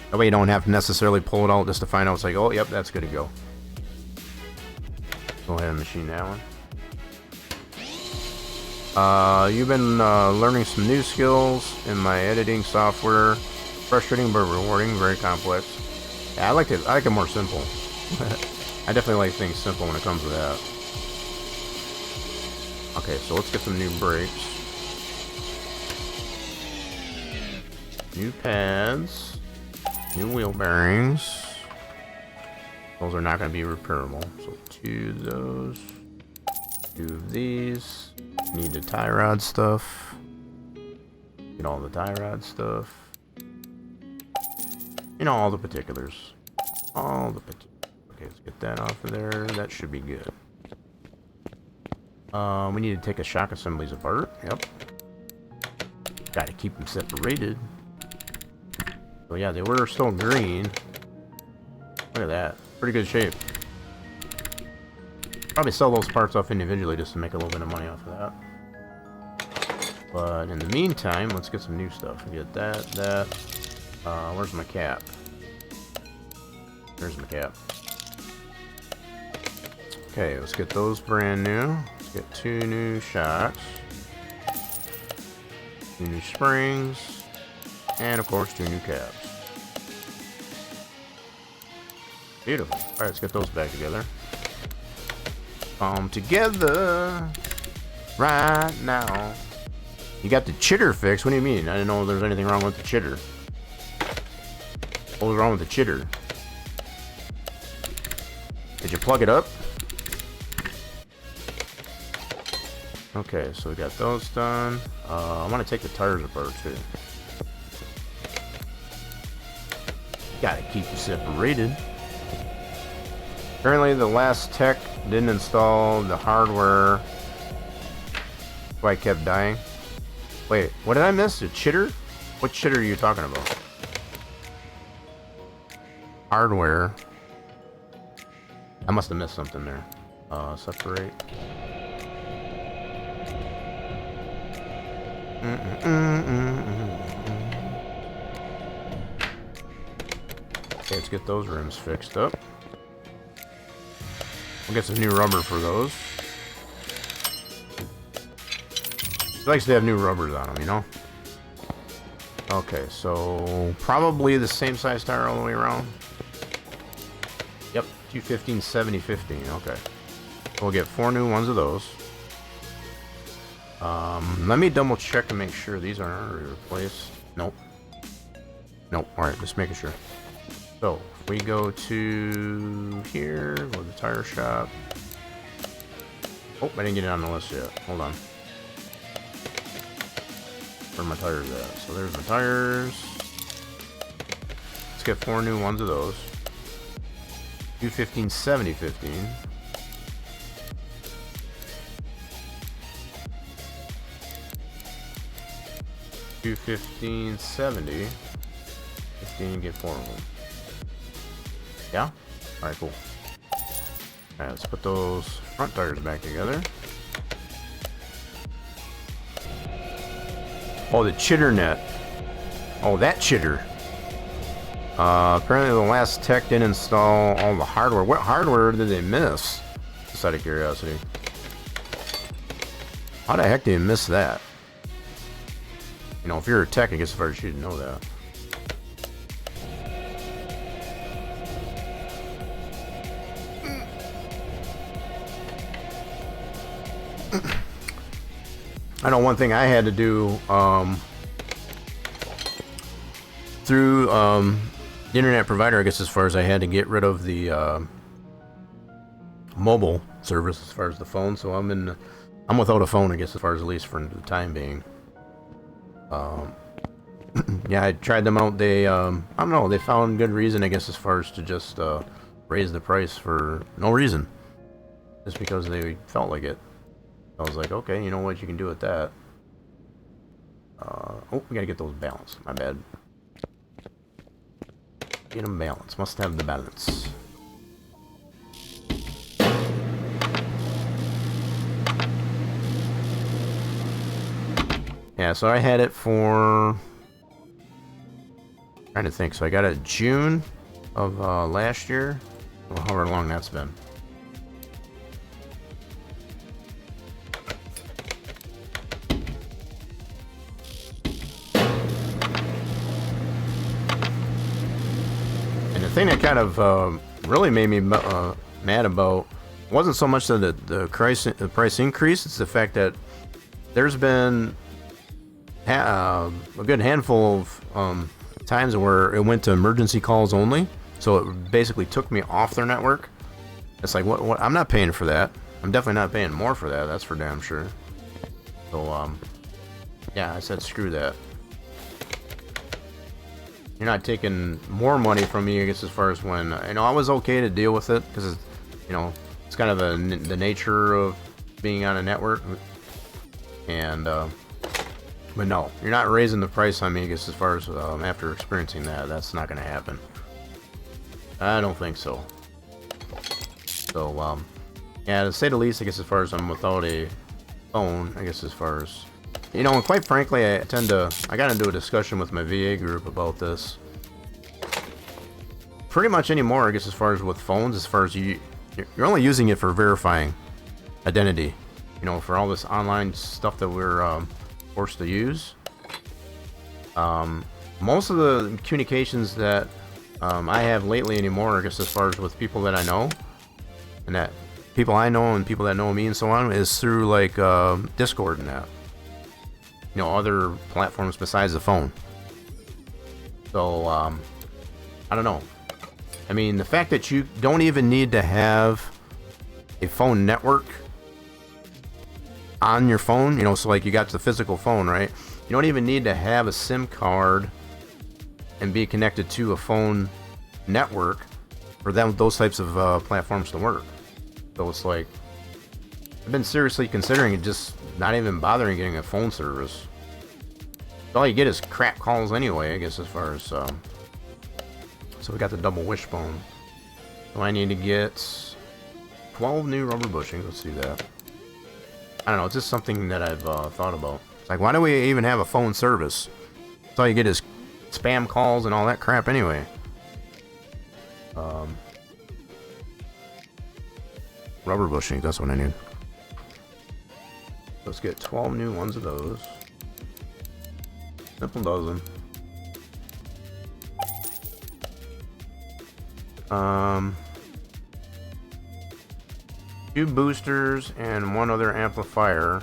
That way, you don't have to necessarily pull it out just to find out. It's like, oh, yep, that's good to go. Go ahead and machine that one. You've been learning some new skills in my editing software. Frustrating but rewarding, very complex. Yeah, I like it more simple. I definitely like things simple when it comes to that. Okay, so let's get some new brakes. New pads. New wheel bearings. Those are not going to be repairable. So 2 of those. 2 of these. Need the tie rod stuff. Get all the tie rod stuff. You know, all the particulars. All the particulars. Okay, let's get that off of there. That should be good. We need to take the shock assemblies apart. Yep. Gotta keep them separated. So yeah, they were still green. Look at that. Pretty good shape. Probably sell those parts off individually just to make a little bit of money off of that. But in the meantime, let's get some new stuff. Get that. Where's my cap? There's my cap. Okay, let's get those brand new. Let's get 2 new shocks. 2 new springs. And of course, 2 new caps. Beautiful. Alright, let's get those back together. Together right now. You got the chitter fixed? What do you mean? I didn't know there was anything wrong with the chitter. What was wrong with the chitter? Did you plug it up? Okay, so we got those done. I want to take the tires apart too. Gotta keep them separated. Apparently the last tech didn't install the hardware. That's why I kept dying. Wait, what did I miss? A chitter? What chitter are you talking about? Hardware. I must have missed something there. Separate. Okay, let's get those rims fixed up. We'll get some new rubber for those. He likes to have new rubbers on them, you know? Okay, so probably the same size tire all the way around. Yep, 215, 70, 15. Okay. We'll get 4 new ones of those. Let me double check and make sure these aren't already replaced. Nope. Nope. Alright, just making sure. So, if we go to here, go to the tire shop. Oh, I didn't get it on the list yet. Hold on. Where are my tires at? So there's my tires. Let's get 4 new ones of those. 215, 70, 15. 215, 70, 15, get 4 of them. Yeah? Alright, cool. Alright, let's put those front tires back together. Oh, the chitter net. Oh, that chitter. Apparently the last tech didn't install all the hardware. What hardware did they miss? Just out of curiosity. How the heck did they miss that? You know, if you're a tech, I guess if I should know that. I know one thing I had to do through the internet provider, I guess, as far as I had to get rid of the mobile service as far as the phone. So I'm without a phone, I guess, as far as at least for the time being. Yeah, I tried them out. They, I don't know, they found good reason, I guess, as far as to just raise the price for no reason. Just because they felt like it. I was like, okay, you know what you can do with that. Oh, we gotta get those balanced. My bad. Get them balanced. Must have the balance. Yeah, so I had it for... trying to think. So I got it June of last year. Well, however long that's been. And the thing that kind of really made me mad about wasn't so much that the price increase, it's the fact that there's been a good handful of times where it went to emergency calls only, so it basically took me off their network. It's like, what? I'm not paying for that. I'm definitely not paying more for that. That's for damn sure. So yeah, I said screw that. You're not taking more money from me, I guess, as far as when I was okay to deal with it because it's kind of the nature of being on a network, and but no, you're not raising the price on me, I guess, as far as after experiencing that. That's not going to happen. I don't think so. So, yeah, to say the least, I guess, as far as I'm without a phone, I guess, as far as, and quite frankly, I got into a discussion with my VA group about this. Pretty much anymore, I guess, as far as with phones, as far as you're only using it for verifying identity. For all this online stuff that we're forced to use. Most of the communications that I have lately anymore, I guess, as far as with people that I know, and that people I know and people that know me and so on, is through like Discord and that. Other platforms besides the phone. So I don't know. I mean, the fact that you don't even need to have a phone network on your phone, so like you got the physical phone, right? You don't even need to have a SIM card and be connected to a phone network for those types of platforms to work. So it's like, I've been seriously considering just not even bothering getting a phone service. All you get is crap calls anyway, I guess, as far as so we got the double wishbone. So I need to get 12 new rubber bushings. Let's do that. I don't know, it's just something that I've thought about. It's like, why do we even have a phone service? That's all you get is spam calls and all that crap anyway. Rubber bushings, that's what I need. Let's get 12 new ones of those. Simple dozen. Two boosters and one other amplifier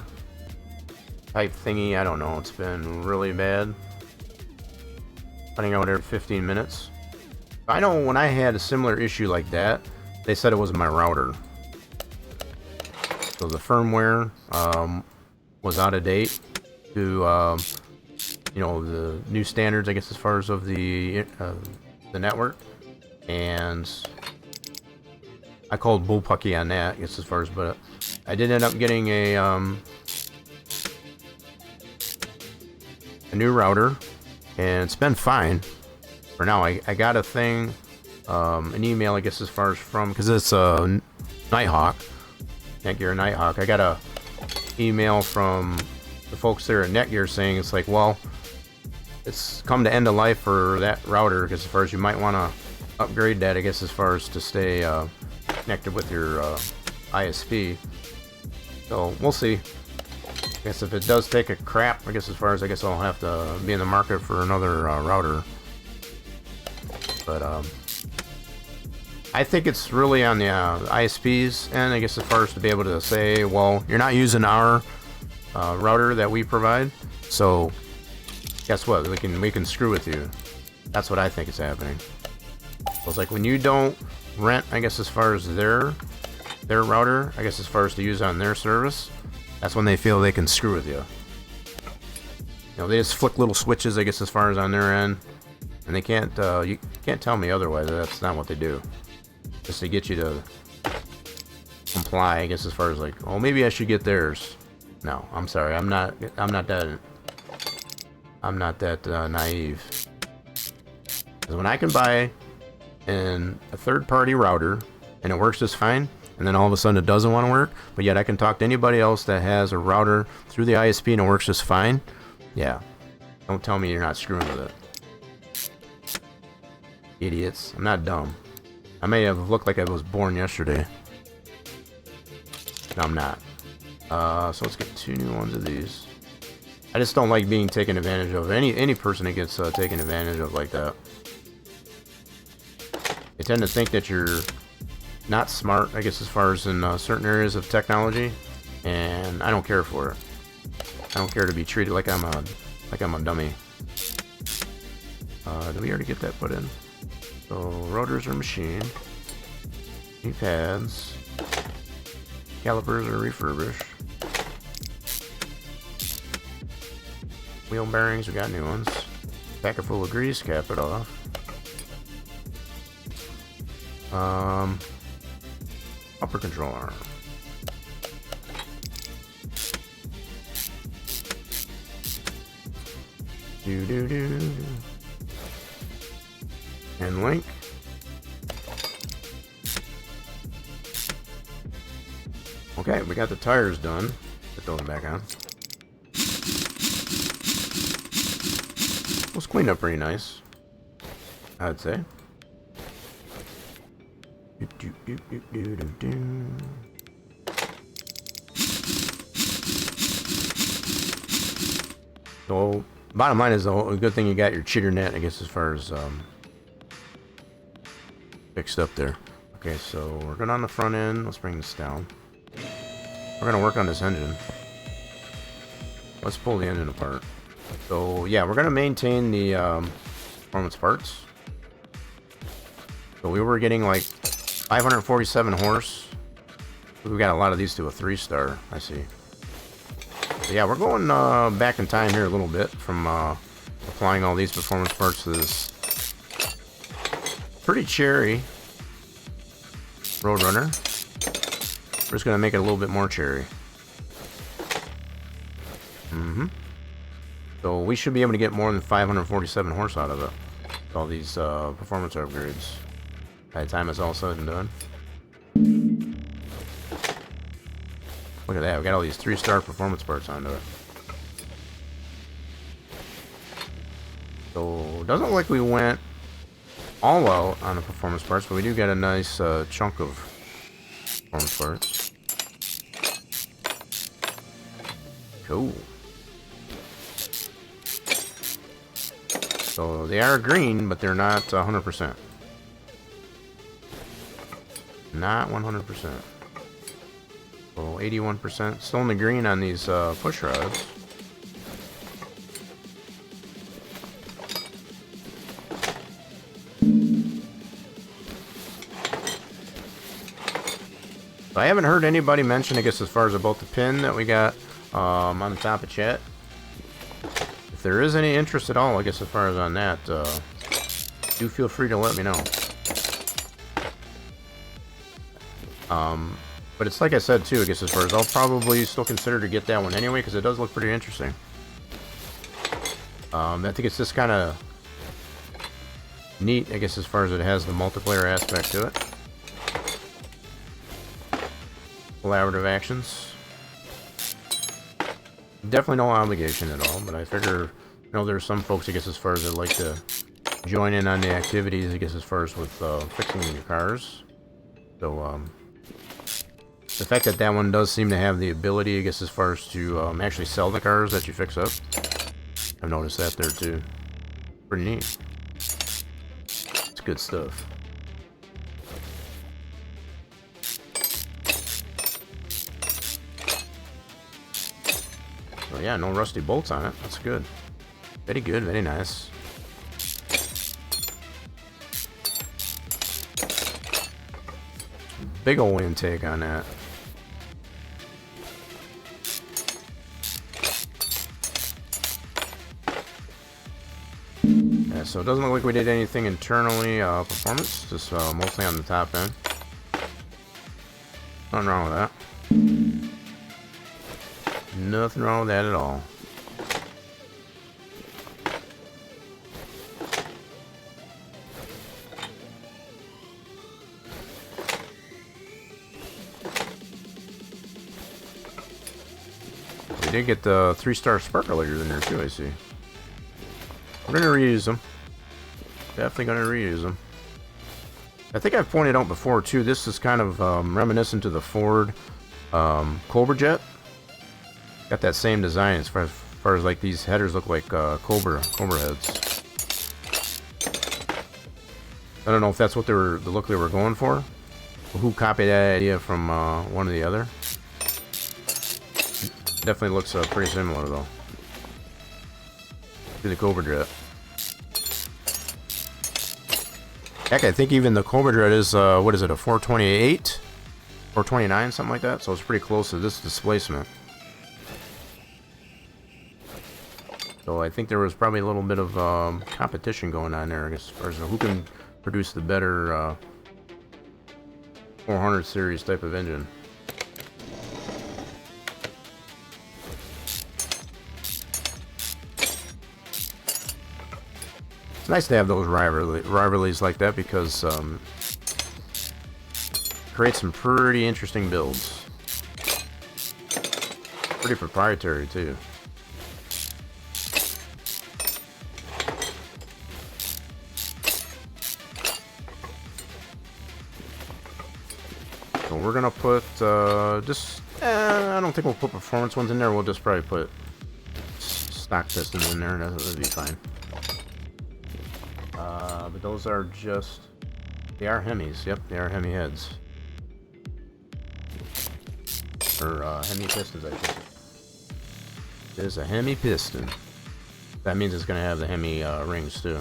type thingy. I don't know. It's been really bad. Running out every 15 minutes. I know when I had a similar issue like that, they said it was my router. So the firmware was out of date to the new standards, I guess, as far as of the network, and I called bullpucky on that, I guess, as far as, but I did end up getting a new router, and it's been fine for now. I got a thing, an email, I guess, as far as from, because it's a Nighthawk, Netgear Nighthawk. I got a email from the folks there at Netgear saying it's like, well, it's come to end of life for that router, because as far as you might want to upgrade that, I guess, as far as to stay connected with your ISP. So we'll see. I guess if it does take a crap, I guess, as far as, I guess I'll have to be in the market for another router. But I think it's really on the ISPs end, I guess, as far as to be able to say, well, you're not using our router that we provide, so guess what? We can screw with you. That's what I think is happening. So it's like when you don't rent, I guess, as far as their router, I guess, as far as to use on their service, that's when they feel they can screw with you. You know, they just flick little switches, I guess, as far as on their end, and they can't. You can't tell me otherwise. That's not what they do. Just to get you to comply, I guess, as far as like, oh, maybe I should get theirs. No, I'm sorry. I'm not that naive. Because when I can buy a third-party router and it works just fine, and then all of a sudden it doesn't want to work, but yet I can talk to anybody else that has a router through the ISP and it works just fine. Yeah, don't tell me you're not screwing with it. Idiots. I'm not dumb. I may have looked like I was born yesterday. No, I'm not. So let's get 2 new ones of these. I just don't like being taken advantage of. Any person that gets taken advantage of like that. They tend to think that you're not smart, I guess, as far as in certain areas of technology, and I don't care for it. I don't care to be treated like I'm a dummy. Did we already get that put in? So rotors are machined. Knee pads. Calipers are refurbished. Wheel bearings, we got new ones. Packet full of grease, cap it off. Upper control arm. And link. Okay, we got the tires done. Put those back on. Was cleaned up pretty nice, I'd say. So, bottom line is the good thing you got your cheater net, I guess, as far as fixed up there. Okay, so we're good on the front end. Let's bring this down. We're gonna work on this engine. Let's pull the engine apart. So yeah, we're gonna maintain the performance parts. So we were getting like 547 horse. We got a lot of these to a 3-star, I see. So yeah, we're going back in time here a little bit from applying all these performance parts to this pretty cherry Road Runner. We're just gonna make it a little bit more cherry. So we should be able to get more than 547 horse out of it. With all these performance upgrades. By the time it's all said and done. Look at that, we got all these 3-star performance parts onto it. So it doesn't look like we went all out on the performance parts, but we do get a nice chunk of performance parts. Cool. So they are green, but they're not 100%. Not 100%. So 81%. Still in the green on these push rods. So I haven't heard anybody mention, I guess, as far as about the pin that we got on the top of chat. If there is any interest at all, I guess, as far as on that, do feel free to let me know. But it's like I said too, I guess, as far as I'll probably still consider to get that one anyway, because it does look pretty interesting. I think it's just kind of neat, I guess, as far as it has the multiplayer aspect to it. Collaborative actions. Definitely no obligation at all, but I figure, you know, there's some folks, I guess, as far as that like to join in on the activities, I guess, as far as with fixing your cars. So, the fact that that one does seem to have the ability, I guess, as far as to actually sell the cars that you fix up. I've noticed that there too. Pretty neat. It's good stuff. So yeah, no rusty bolts on it. That's good. Very good, very nice. Big old intake on that. Yeah, so it doesn't look like we did anything internally performance, just mostly on the top end. Nothing wrong with that. Nothing wrong with that at all. We did get the 3-star sparkler in there too, I see. We're going to reuse them. Definitely going to reuse them. I think I've pointed out before too, this is kind of reminiscent to the Ford Cobra Jet. Got that same design as far as like these headers look like Cobra heads. I don't know if that's what the look they were going for. Who copied that idea from one or the other? Definitely looks pretty similar though to the Cobra Jet. Heck, I think even the Cobra Jet is what is it, a 428, 429, something like that. So it's pretty close to this displacement. So I think there was probably a little bit of competition going on there as far as who can produce the better 400 series type of engine. It's nice to have those rivalries like that because create some pretty interesting builds. Pretty proprietary too. So we're gonna put I don't think we'll put performance ones in there. We'll just probably put stock pistons in there. That'll be fine. But those are just, they are Hemis. Yep, they are Hemi heads. Or Hemi pistons, I should say. It is a Hemi piston. That means it's going to have the Hemi rings too.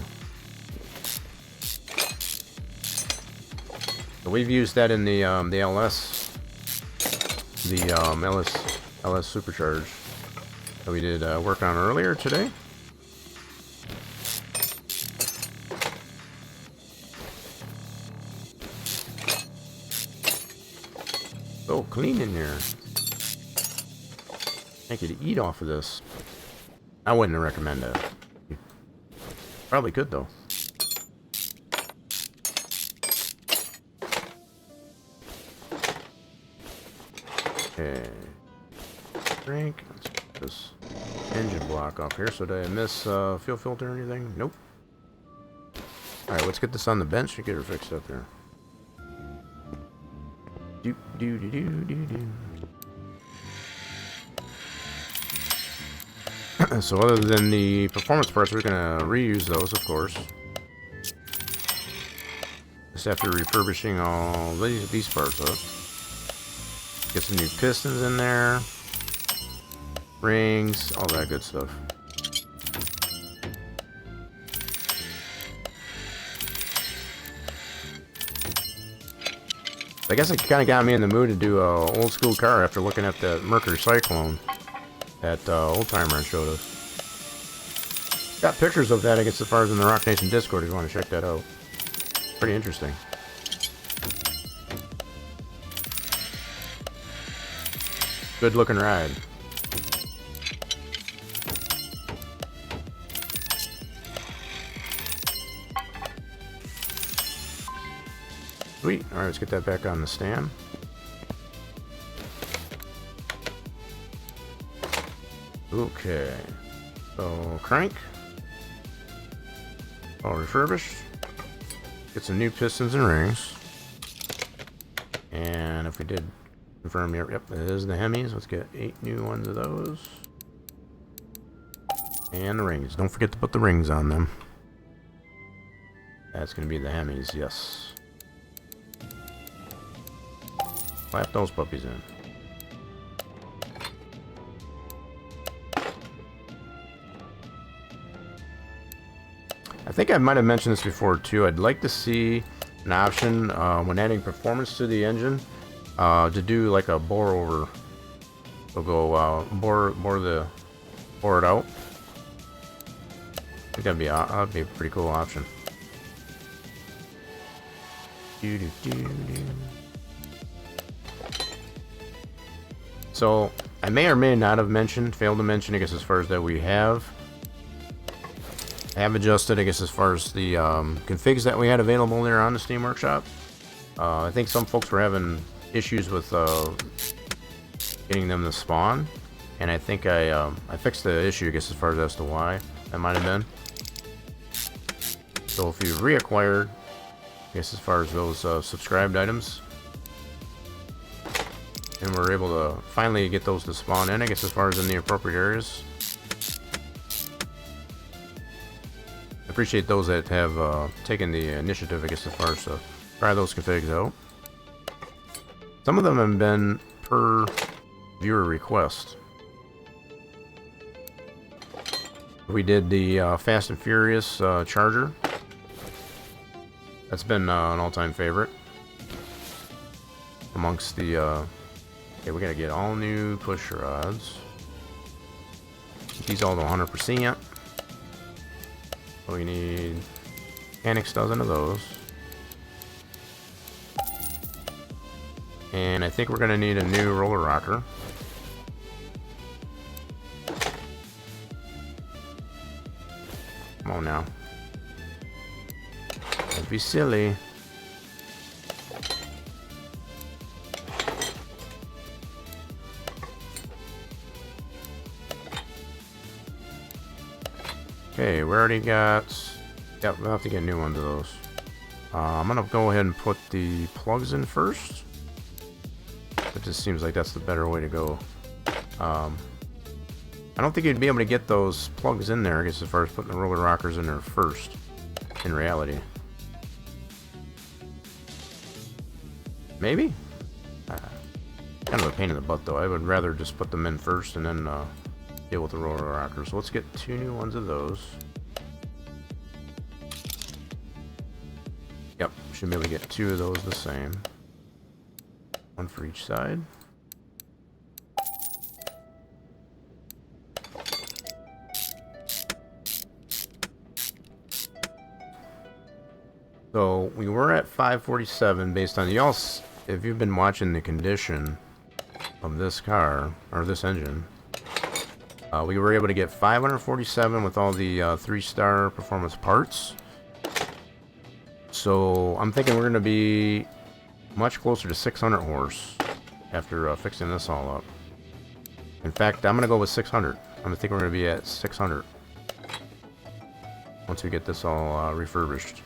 So we've used that in the LS, LS Supercharge that we did work on earlier today. So clean in there. Thank you to eat off of this. I wouldn't recommend that. Probably could though. Okay. Drink. Let's put this engine block off here. So did I miss fuel filter or anything? Nope. Alright, let's get this on the bench and get her fixed up there. Do do do do do do. So other than the performance parts, we're gonna reuse those, of course. Just after refurbishing all these parts up. Get some new pistons in there, rings, all that good stuff. I guess it kind of got me in the mood to do a old school car after looking at the Mercury Cyclone that Old Timer showed us. Got pictures of that, I guess, as far as in the Rock Nation Discord if you want to check that out. Pretty interesting. Good looking ride. Sweet. Alright, let's get that back on the stand. Okay. So, crank. All refurbished. Get some new pistons and rings. And if we did confirm, yep, that is the Hemis. Let's get 8 new ones of those. And the rings. Don't forget to put the rings on them. That's going to be the Hemis, yes. Slap those puppies in. I think I might have mentioned this before too. I'd like to see an option when adding performance to the engine to do like a bore over. So go bore it out. think that'd be a pretty cool option. So I may or may not have failed to mention, I guess, as far as that we have adjusted, I guess, as far as the configs that we had available there on the Steam Workshop. I think some folks were having issues with getting them to spawn, and I think I fixed the issue, I guess, as far as to why that might have been. So if you reacquired, I guess, as far as those subscribed items, and we're able to finally get those to spawn in, I guess, as far as in the appropriate areas. I appreciate those that have taken the initiative, I guess, as far as to try those configs out. Some of them have been per viewer request. We did the Fast and Furious Charger. That's been an all-time favorite amongst the okay, we gotta get all new push rods. Keep these all to 100%. We need Mechanics dozen of those. And I think we're gonna need a new roller rocker. Come on now. Don't be silly. Okay, we already got... Yep, we'll have to get new ones of those. I'm gonna go ahead and put the plugs in first. It just seems like that's the better way to go. I don't think you'd be able to get those plugs in there, I guess, as far as putting the roller rockers in there first, in reality. Maybe? Kind of a pain in the butt, though. I would rather just put them in first and then deal with the roller rockers. So let's get 2 new ones of those. Yep, should be able to get 2 of those the same. 1 for each side. So we were at 547 based on y'all. If you've been watching the condition of this car or this engine, we were able to get 547 with all the 3-star performance parts. So I'm thinking we're going to be much closer to 600 horse after fixing this all up. In fact, I'm going to go with 600. I'm thinking we're going to be at 600 once we get this all refurbished.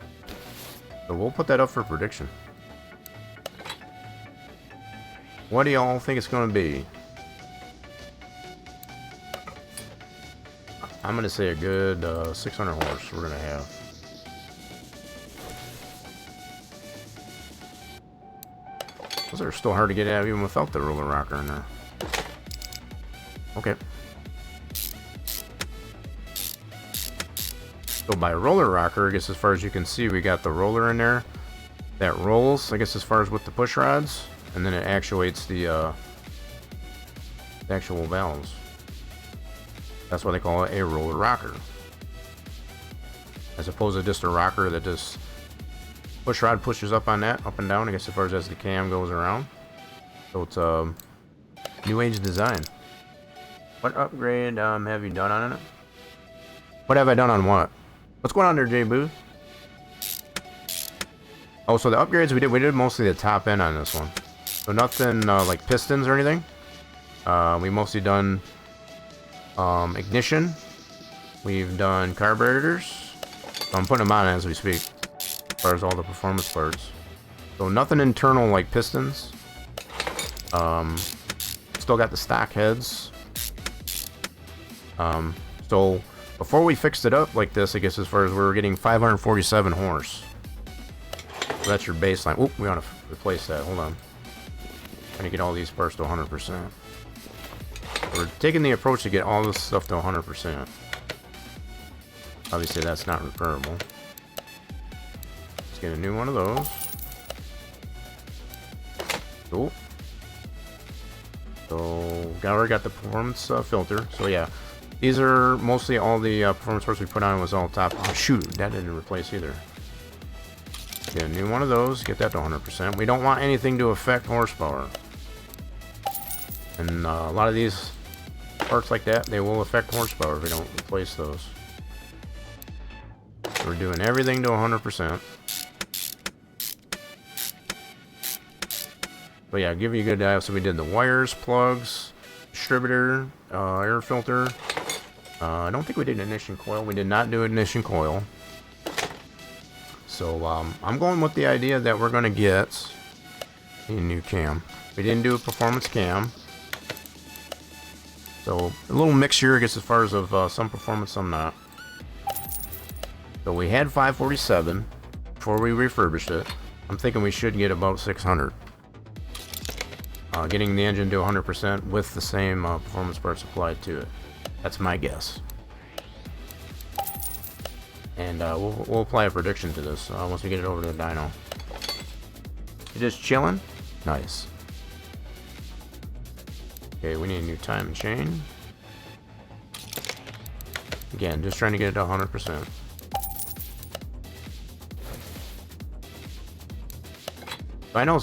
So we'll put that up for prediction. What do y'all think it's going to be? I'm going to say a good 600 horse we're going to have. Those are still hard to get out even without the roller rocker in there. Okay. So by roller rocker, I guess as far as you can see, we got the roller in there that rolls, I guess, as far as with the push rods, and then it actuates the actual valves. That's why they call it a roller rocker, as opposed to just a rocker that just push rod pushes up on that, up and down, I guess, as far as the cam goes around. So it's a new age design. What upgrade have you done on it? What have I done on what? What's going on there, Jay Boo? Oh, so the upgrades we did mostly the top end on this one. So nothing like pistons or anything. We mostly done ignition. We've done carburetors. So I'm putting them on as we speak, as far as all the performance parts. So nothing internal like pistons. Still got the stock heads. So before we fixed it up like this, I guess, as far as we were getting 547 horse. So that's your baseline. Oop, we want to replace that. Hold on. Trying to get all these parts to 100%. We're taking the approach to get all this stuff to 100%. Obviously, that's not repairable. Let's get a new one of those. Cool. So, already got the performance filter. So yeah, These are mostly all the performance parts we put on was all top. Oh shoot, that didn't replace either. Get a new one of those, get that to 100%. We don't want anything to affect horsepower. And a lot of these parts like that, they will affect horsepower if we don't replace those. So we're doing everything to 100%. But yeah, give you a good idea. So we did the wires, plugs, distributor, air filter. I don't think we did ignition coil. We did not do ignition coil. So I'm going with the idea that we're going to get a new cam. We didn't do a performance cam. So a little mixture, I guess, as far as of some performance, some not. So we had 547 before we refurbished it. I'm thinking we should get about 600. Getting the engine to 100% with the same performance parts applied to it. That's my guess. And we'll apply a prediction to this once we get it over to the dyno. You just chilling? Nice. Okay, we need a new time and chain. Again, just trying to get it to 100%. I know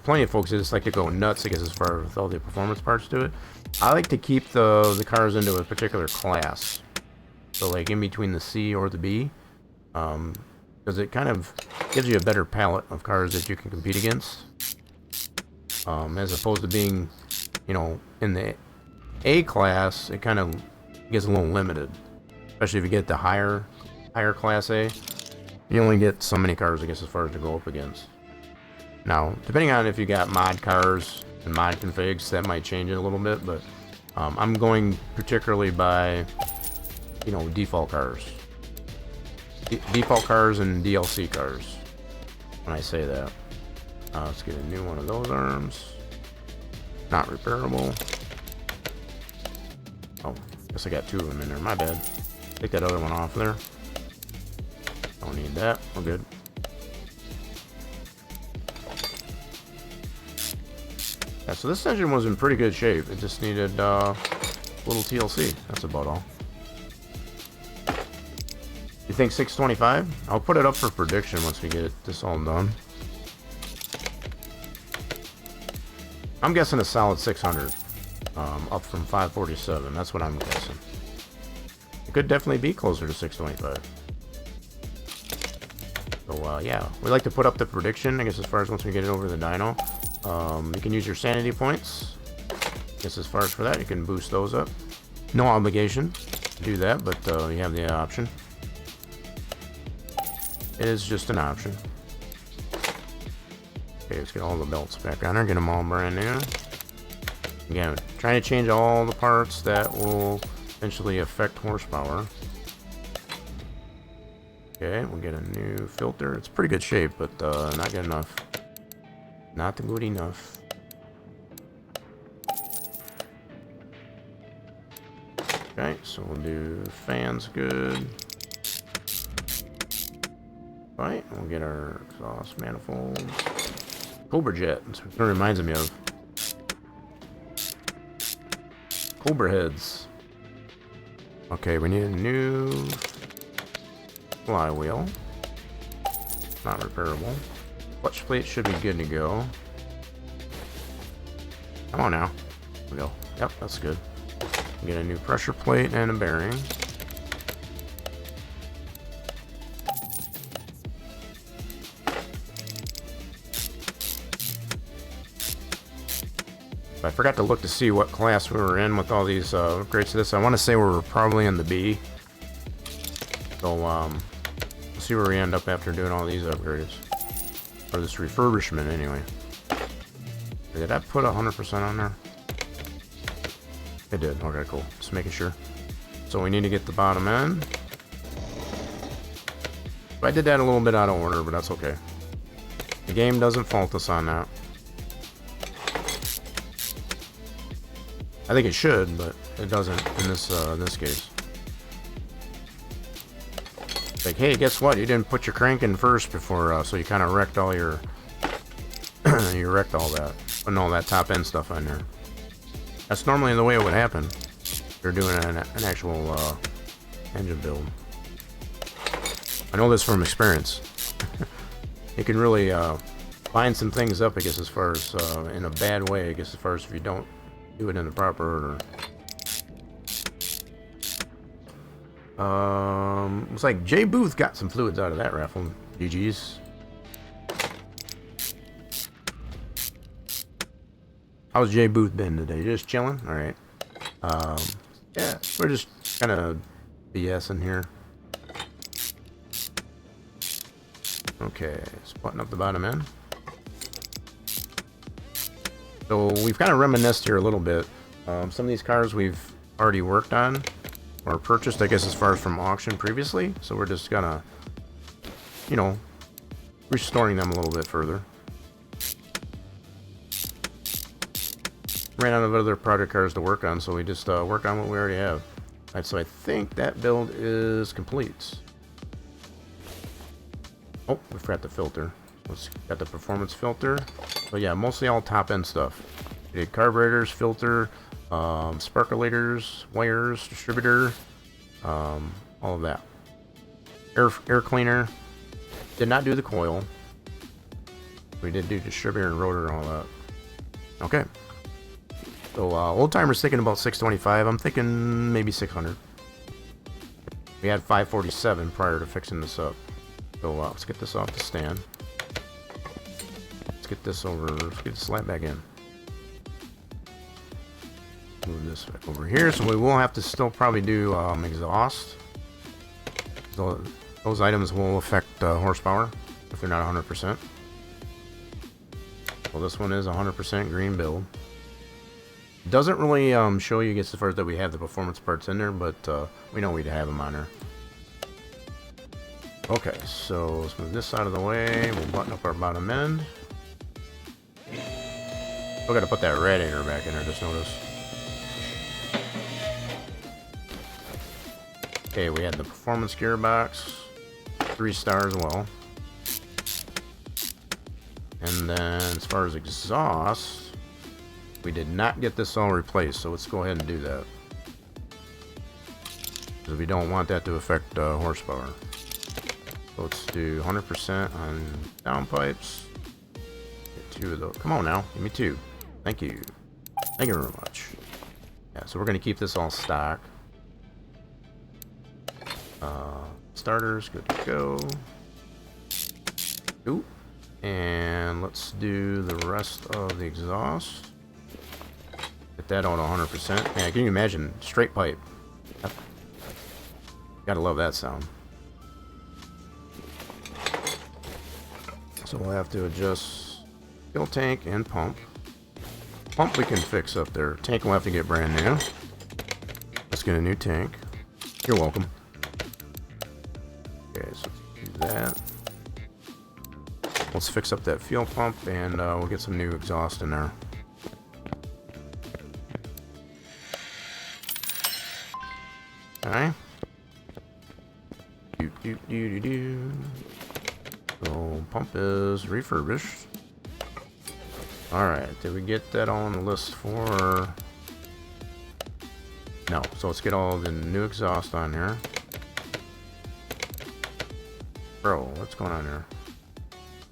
plenty of folks just like to go nuts, I guess, as far as all the performance parts to it. I like to keep the cars into a particular class. So like in between the C or the B. Because it kind of gives you a better palette of cars that you can compete against. As opposed to being, you know, in the A class, it kind of gets a little limited. Especially if you get the higher class A. You only get so many cars, I guess, as far as to go up against. Now, depending on if you got mod cars and mod configs, that might change it a little bit, but I'm going particularly by, you know, default cars. Default cars and DLC cars, when I say that. Let's get a new one of those arms. Not repairable. Oh, guess I got two of them in there, my bad. Take that other one off there. Don't need that, we're good. Yeah, so this engine was in pretty good shape. It just needed a little TLC. That's about all. You think 625? I'll put it up for prediction once we get this all done. I'm guessing a solid 600. Up from 547. That's what I'm guessing. It could definitely be closer to 625. So yeah, we like to put up the prediction, I guess, as far as once we get it over to the dyno. You can use your sanity points. I guess as far as for that, you can boost those up. No obligation to do that, but you have the option. It is just an option. Okay, let's get all the belts back on there, get them all brand new. Again, trying to change all the parts that will eventually affect horsepower. Okay, we'll get a new filter. It's pretty good shape, but not good enough. Not good enough. Okay, so we'll do fans good. Right, we'll get our exhaust manifolds. Cobra jet, that's what it reminds me of. Cobra heads. Okay, we need a new flywheel. Not repairable. Clutch plate should be good to go. Come on now. There we go. Yep, that's good. Get a new pressure plate and a bearing. I forgot to look to see what class we were in with all these upgrades to this. I want to say we were probably in the B. So, we'll see where we end up after doing all these upgrades. Or this refurbishment, anyway. Did I put 100% on there? It did. Okay, cool. Just making sure. So we need to get the bottom end. I did that a little bit out of order, but that's okay. The game doesn't fault us on that. I think it should, but it doesn't in this case. Like, hey, guess what? You didn't put your crank in first before, so you kind of wrecked all your... you wrecked all that. Putting all that top end stuff on there. That's normally the way it would happen. If They're doing an actual engine build. I know this from experience. You can really line some things up, I guess, as far as in a bad way, I guess, as far as if you don't do it in the proper order. Looks like Jay Booth got some fluids out of that raffle. GG's. How's Jay Booth been today? Just chilling? Alright. Yeah, we're just kind of BSing here. Okay, let's button up the bottom end. So we've kind of reminisced here a little bit. Some of these cars we've already worked on or purchased, I guess, as far as from auction previously. So we're just gonna, you know, restoring them a little bit further. Ran out of other project cars to work on, so we just worked on what we already have. Alright, so I think that build is complete. Oh, we forgot the filter. Let's got the performance filter. So yeah, mostly all top end stuff. We did carburetors, filter, sparkulators, wires, distributor, all of that. Air cleaner. Did not do the coil. We did do distributor and rotor and all that. Okay. So old timer's thinking about 625. I'm thinking maybe 600. We had 547 prior to fixing this up. So let's get this off the stand. Let's get this over. Let's get the slap back in. Move this back over here. So we will have to still probably do exhaust. So those items will affect horsepower if they're not 100%. Well, this one is 100% green build. Doesn't really show you, I guess, as far as that we have the performance parts in there, but we know we'd have them on there. Okay, so let's move this out of the way. We'll button up our bottom end. Still got to put that radiator back in there, just notice. Okay, we had the performance gearbox, 3 stars as well. And then as far as exhaust, we did not get this all replaced, so let's go ahead and do that. Because we don't want that to affect horsepower. So let's do 100% on downpipes. Get 2 of those. Come on now, give me 2. Thank you. Thank you very much. Yeah, so we're going to keep this all stock. Starters, good to go. Ooh. And let's do the rest of the exhaust. Get that on 100%. Man, can you imagine? Straight pipe. Gotta love that sound. So we'll have to adjust fuel tank and pump. Pump we can fix up there. Tank will have to get brand new. Let's get a new tank. You're welcome. Okay, so do that. Let's fix up that fuel pump and we'll get some new exhaust in there. Okay. So pump is refurbished. Alright, did we get that on the list for... No, so let's get all the new exhaust on here. Bro, what's going on here?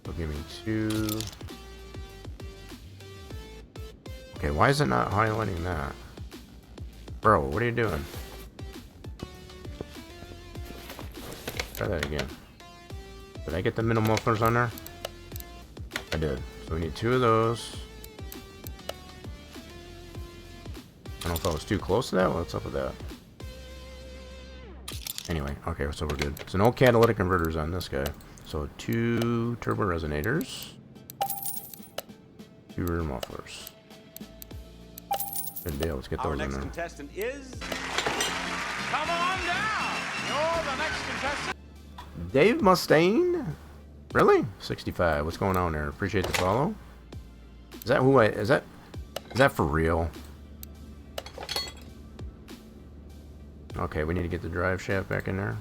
So give me 2. Okay, why is it not highlighting that? Bro, what are you doing? Try that again. Did I get the middle mufflers on there? I did. So we need 2 of those. I don't know if I was too close to that. What's up with that? Anyway, okay, so we're good. So no catalytic converters on this guy. So 2 turbo resonators. 2 rear mufflers. Good deal. Let's get those in there. Our next contestant is... Come on down! You're the next contestant! Dave Mustaine? Really? 65. What's going on there? Appreciate the follow. Is that who I... Is that for real? Okay, we need to get the drive shaft back in there.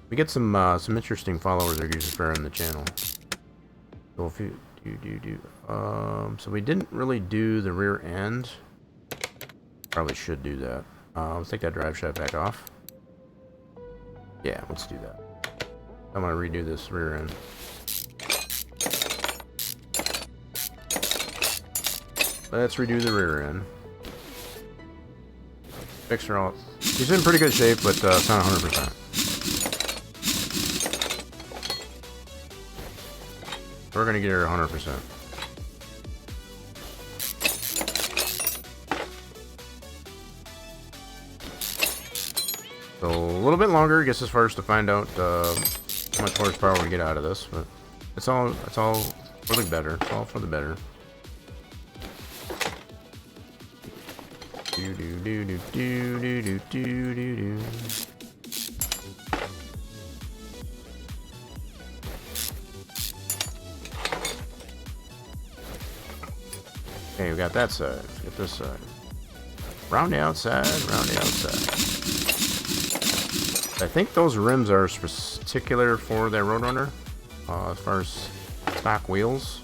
We get some interesting followers that are usually fair on the channel. So if you So we didn't really do the rear end. Probably should do that. Let's take that drive shaft back off. Yeah, let's do that. I'm gonna redo this rear end. Let's redo the rear end. Fix her all. She's in pretty good shape, but it's not 100%. We're gonna get her 100%. So a little bit longer, I guess, as far as to find out how much horsepower we get out of this, but it's all for the better. It's all for the better. Do do do do do do do do do. Okay, we got that side. Let's get this side. Round the outside, round the outside. I think those rims are particular for that Road Runner, as far as stock wheels.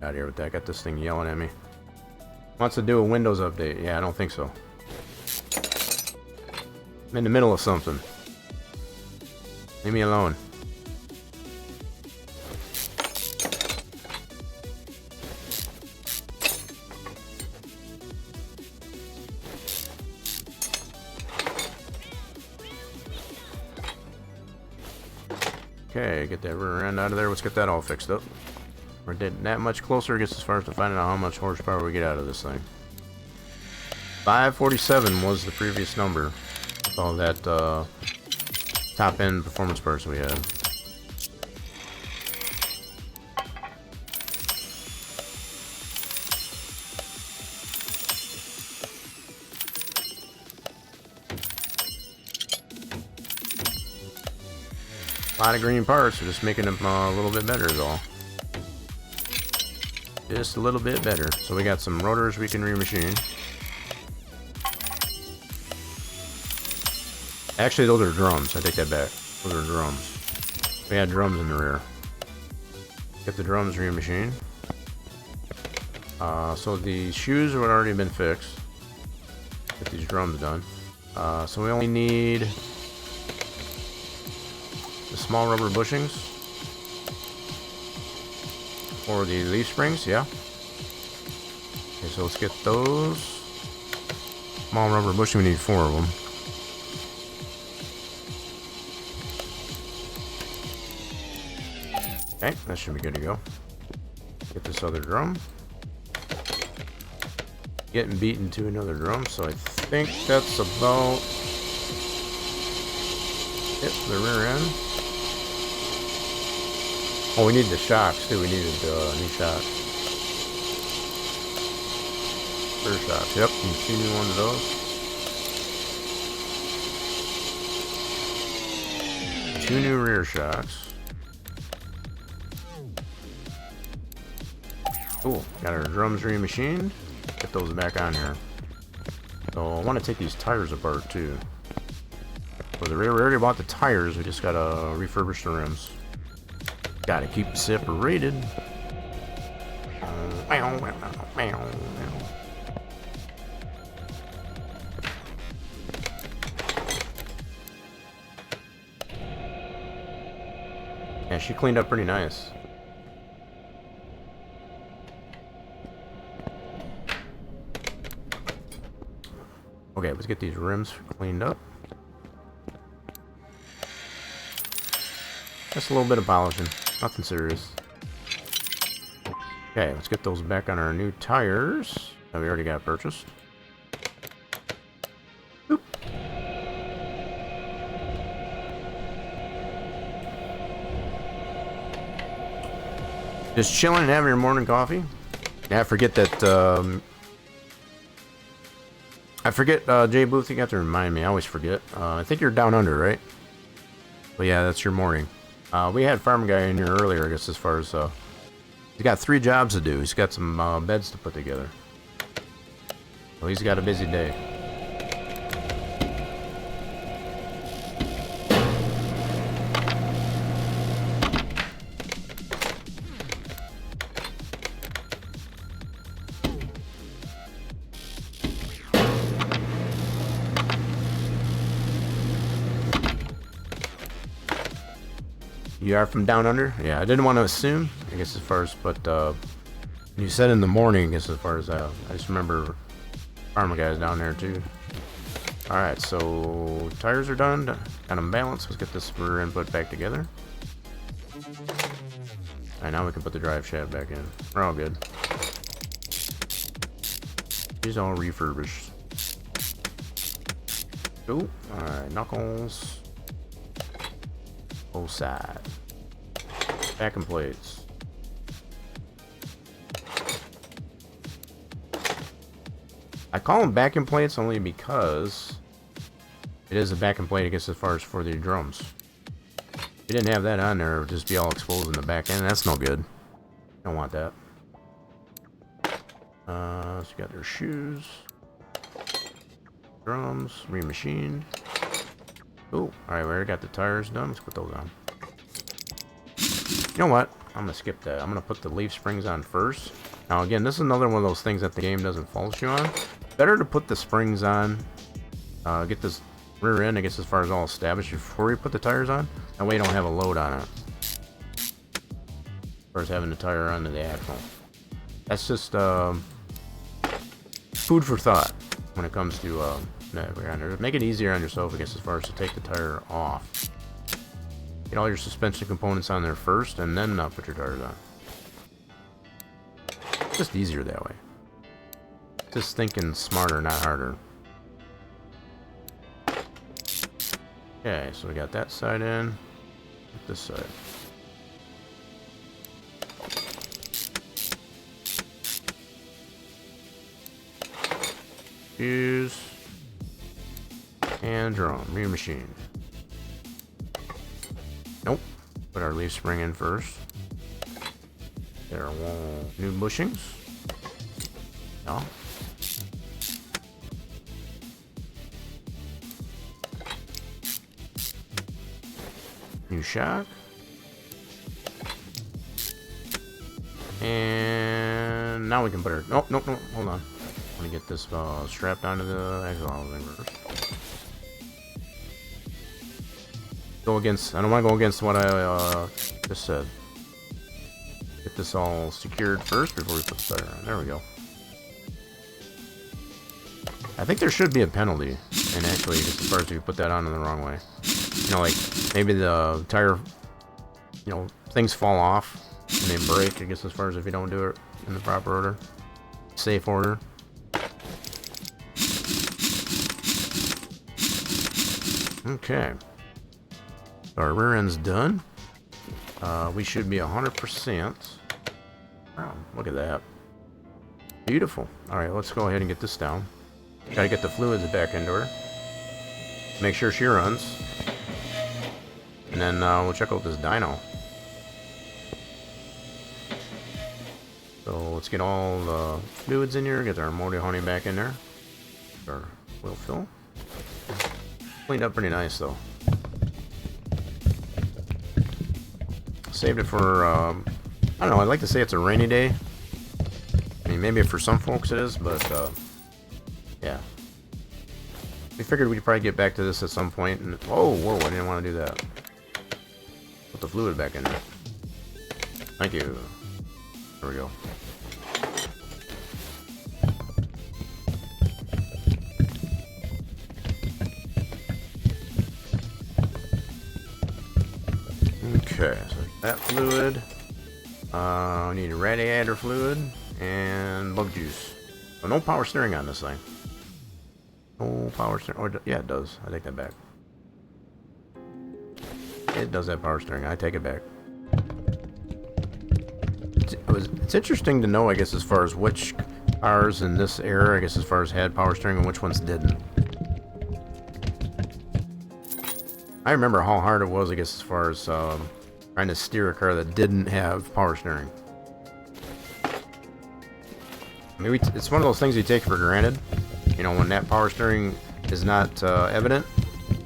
Out of here with that. Got this thing yelling at me. Wants to do a Windows update. Yeah, I don't think so. I'm in the middle of something. Leave me alone. Okay, get that rear end out of there. Let's get that all fixed up. We're getting that much closer, I guess, as far as to finding out how much horsepower we get out of this thing. 547 was the previous number. With all that top end performance parts we had. A lot of green parts, we're just making them a little bit better is all. Just a little bit better. So we got some rotors we can remachine. Actually, those are drums. I take that back. Those are drums. We had drums in the rear. Get the drums remachined. So the shoes would already been fixed. Get these drums done. So we only need the small rubber bushings. Or the leaf springs, yeah. Okay, so let's get those. Small rubber bushing, we need 4 of them. Okay, that should be good to go. Get this other drum. Getting beaten to another drum, so I think that's about it for the rear end. Oh, we need the shocks too. We needed new shocks. Rear shocks. Yep, need 2 new ones of those. 2 new rear shocks. Cool. Got our drums remachined. Get those back on here. So I want to take these tires apart too. For the rear, we already bought the tires. We just gotta refurbish the rims. Gotta keep it separated. Yeah, she cleaned up pretty nice. Okay, let's get these rims cleaned up. Just a little bit of polishing. Nothing serious. Okay, let's get those back on our new tires that we already got purchased. Boop. Just chilling and having your morning coffee. Yeah, I forget that. Jay Booth, you got to remind me. I always forget. I think you're down under, right? But yeah, that's your morning. We had Farm Guy in here earlier, I guess, as far as he's He's got 3 jobs to do. He's got some beds to put together. So he's got a busy day. You are from down under? Yeah, I didn't want to assume, I guess, as far as, but you said in the morning, I guess, as far as, I just remember farmer guys down there, too. Alright, so tires are done, got them balanced. Let's get this rear input back together. Alright, now we can put the drive shaft back in. We're all good. These all refurbished. Cool. Alright, knuckles. Both side. Backing plates. I call them backing plates only because it is a backing plate, I guess, as far as for the drums. If you didn't have that on there, it would just be all exposed in the back end. That's no good. Don't want that. So you got their shoes. Drums. Remachined. Oh, alright, we already got the tires done. Let's put those on. You know what? I'm gonna skip that. I'm gonna put the leaf springs on first. Now again, this is another one of those things that the game doesn't fault you on. Better to put the springs on, get this rear end, I guess, as far as all established before you put the tires on. That way you don't have a load on it. As far as having the tire onto the axle. That's just food for thought when it comes to make it easier on yourself, I guess, as far as to take the tire off. Get all your suspension components on there first, and then put your tires on. Just easier that way. Just thinking smarter, not harder. Okay, so we got that side in. This side. Fuse. And drum. Remachine. Nope. Put our leaf spring in first. There are new bushings. No. New shock. And now we can put our... Nope, nope, nope. Hold on. Let me get this strapped onto the axle housing first. Go against... I don't want to go against what I just said. Get this all secured first before we put the tire on. There we go. I think there should be a penalty. And actually, just as far as if you put that on in the wrong way. You know, like, maybe the tire, you know, things fall off and they break, I guess, as far as if you don't do it in the proper order. Safe order. Okay. So our rear end's done. We should be 100%. Wow, look at that. Beautiful. Alright, let's go ahead and get this down. Gotta get the fluids back into her. Make sure she runs. And then we'll check out this dyno. So let's get all the fluids in here. Get our motor honey back in there. Our wheel fill. Cleaned up pretty nice though. Saved it for, I don't know, I'd like to say it's a rainy day. I mean, maybe for some folks it is, but, yeah. We figured we'd probably get back to this at some point, and, whoa, I didn't want to do that. Put the fluid back in there. Thank you. There we go. Okay, so that fluid. We need radiator fluid and bug juice. Oh, no power steering on this thing. No power steering. Oh, yeah, it does. I take that back. It does have power steering. I take it back. It's interesting to know, I guess, as far as which cars in this era, I guess, as far as had power steering and which ones didn't. I remember how hard it was, I guess, as far as trying to steer a car that didn't have power steering. maybe it's one of those things you take for granted. You know, when that power steering is not evident,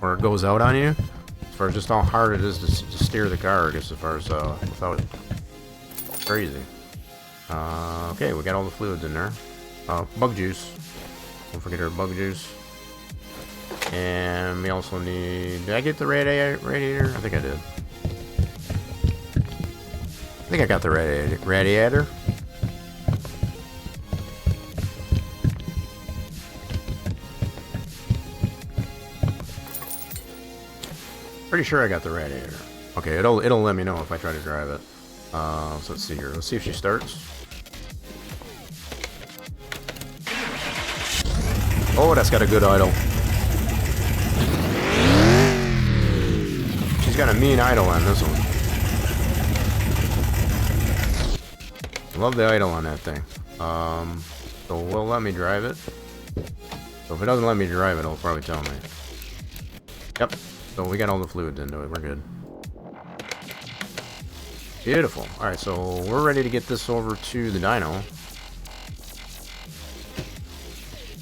or it goes out on you, as far as just how hard it is to steer the car, I guess, as far as without it. Crazy. Okay, we got all the fluids in there. Bug juice. Don't forget our bug juice. And we also need... Did I get the radiator? I think I did. I think I got the radiator. Pretty sure I got the radiator. Okay, it'll let me know if I try to drive it. So let's see here. Let's see if she starts. Oh, that's got a good idle. She's got a mean idle on this one. Love the idle on that thing. So will let me drive it. So if it doesn't let me drive it, it'll probably tell me. Yep. So we got all the fluids into it. We're good. Beautiful. Alright, so we're ready to get this over to the dyno.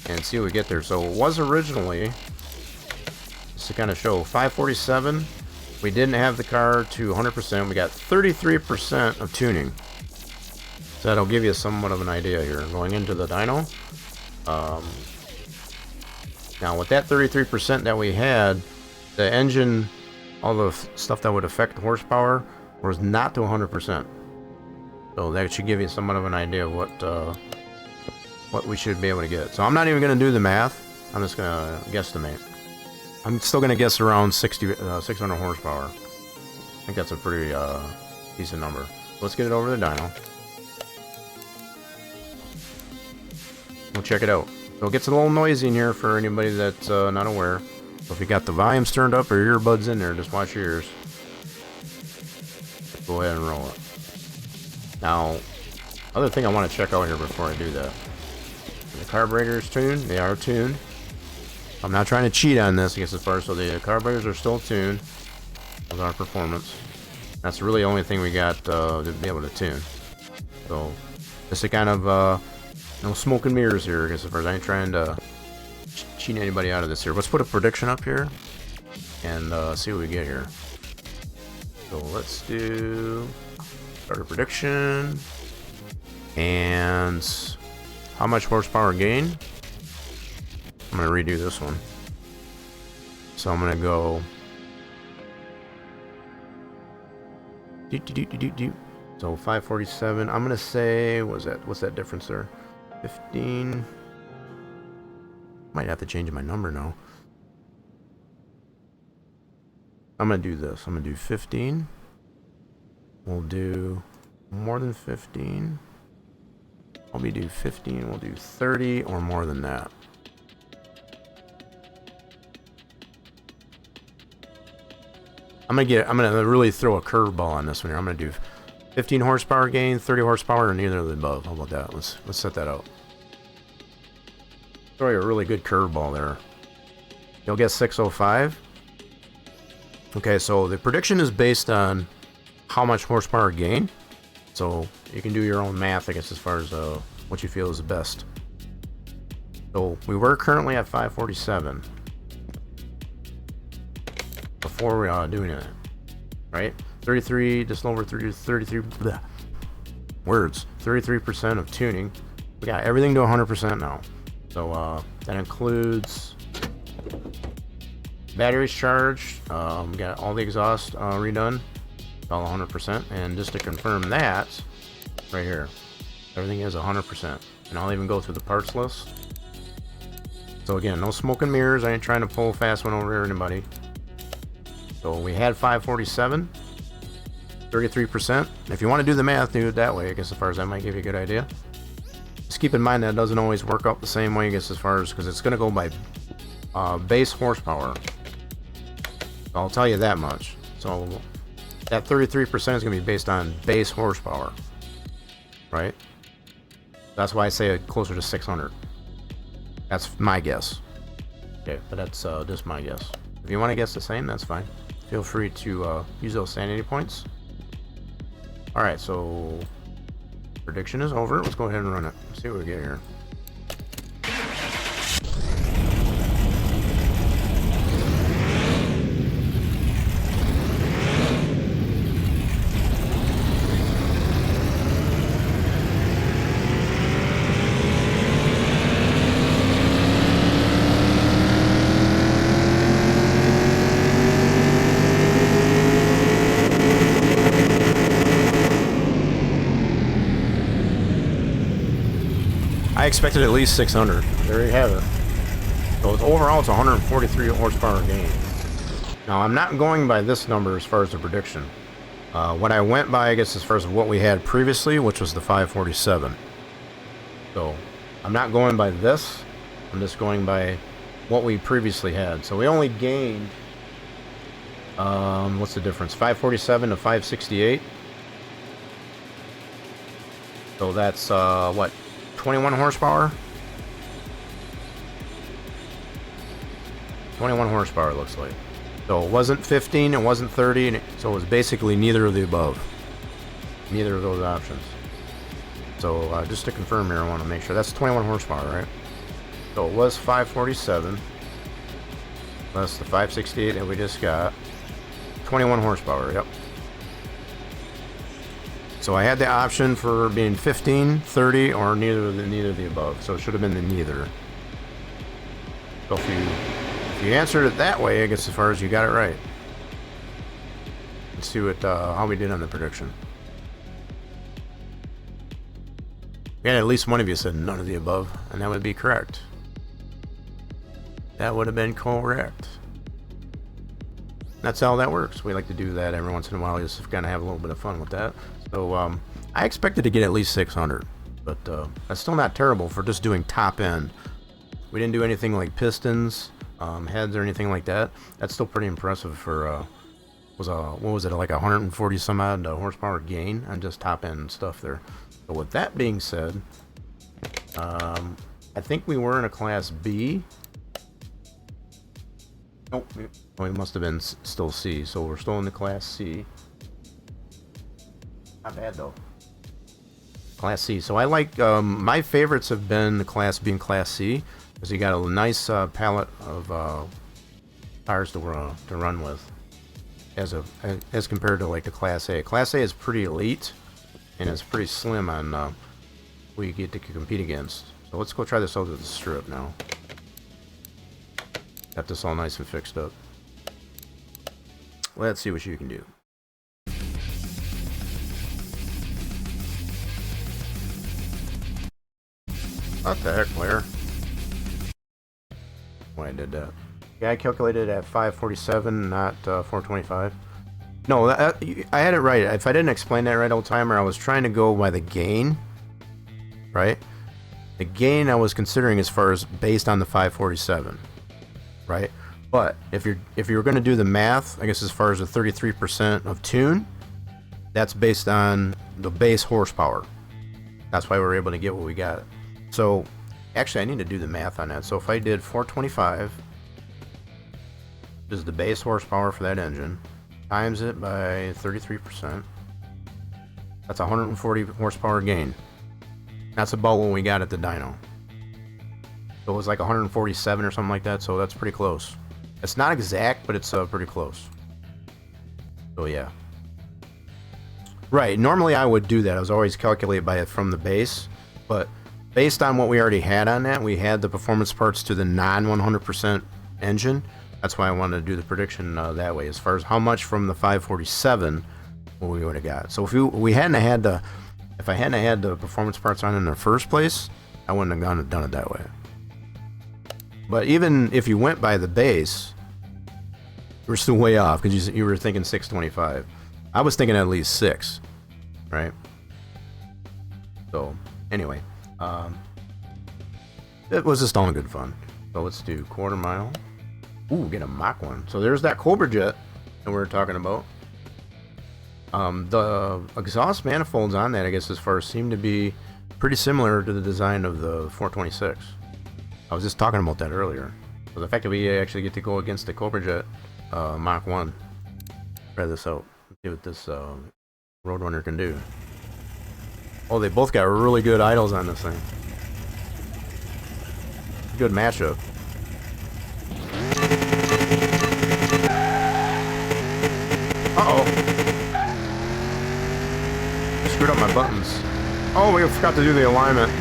And see what we get there. So it was originally, just to kind of show, 547. We didn't have the car to 100%. We got 33% of tuning. So that'll give you somewhat of an idea here. Going into the dyno. Now with that 33% that we had, the engine, all the stuff that would affect the horsepower, was not to 100%. So that should give you somewhat of an idea of what we should be able to get. So I'm not even going to do the math. I'm just going to guesstimate. I'm still going to guess around 600 horsepower. I think that's a pretty decent number. Let's get it over the dyno. We'll check it out. So it gets a little noisy in here for anybody that's not aware. So if you got the volumes turned up or earbuds in there, just watch your ears. Go ahead and roll it. Now, other thing I want to check out here before I do that. The carburetor's tuned. They are tuned. I'm not trying to cheat on this, I guess, as far as so the carburetors are still tuned with our performance. That's really the only thing we got to be able to tune. So, just to kind of no smoke and mirrors here, I guess, as far as I ain't trying to cheat anybody out of this here. Let's put a prediction up here and see what we get here. So let's do start a prediction and how much horsepower gain. I'm gonna redo this one. So I'm gonna go so 547. I'm gonna say, what's that difference there? 15. Might have to change my number now. I'm gonna do this. I'm gonna do 15. We'll do more than 15. I'll be do 15. We'll do 30 or more than that. I'm gonna really throw a curveball on this one here. I'm gonna do 15 horsepower gain, 30 horsepower, or neither of the above. How about that? Let's set that out. Throw you a really good curveball there. You'll get 605. Okay, so the prediction is based on how much horsepower gain. So you can do your own math, I guess, as far as what you feel is the best. So we were currently at 547 before we are doing it, right? 33, just over 33 bleh, words. 33% of tuning. We got everything to 100% now. So that includes batteries charged. We got all the exhaust redone, all 100%. And just to confirm that, right here, everything is 100%. And I'll even go through the parts list. So again, no smoke and mirrors. I ain't trying to pull a fast one over anybody. So we had 547, 33%. If you want to do the math, do it that way. I guess as far as that might give you a good idea. Just keep in mind that doesn't always work out the same way, I guess, as far as, because it's going to go by base horsepower. I'll tell you that much. So that 33% is going to be based on base horsepower, right? That's why I say it closer to 600. That's my guess. Okay, but that's just my guess. If you want to guess the same, that's fine. Feel free to use those sanity points. Alright, so Prediction is over. Let's go ahead and run it. Let's see what we get here. I expected at least 600. There you have it. So overall, it's 143 horsepower gain. Now, I'm not going by this number as far as the prediction. What I went by, I guess, as far as what we had previously, which was the 547. So I'm not going by this. I'm just going by what we previously had. So we only gained, what's the difference? 547 to 568. So that's, what? 21 horsepower? 21 horsepower, it looks like. So it wasn't 15, it wasn't 30, so it was basically neither of the above. Neither of those options. So just to confirm here, I want to make sure. That's 21 horsepower, right? So it was 547. Plus the 568 that we just got. 21 horsepower, yep. So I had the option for being 15, 30, or neither of the above. So it should have been the neither. So if you answered it that way, I guess as far as you got it right. Let's see what how we did on the prediction. We had at least one of you said none of the above, and that would be correct. That would have been correct. That's how that works. We like to do that every once in a while, just to kind of have a little bit of fun with that. So I expected to get at least 600, but that's still not terrible for just doing top end. We didn't do anything like pistons, heads, or anything like that. That's still pretty impressive for what was it, like 140 some odd horsepower gain on just top end stuff there. So with that being said, I think we were in a Class B. Nope, we must have been still C. So we're still in the Class C. Not bad though. Class C. So I like, my favorites have been the Class B and Class C, because you got a nice palette of tires to run with, as compared to like the Class A. Class A is pretty elite, and it's pretty slim on who you get to compete against. So let's go try this out with the strip now. Got this all nice and fixed up. Let's see what you can do. What the heck, Blair? Why I did that? Yeah, I calculated at 547, not 425. No, I had it right. If I didn't explain that right, old timer, I was trying to go by the gain, right? The gain I was considering as far as based on the 547, right? But if you're going to do the math, I guess as far as the 33% of tune, that's based on the base horsepower. That's why we were able to get what we got. So actually, I need to do the math on that. So if I did 425, this is the base horsepower for that engine, times it by 33%, that's 140 horsepower gain. That's about what we got at the dyno. So it was like 147 or something like that, so that's pretty close. It's not exact, but it's pretty close. So yeah. Right, normally I would do that. I was always calculate by it from the base, but based on what we already had on that, we had the performance parts to the non-100% engine. That's why I wanted to do the prediction that way, as far as how much from the 547 what we would have got. So if I hadn't had the performance parts on in the first place, I wouldn't have done it that way. But even if you went by the base, we're still way off, because you were thinking 625. I was thinking at least 6, right? So anyway, it was just all in good fun. So let's do quarter mile. Ooh, get a Mach 1. So there's that Cobra jet that we were talking about. The exhaust manifolds on that, I guess, as far as seem to be pretty similar to the design of the 426. I was just talking about that earlier. So the fact that we actually get to go against the Cobra jet Mach 1. Try this out. See what this Road Runner can do. Oh, they both got really good idles on this thing. Good matchup. Uh-oh. Screwed up my buttons. Oh, we forgot to do the alignment.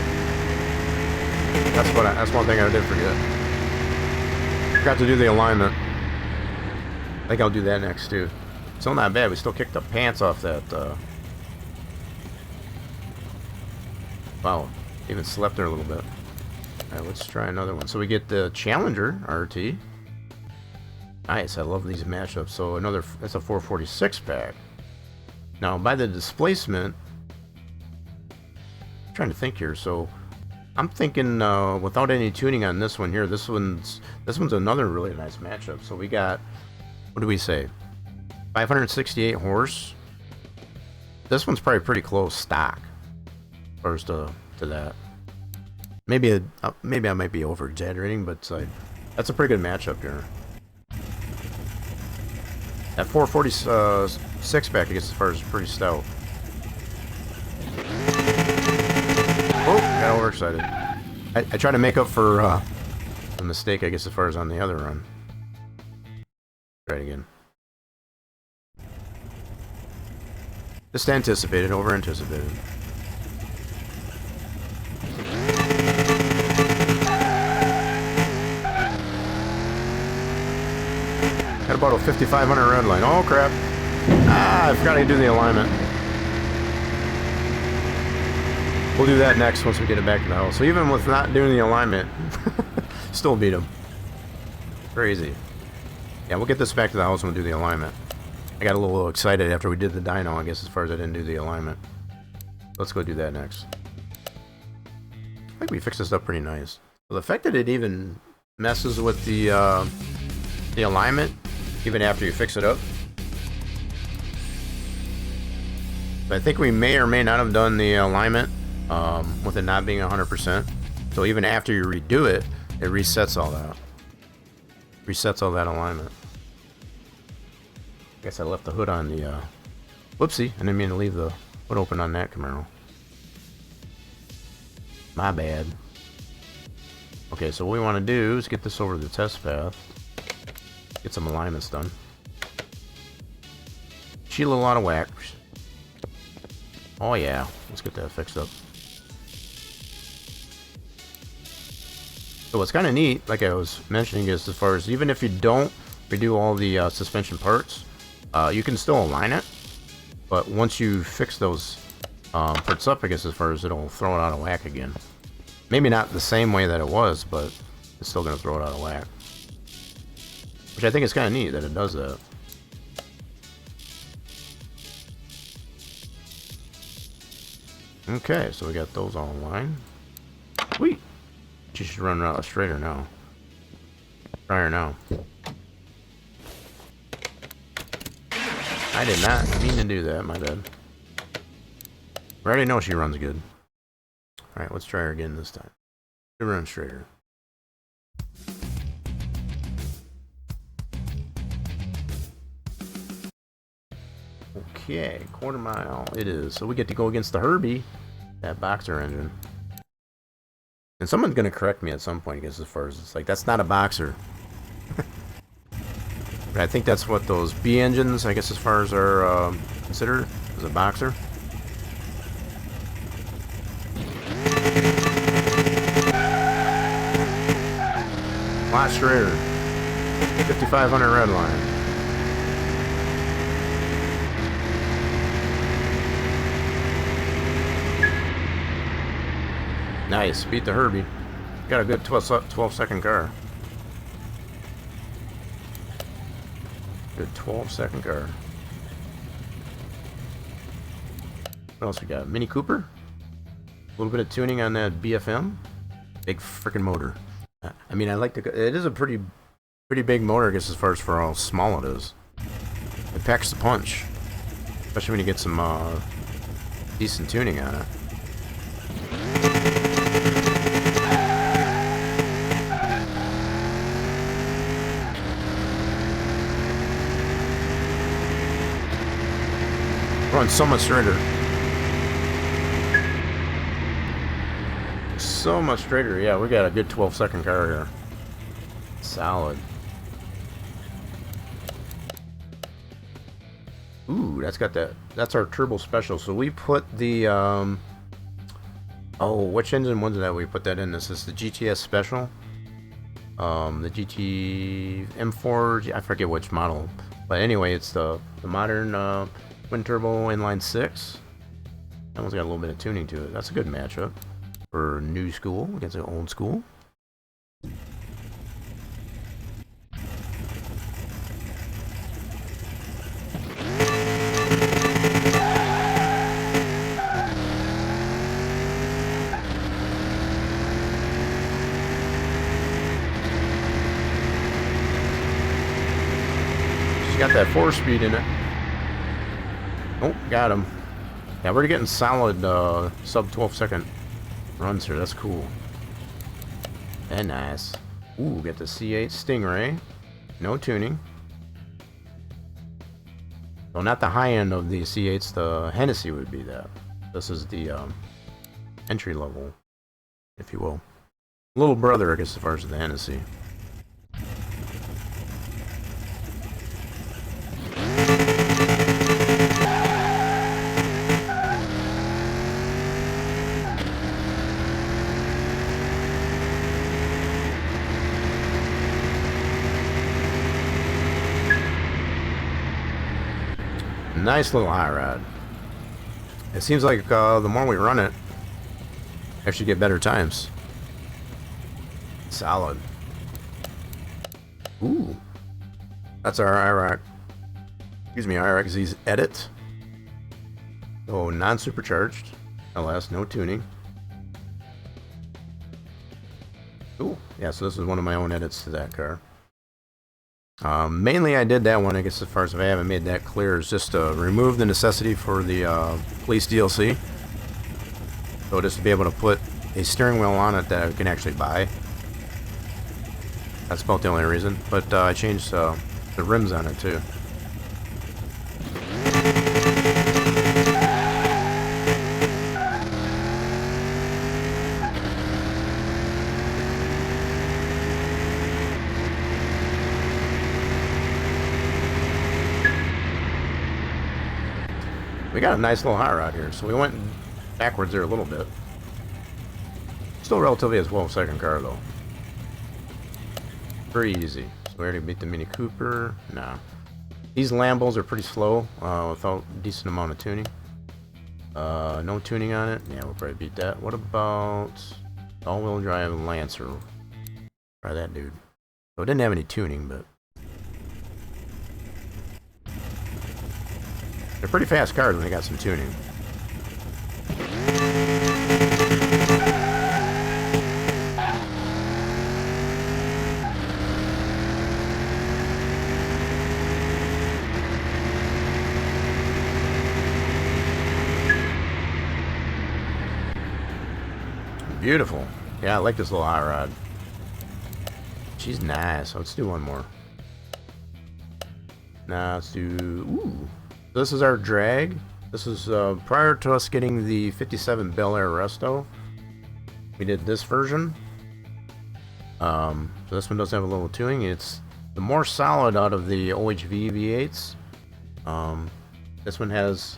That's one thing I did forget. Forgot to do the alignment. I think I'll do that next too. Still not bad. We still kicked the pants off that. Wow, even slept there a little bit. All right, let's try another one. So we get the Challenger RT. Nice. I love these matchups. So that's a 446 pack. Now by the displacement, I'm trying to think here. So I'm thinking without any tuning on this one here, this one's another really nice matchup. So we got, what do we say, 568 horse. This one's probably pretty close stock first to that. Maybe I might be over exaggerating, but that's a pretty good matchup here. That 446 pack, I guess, as far as pretty stout. Oh, got overexcited. I try to make up for the mistake, I guess, as far as on the other run. Try it again. Just anticipated, over anticipated. Got about a 5,500 red line. Oh crap. Ah, I forgot to do the alignment. We'll do that next once we get it back to the house. So even with not doing the alignment, still beat him. Crazy. Yeah, we'll get this back to the house and we'll do the alignment. I got a little excited after we did the dyno, I guess, as far as I didn't do the alignment. Let's go do that next. I think we fixed this up pretty nice. Well, the fact that it even messes with the alignment, even after you fix it up. But I think we may or may not have done the alignment with it not being 100%. So even after you redo it, it resets all that. Resets all that alignment. Guess I left the hood on the, whoopsie, I didn't mean to leave the hood open on that Camaro. My bad. Okay, so what we want to do is get this over the test path. Get some alignments done. Shield a lot of whack. Oh yeah, let's get that fixed up. So what's kind of neat, like I was mentioning, is as far as even if you don't redo all the suspension parts, you can still align it. But once you fix those parts up, I guess as far as it'll throw it out of whack again. Maybe not the same way that it was, but it's still going to throw it out of whack. Which I think is kind of neat that it does that. Okay, so we got those all in line. Sweet. She should run out straighter now. Try her now. I did not mean to do that, my bad. I already know she runs good. Alright, let's try her again this time. Should run straighter. Okay, quarter mile it is. So we get to go against the Herbie, that boxer engine. And someone's gonna correct me at some point, I guess, as far as it's like, that's not a boxer. But I think that's what those B engines, I guess, as far as are considered as a boxer. Lot straighter. 5,500 red line. Nice, beat the Herbie. Got a good 12 second car. Good 12-second car. What else we got? Mini Cooper. A little bit of tuning on that BFM. Big freaking motor. I mean, I like the. It is a pretty big motor, I guess, as far as for how small it is. It packs the punch, especially when you get some decent tuning on it. Run so much straighter. so much straighter. Yeah, we got a good 12-second car here. Solid. Ooh, that's got that. That's our turbo special. So we put the oh, which engine was that we put that in? This is the GTS special. The GT M4. I forget which model, but anyway, it's the modern twin turbo inline 6. That one's got a little bit of tuning to it. That's a good matchup for new school against the old school. Got that 4-speed in it. Oh, got him. Yeah, we're getting solid sub 12-second runs here. That's cool. And nice. Ooh, got the C8 Stingray. No tuning. Well, not the high end of the C8s. The Hennessy would be that. This is the entry level, if you will. Little brother, I guess, as far as the Hennessy. Nice little high rod. It seems like the more we run it, actually get better times. Solid. Ooh, that's our IROC. Excuse me, IROC-Z's edit. Oh, non-supercharged. LS, no tuning. Ooh, yeah. So this is one of my own edits to that car. Mainly I did that one, I guess, as far as if I haven't made that clear, is just to remove the necessity for the police DLC. So just to be able to put a steering wheel on it that I can actually buy. That's about the only reason. But I changed the rims on it too. We got a nice little high rod here, so we went backwards there a little bit. Still relatively a 12-second car though. Pretty easy. So we already beat the Mini Cooper. Nah. These Lambos are pretty slow without a decent amount of tuning. No tuning on it. Yeah, we'll probably beat that. What about all-wheel drive Lancer? Try that dude. So it didn't have any tuning, but they're pretty fast cars when they got some tuning. Beautiful. Yeah, I like this little high rod. She's nice. Let's do one more. Now let's do... Ooh. This is our drag. This is prior to us getting the 57 Bel Air Resto. We did this version. So this one does have a little tuning. It's the more solid out of the OHV V8s. This one has,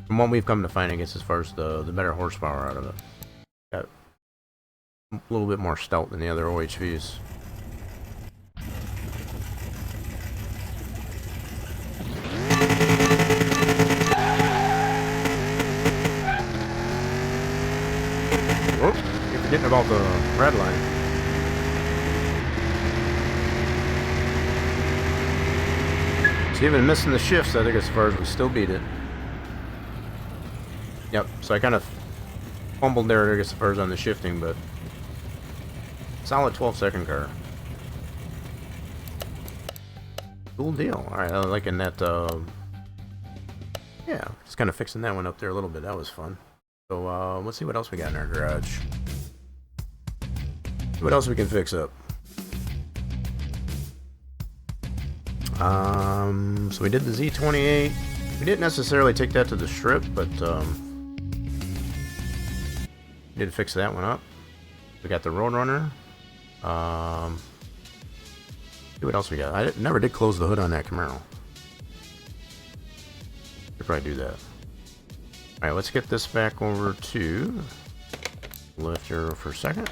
from what we've come to find, I guess, as far as the better horsepower out of it. Got a little bit more stout than the other OHVs. You're forgetting about the red line. So even missing the shifts, I think as far as we still beat it. Yep, so I kind of fumbled there, I guess, as far as on the shifting, but solid 12-second car. Cool deal. Alright, I'm liking that, yeah, just kind of fixing that one up there a little bit. That was fun. So, let's see what else we got in our garage. See what else we can fix up. So we did the Z28. We didn't necessarily take that to the strip, but, we did fix that one up. We got the Road Runner. See what else we got. I never did close the hood on that Camaro. Should probably do that. Alright, let's get this back over to lift here for a second.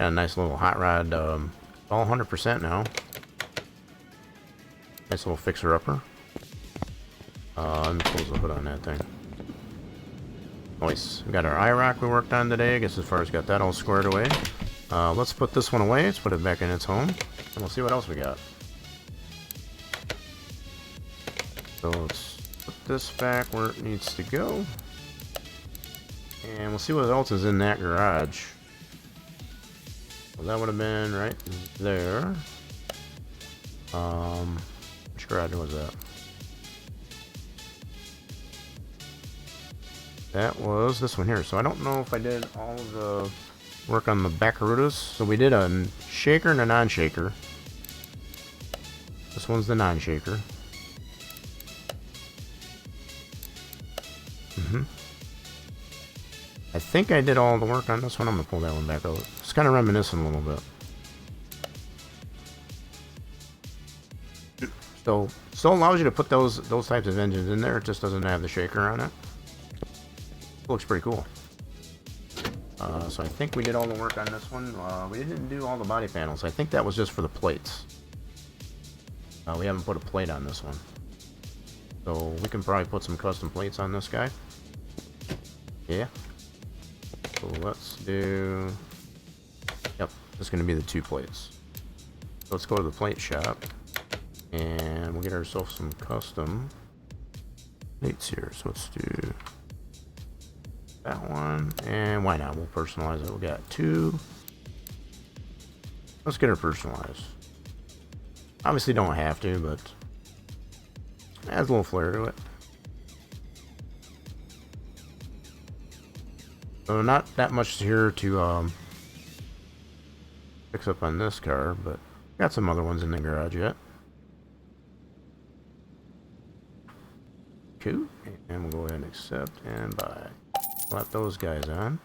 Got a nice little hot rod, all 100% now. Nice little fixer-upper. Let me close the hood on that thing. Nice. We got our IROC we worked on today. I guess as far as got that all squared away. Let's put this one away. Let's put it back in its home. And we'll see what else we got. So let's put this back where it needs to go. And we'll see what else is in that garage. Well, that would have been right there. Which garage was that? That was this one here. So I don't know if I did all of the work on the Baccarudas. So we did a shaker and a non-shaker. This one's the non-shaker. I think I did all the work on this one. I'm gonna pull that one back out. It's kind of reminiscent a little bit. So still allows you to put those types of engines in there. It just doesn't have the shaker on it. Looks pretty cool. So I think we did all the work on this one. We didn't do all the body panels. I think that was just for the plates. We haven't put a plate on this one. So we can probably put some custom plates on this guy. Yeah. So let's do... Yep, it's going to be the 2 plates. So let's go to the plate shop. And we'll get ourselves some custom plates here. So let's do that one. And why not? We'll personalize it. We got 2. Let's get her personalized. Obviously don't have to, but adds a little flair to it. So not that much here to fix up on this car, but got some other ones in the garage yet. Cool. And we'll go ahead and accept and buy. Slap those guys on.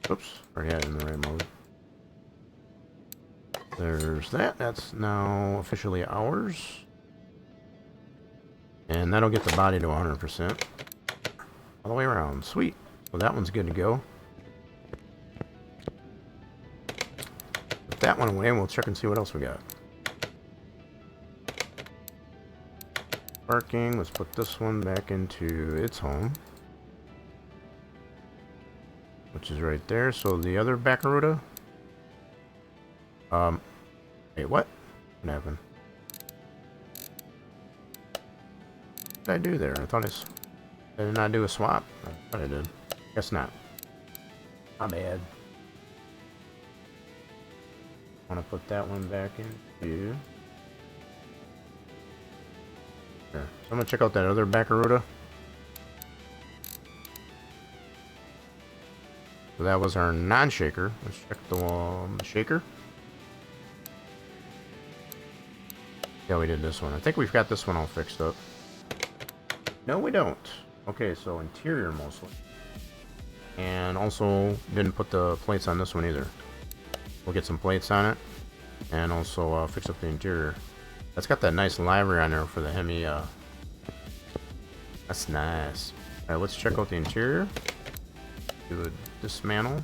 Oops, already had it in the right mode. There's that. That's now officially ours. And that'll get the body to 100%. All the way around. Sweet. So that one's good to go. Put that one away and we'll check and see what else we got. Parking. Let's put this one back into its home. Which is right there. So the other Baccaruda. Wait, what? What happened? What did I do there? I thought I did not do a swap. I thought I did. Guess not. My bad. I want to put that one back into... Here. So I'm going to check out that other Baccaruda. So that was our non-shaker. Let's check the shaker. Yeah, we did this one. I think we've got this one all fixed up. No, we don't. Okay, so interior mostly. And also didn't put the plates on this one either. We'll get some plates on it. And also fix up the interior. That's got that nice livery on there for the Hemi. That's nice. Alright, let's check out the interior. Do a dismantle.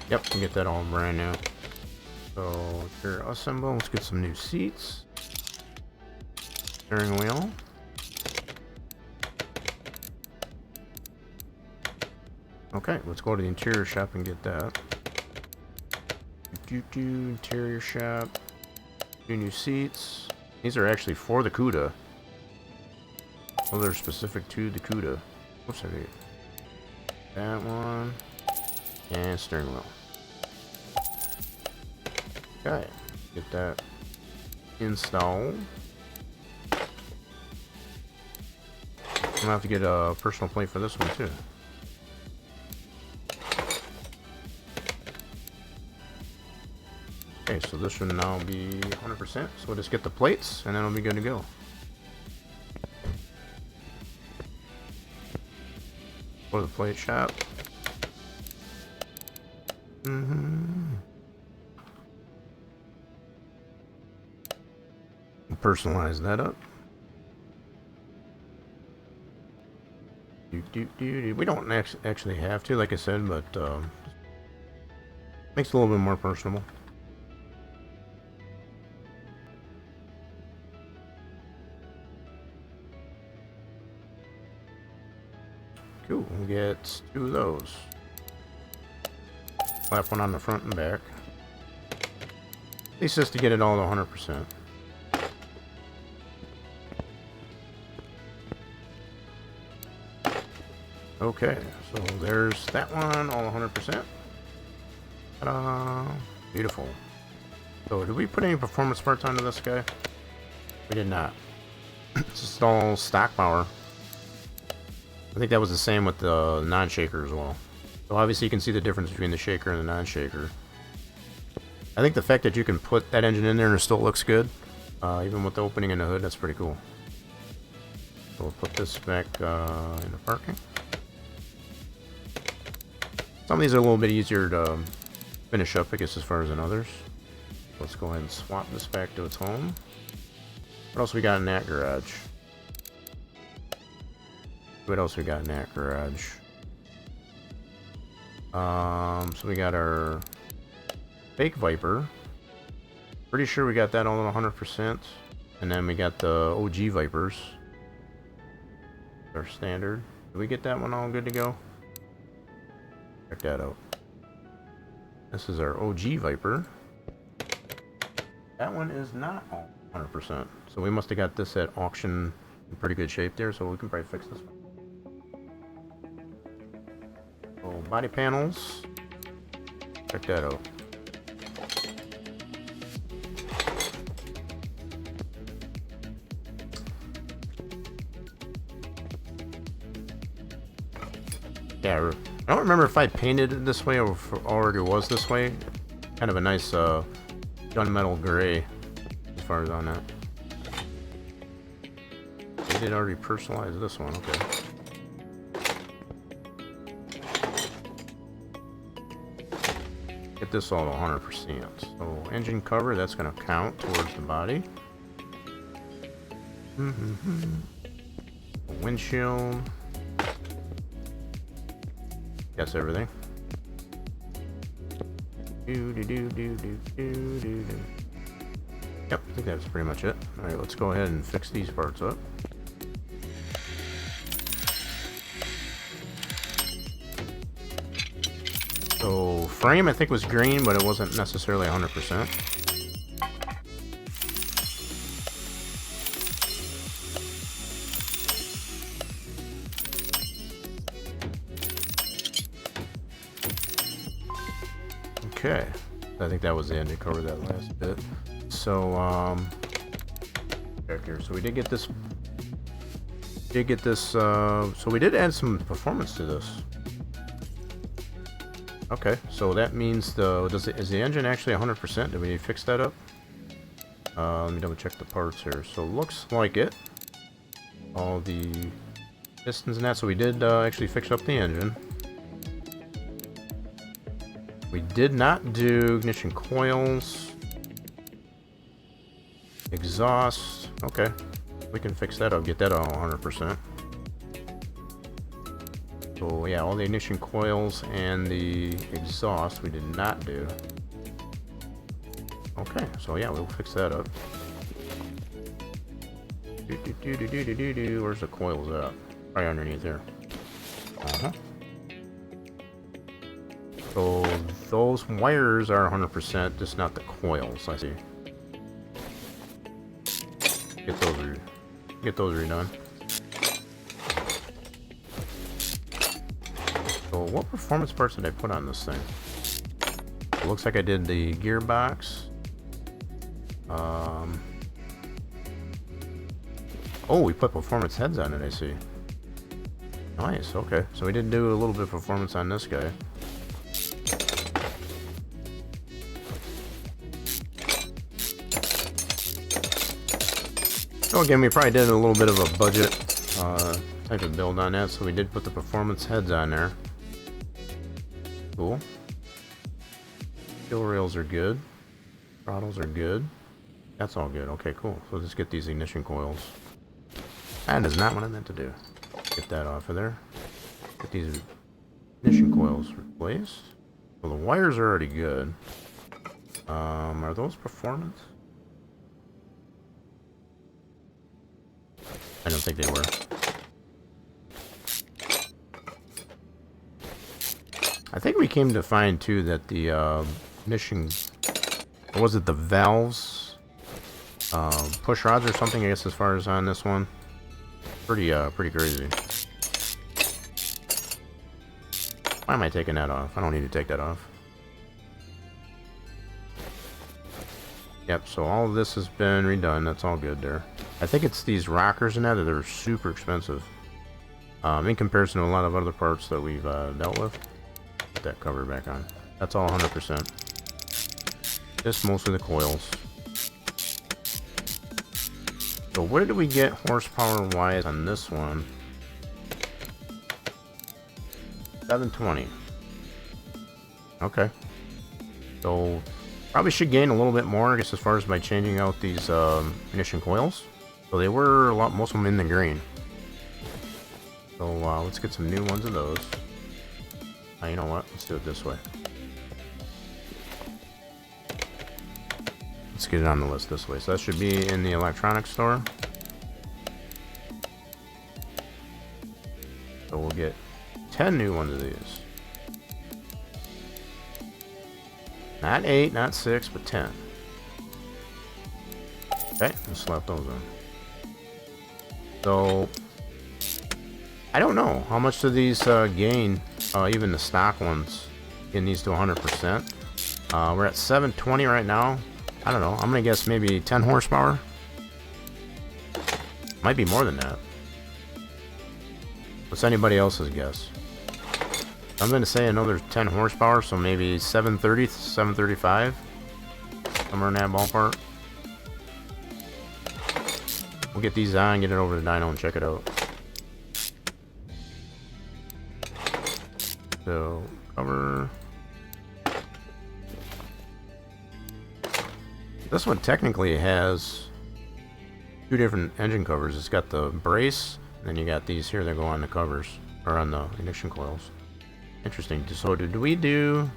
Yep, we can get that all brand new. So, here, assemble. Let's get some new seats. Steering wheel. Okay, let's go to the interior shop and get that. Interior shop. 2 new seats. These are actually for the CUDA. Oh, they're specific to the CUDA. Whoops, I did that one. And steering wheel. Okay, get that installed. I'm gonna have to get a personal plate for this one too. Okay, so this should now be 100%. So we'll just get the plates and then it'll be good to go. for the plate shop. Personalize that up. We don't actually have to, like I said, but makes it a little bit more personable. Cool, we'll get 2 of those. Slap one on the front and back. At least just to get it all to 100%. Okay, so there's that one, all 100%. Ta-da! Beautiful. So, did we put any performance parts onto this guy? We did not. It's just all stock power. I think that was the same with the non-shaker as well. So obviously you can see the difference between the shaker and the non-shaker. I think the fact that you can put that engine in there and it still looks good, even with the opening in the hood, that's pretty cool. So we'll put this back in the parking. Some of these are a little bit easier to finish up, I guess, as far as in others. Let's go ahead and swap this back to its home. What else we got in that garage? What else we got in that garage? So we got our fake Viper. Pretty sure we got that all at 100%. And then we got the OG Vipers. Our standard. Did we get that one all good to go? Check that out. This is our OG Viper. That one is not all 100%. So we must have got this at auction in pretty good shape there, so we can probably fix this one. So body panels. Check that out. Yeah, I don't remember if I painted it this way or if it already was this way. Kind of a nice gunmetal gray as far as on that. They did already personalize this one, okay. Get this all to 100%. So engine cover, that's going to count towards the body. Windshield. Guess everything. Yep, I think that's pretty much it. Alright, let's go ahead and fix these parts up. So, frame I think was green, but it wasn't necessarily 100%. Okay, I think that was the end to cover that last bit. So, back here. So we did get this. So we did add some performance to this. Okay, so that means is the engine actually 100%? Did we fix that up? Let me double check the parts here. So looks like it. All the pistons and that. So we did actually fix up the engine. We did not do ignition coils, exhaust. Okay, we can fix that up, get that all 100%. So yeah, all the ignition coils and the exhaust we did not do. Okay, so yeah, we'll fix that up. Where's the coils at? Right underneath there. So those wires are 100%, just not the coils. I see. Get those redone. So what performance parts did I put on this thing? It looks like I did the gearbox. Oh, we put performance heads on it, I see. Nice, okay. So we did do a little bit of performance on this guy. So again, we probably did a little bit of a budget type of build on that, so we did put the performance heads on there. Cool. Wheel rails are good. Throttles are good. That's all good. Okay, cool. So let's get these ignition coils. That is not what I meant to do. Get that off of there. Get these ignition coils replaced. Well, the wires are already good. Are those performance? I don't think they were. I think we came to find too that the ignition, or was it the valves, push rods or something? I guess as far as on this one, pretty crazy. Why am I taking that off? I don't need to take that off. Yep, so all of this has been redone. That's all good there. I think it's these rockers and that are super expensive. In comparison to a lot of other parts that we've dealt with. Put that cover back on. That's all 100%. Just mostly the coils. So where do we get horsepower wise on this one? 720. Okay. So probably should gain a little bit more, I guess, as far as by changing out these ignition coils. So they were most of them in the green. So let's get some new ones of those. You know what? Let's do it this way. Let's get it on the list this way. So that should be in the electronics store. So we'll get 10 new ones of these. Not 8, not 6, but 10. Okay, let's slap those on. So, I don't know how much do these gain, even the stock ones, getting these to 100%. We're at 720 right now. I don't know, I'm gonna guess maybe 10 horsepower. Might be more than that. What's anybody else's guess? I'm gonna say another 10 horsepower, so maybe 730, 735. Somewhere in that ballpark. We'll get these on, get it over to the dyno and check it out. So, cover. This one technically has two different engine covers. It's got the brace, and then you got these here that go on the covers, or on the ignition coils. Interesting. So did we do...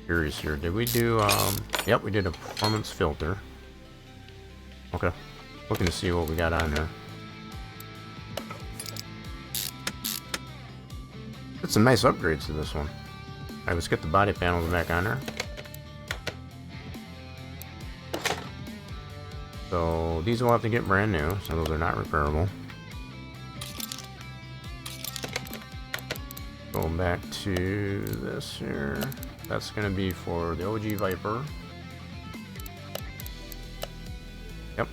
Curious here. Did we do... Yep, we did a performance filter. Okay. Looking to see what we got on there. Did some nice upgrades to this one. Alright, let's get the body panels back on there. So these will have to get brand new, so those are not repairable. Go back to this here. That's going to be for the OG Viper. Yep.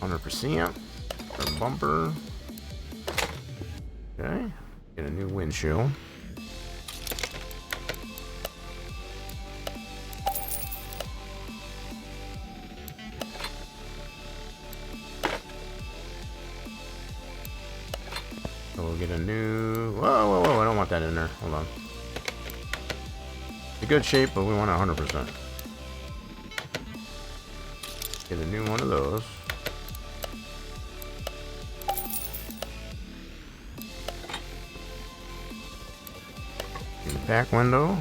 %. Our bumper. Okay. Get a new windshield. So we'll get a new... Whoa, I don't want that in there. Hold on. It's a good shape, but we want 100%. Get a new one of those. In the back window.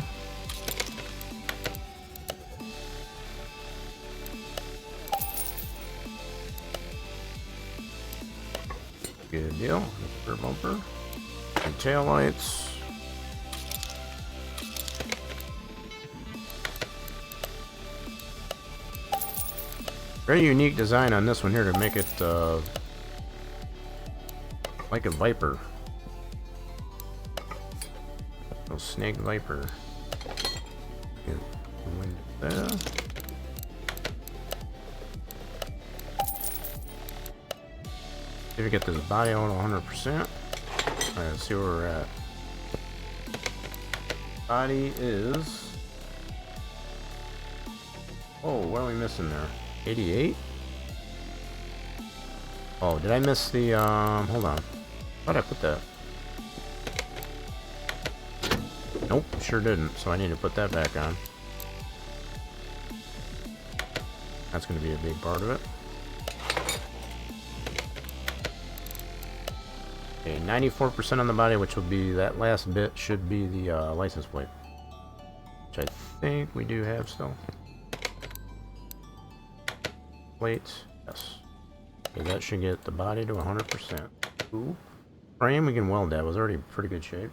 Good deal. Rear bumper. And tail lights. Very unique design on this one here to make it like a Viper. A snake Viper. Get the window there. See if we get this body on 100%. Alright, let's see where we're at. Body is what are we missing there? 88? Oh, did I miss the, hold on. How'd I put that? Nope, sure didn't, so I need to put that back on. That's going to be a big part of it. Okay, 94% on the body, which will be, that last bit should be the license plate. Which I think we do have still. Plate, yes. Okay, that should get the body to 100%. Ooh. Frame, we can weld that, was already in pretty good shape.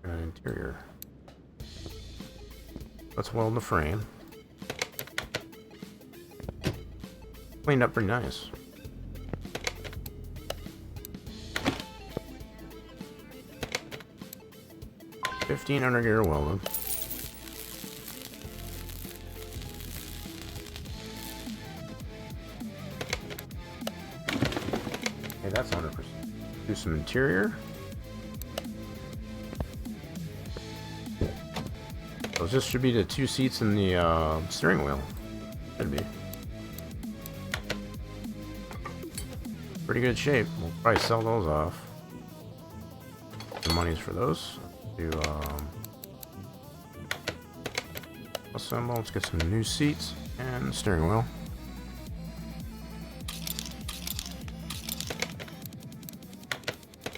And interior. Let's weld the frame. Cleaned up pretty nice. $1,500 gear welded. Okay, that's 100%. Do some interior. So this should be the 2 seats in the steering wheel. Should be. Pretty good shape. We'll probably sell those off. The money's for those. Do assemble. Let's get some new seats and steering wheel.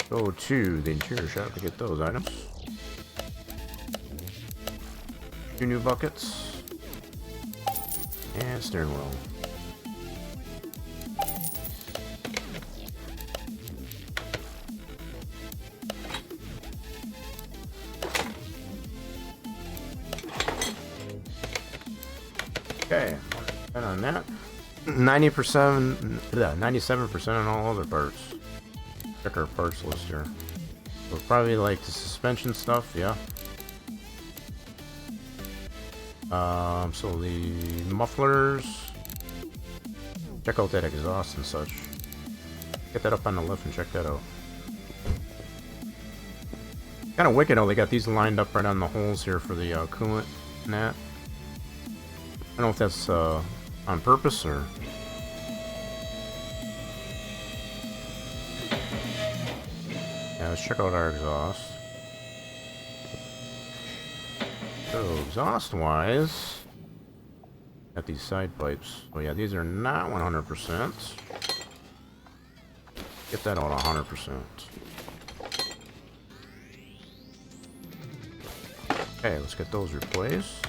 Go to the interior shop to get those items. 2 new buckets and steering wheel. Okay, and on that, 97% on all other parts. Check our parts list here. So probably like the suspension stuff, yeah. So the mufflers. Check out that exhaust and such. Get that up on the left and check that out. Kind of wicked how they got these lined up right on the holes here for the coolant and that. I don't know if that's on purpose or... Yeah, let's check out our exhaust. So, exhaust-wise, got these side pipes. Oh yeah, these are not 100%. Get that out 100%. Okay, let's get those replaced.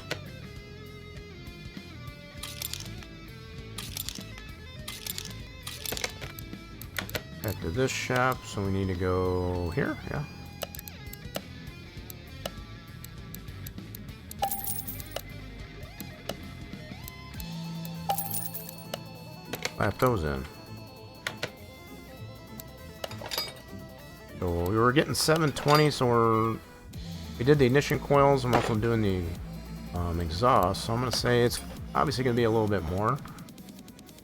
Back to this shop, so we need to go here, yeah. Slap those in. So we were getting 720, so we did the ignition coils. I'm also doing the exhaust, so I'm going to say it's obviously going to be a little bit more.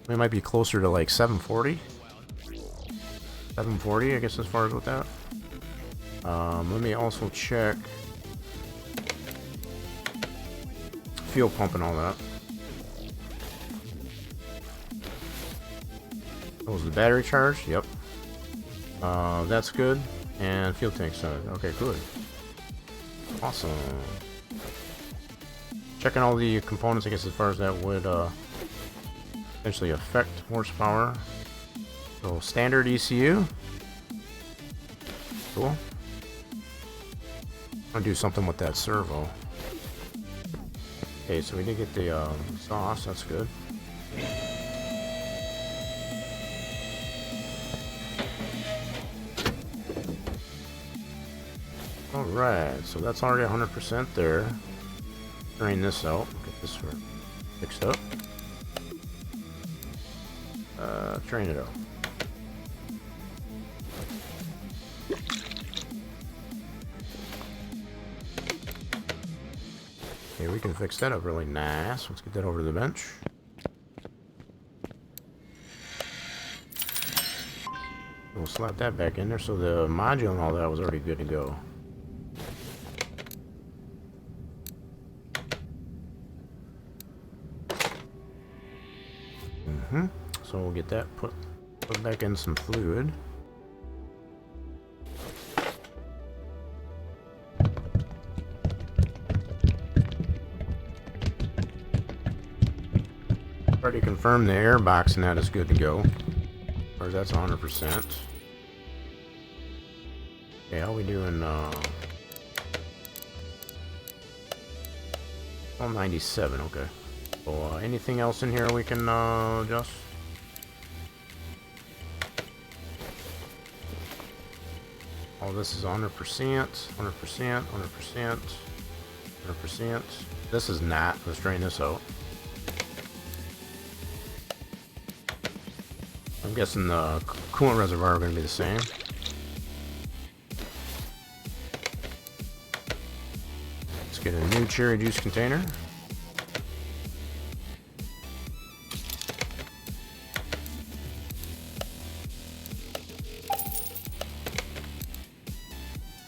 We might be closer to like 740. 740, I guess, as far as with that. Let me also check fuel pump and all that. Oh, was the battery charged? Yep. That's good. And fuel tank side. Okay, good. Awesome. Checking all the components, I guess, as far as that would potentially affect horsepower. So, standard ECU. Cool. I'll do something with that servo. Okay, so we did get the exhaust. That's good. Alright, so that's already 100% there. Drain this out. Get this fixed up. Drain it out. Okay, we can fix that up really nice. Let's get that over to the bench. We'll slap that back in there, so the module and all that was already good to go. So we'll get that put back in some fluid. Already confirmed the air box and that is good to go. Or that's 100%. Okay, how we doing? Oh, 97, okay. So, anything else in here we can adjust? Oh, this is 100%, 100%, 100%, 100%. This is not. Let's drain this out. I'm guessing the coolant reservoir are going to be the same. Let's get a new cherry juice container.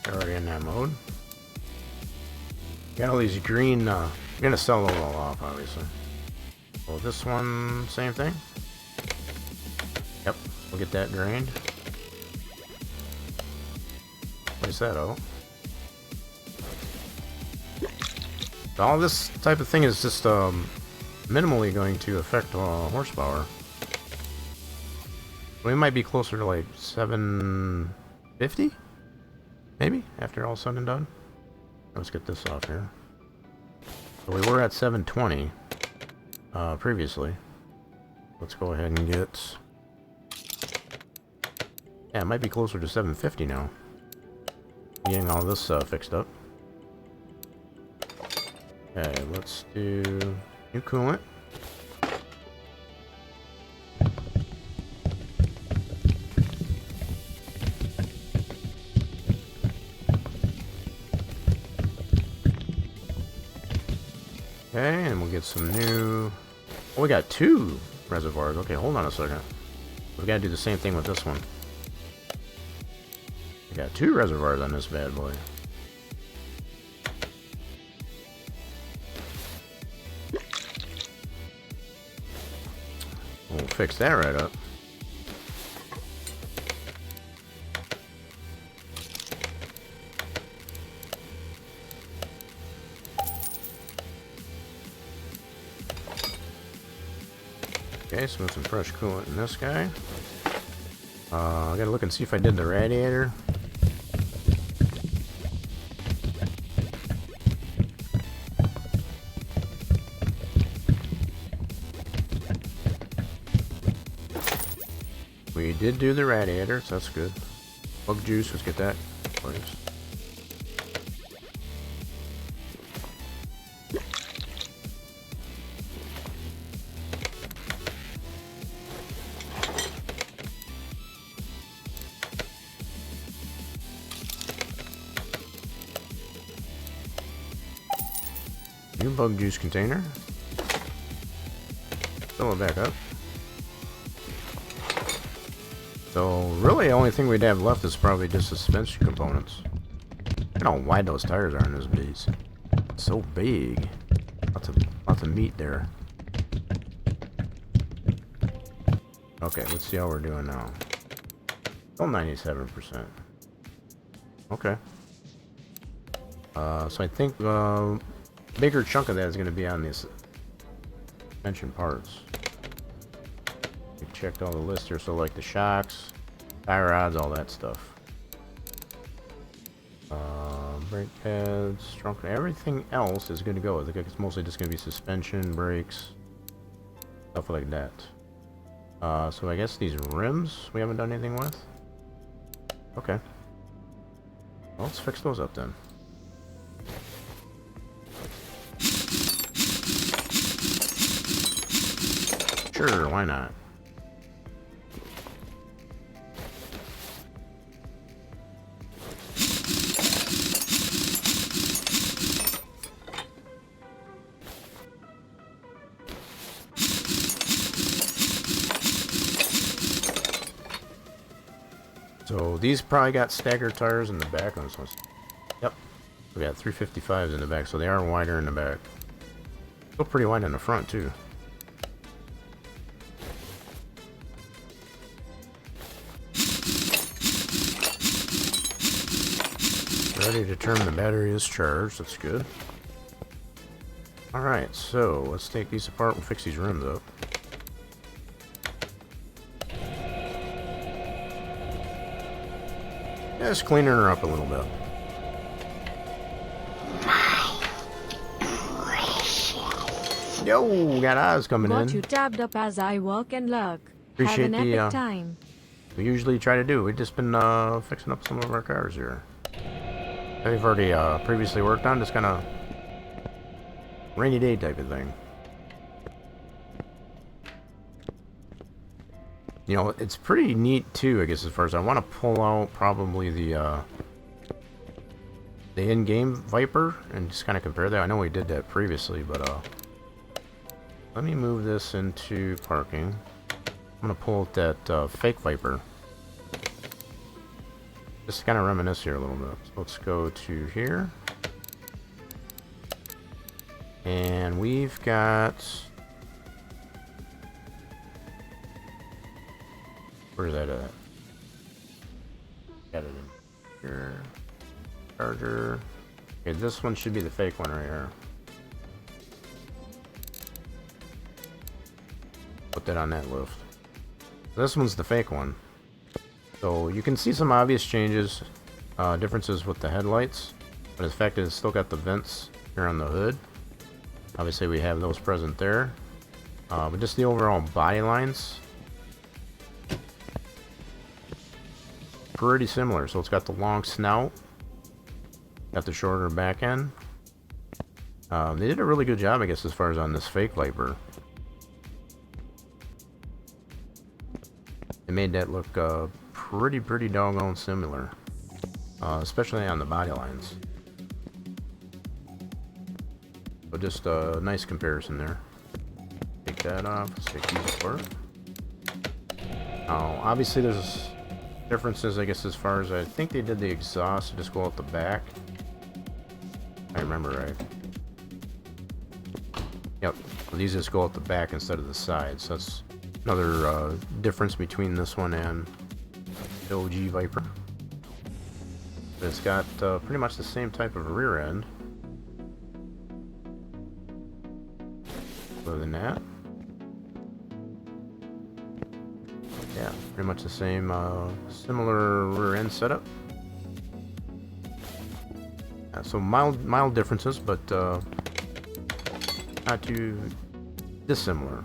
Already in that mode. Got all these green, we're going to sell those all off, obviously. Well, this one, same thing. Yep, we'll get that drained. Place that out. All this type of thing is just minimally going to affect horsepower. We might be closer to like 750, maybe, after all said and done. Let's get this off here. So we were at 720 previously. Let's go ahead and get... Yeah, it might be closer to 750 now. Getting all this fixed up. Okay, let's do new coolant. Okay, and we'll get some new... Oh, we got two reservoirs. Okay, hold on a second. We gotta do the same thing with this one. We got two reservoirs on this bad boy. We'll fix that right up. Okay, so with some fresh coolant in this guy. I gotta look and see if I did the radiator. We did do the radiator, so that's good. Bug juice, let's get that, please. New bug juice container. Fill it back up. So, really, the only thing we'd have left is probably just suspension components. Look at how wide those tires are in this beast. So big. Lots of meat there. Okay, let's see how we're doing now. Still 97%. Okay. So I think bigger chunk of that is going to be on these suspension parts. We checked all the lists here, so like the shocks, tie rods, all that stuff. Brake pads, trunk, everything else is good to go. I think it's mostly just going to be suspension, brakes, stuff like that. So I guess these rims we haven't done anything with. Okay. Well, let's fix those up then. Sure, why not? So these probably got staggered tires in the back on this one. Yep. We got 355s in the back, so they are wider in the back. Still pretty wide in the front too. Study determine the battery is charged. That's good. Alright, so let's take these apart and fix these rims up. Just cleaning her up a little bit. Yo, got eyes coming in. Got you tabbed up as I work and lurk. Appreciate Have an the, epic time. We usually try to do. We've just been fixing up some of our cars here. We've already previously worked on, just kind of rainy day type of thing. You know, it's pretty neat too, I guess, as far as I want to pull out probably the in-game Viper and just kind of compare that. I know we did that previously, but let me move this into parking. I'm gonna pull out that fake Viper. Just to kind of reminisce here a little bit. So let's go to here. And we've got... Where's that at? Got it in here. Charger. Okay, this one should be the fake one right here. Put that on that lift. This one's the fake one. So you can see some obvious changes, differences with the headlights, but the fact is it's still got the vents here on the hood. Obviously we have those present there, but just the overall body lines, pretty similar. So it's got the long snout, got the shorter back end. They did a really good job, I guess, as far as on this fake Viper. They made that look pretty doggone similar, especially on the body lines. So just a nice comparison there. Take that off. Let's take these apart. Now, obviously there's differences, I guess, as far as I think they did the exhaust to just go out the back. I remember right. Yep, these just go out the back instead of the sides. So that's another difference between this one and the OG Viper. It's got pretty much the same type of rear end. Other than that, yeah, pretty much the same, similar rear end setup. So mild differences, but not too dissimilar.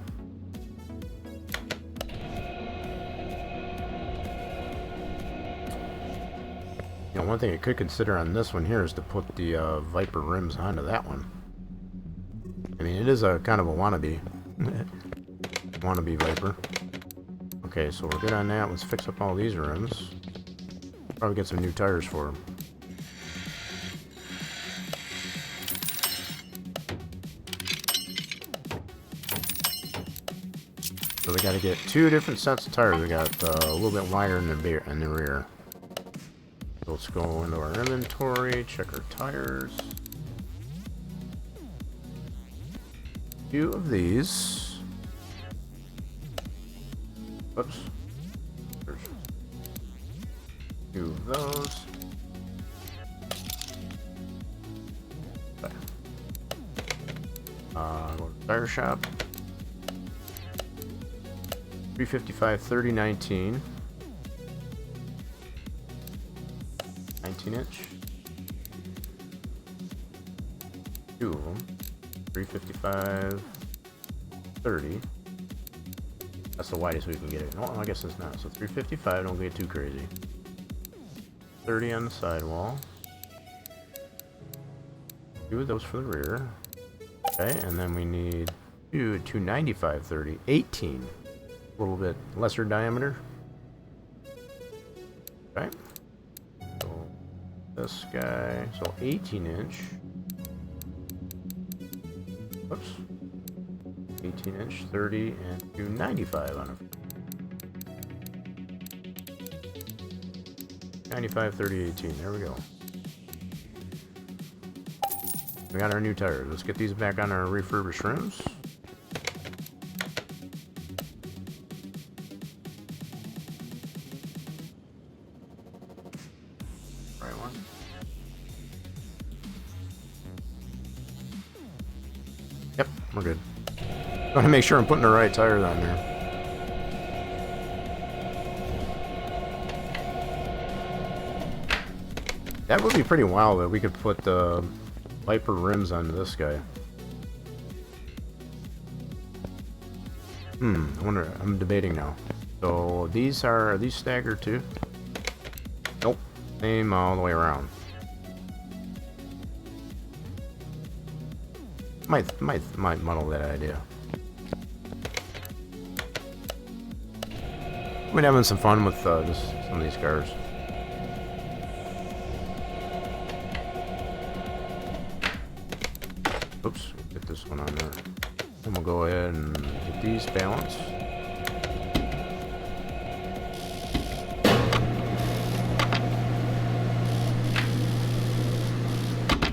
You know, one thing I could consider on this one here is to put the Viper rims onto that one. I mean, it is a kind of a wannabe. Wannabe Viper. Okay, so we're good on that. Let's fix up all these rims. Probably get some new tires for them. So we got to get two different sets of tires. We got a little bit wider in the rear. So let's go into our inventory, check our tires. Two of these. Oops. There's two of those. Okay. Go to the tire shop. 355 30 19. 19-inch. Two of them. 355 30. That's the widest we can get it. No, I guess it's not. So 355, don't get too crazy. 30 on the sidewall. Two of those for the rear. Okay, and then we need two 295 30. 18. A little bit lesser diameter. Okay. So this guy, so 18-inch. Whoops. 18-inch, 30, and 295 on it. 95, 30, 18. There we go. We got our new tires. Let's get these back on our refurbished rims. Right one. Yep, we're good. Want to make sure I'm putting the right tires on there. That would be pretty wild that we could put the Viper rims on this guy. I wonder, I'm debating now. So these are these staggered too? Nope. Same all the way around. Might muddle that idea. I've been having some fun with some of these cars. Oops, get this one on there. Then we'll go ahead and get these balanced.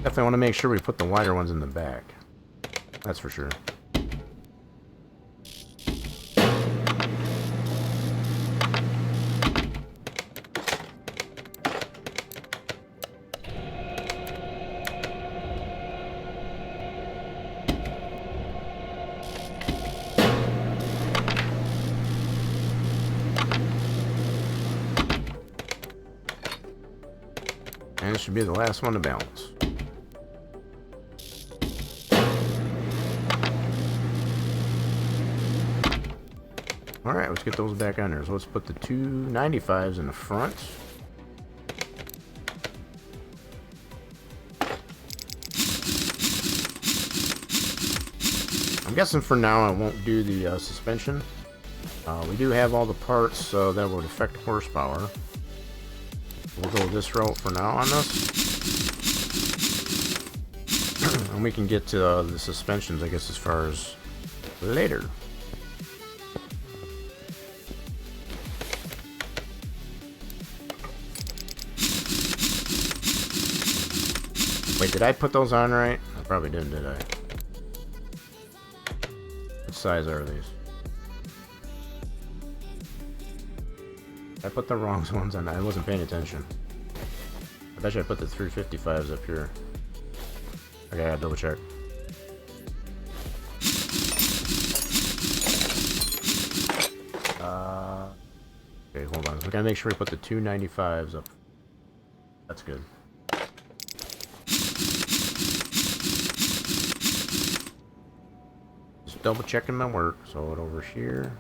Definitely want to make sure we put the wider ones in the back. That's for sure. And this should be the last one to balance. Alright, let's get those back on there. So let's put the 295s in the front. I'm guessing for now I won't do the suspension. We do have all the parts that would affect horsepower. We'll go this route for now on this. And we can get to the suspensions, I guess, as far as later. Wait, did I put those on right? I probably didn't, did I? What size are these? I put the wrong ones on. I wasn't paying attention. I bet you I put the 355s up here. Okay, I gotta double check. Okay, hold on. We gotta make sure we put the 295s up. That's good. Just double checking my work. So it over here.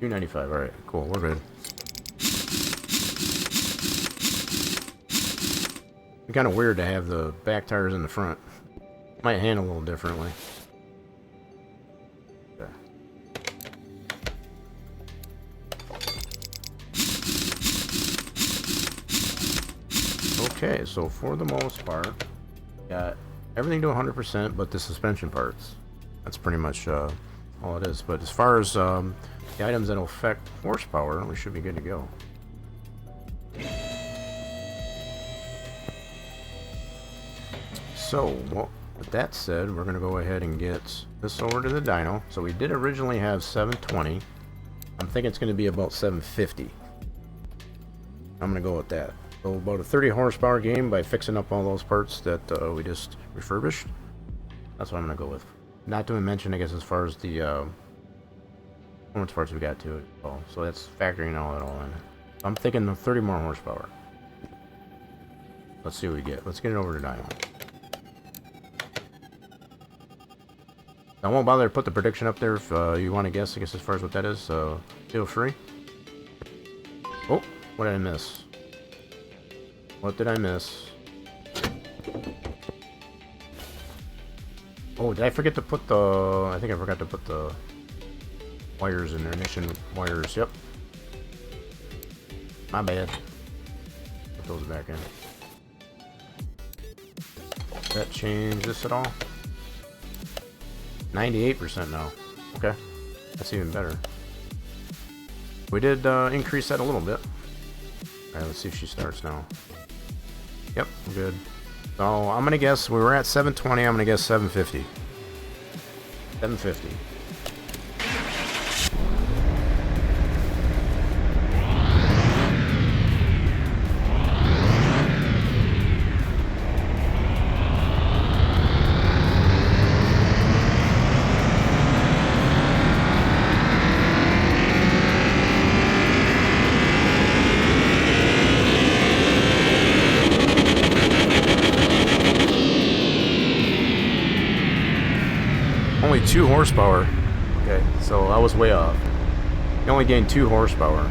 $295. All right, cool. We're good. It's kind of weird to have the back tires in the front. Might handle a little differently. Okay. Okay, so for the most part, got everything to 100%, but the suspension parts. That's pretty much all it is. But as far as the items that affect horsepower, we should be good to go. So, well, with that said, we're going to go ahead and get this over to the dyno. So we did originally have 720. I'm thinking it's going to be about 750. I'm going to go with that. So about a 30 horsepower game by fixing up all those parts that we just refurbished. That's what I'm going to go with. Not to mention, I guess, as far as the performance parts we got to it. So that's factoring all that all in. I'm thinking the 30 more horsepower. Let's see what we get. Let's get it over to dyno. I won't bother to put the prediction up there if you want to guess, I guess, as far as what that is. Feel free. Oh, what did I miss? What did I miss? Oh, did I forget to put the... I think I forgot to put the wires in there. Ignition wires, yep. My bad. Put those back in. Does that change this at all? 98% now. Okay. That's even better. We did increase that a little bit. Alright, let's see if she starts now. Yep, we're good. So I'm gonna guess we were at 720, I'm gonna guess 750. 750. 2 horsepower. Okay, so I was way off. You only gained 2 horsepower.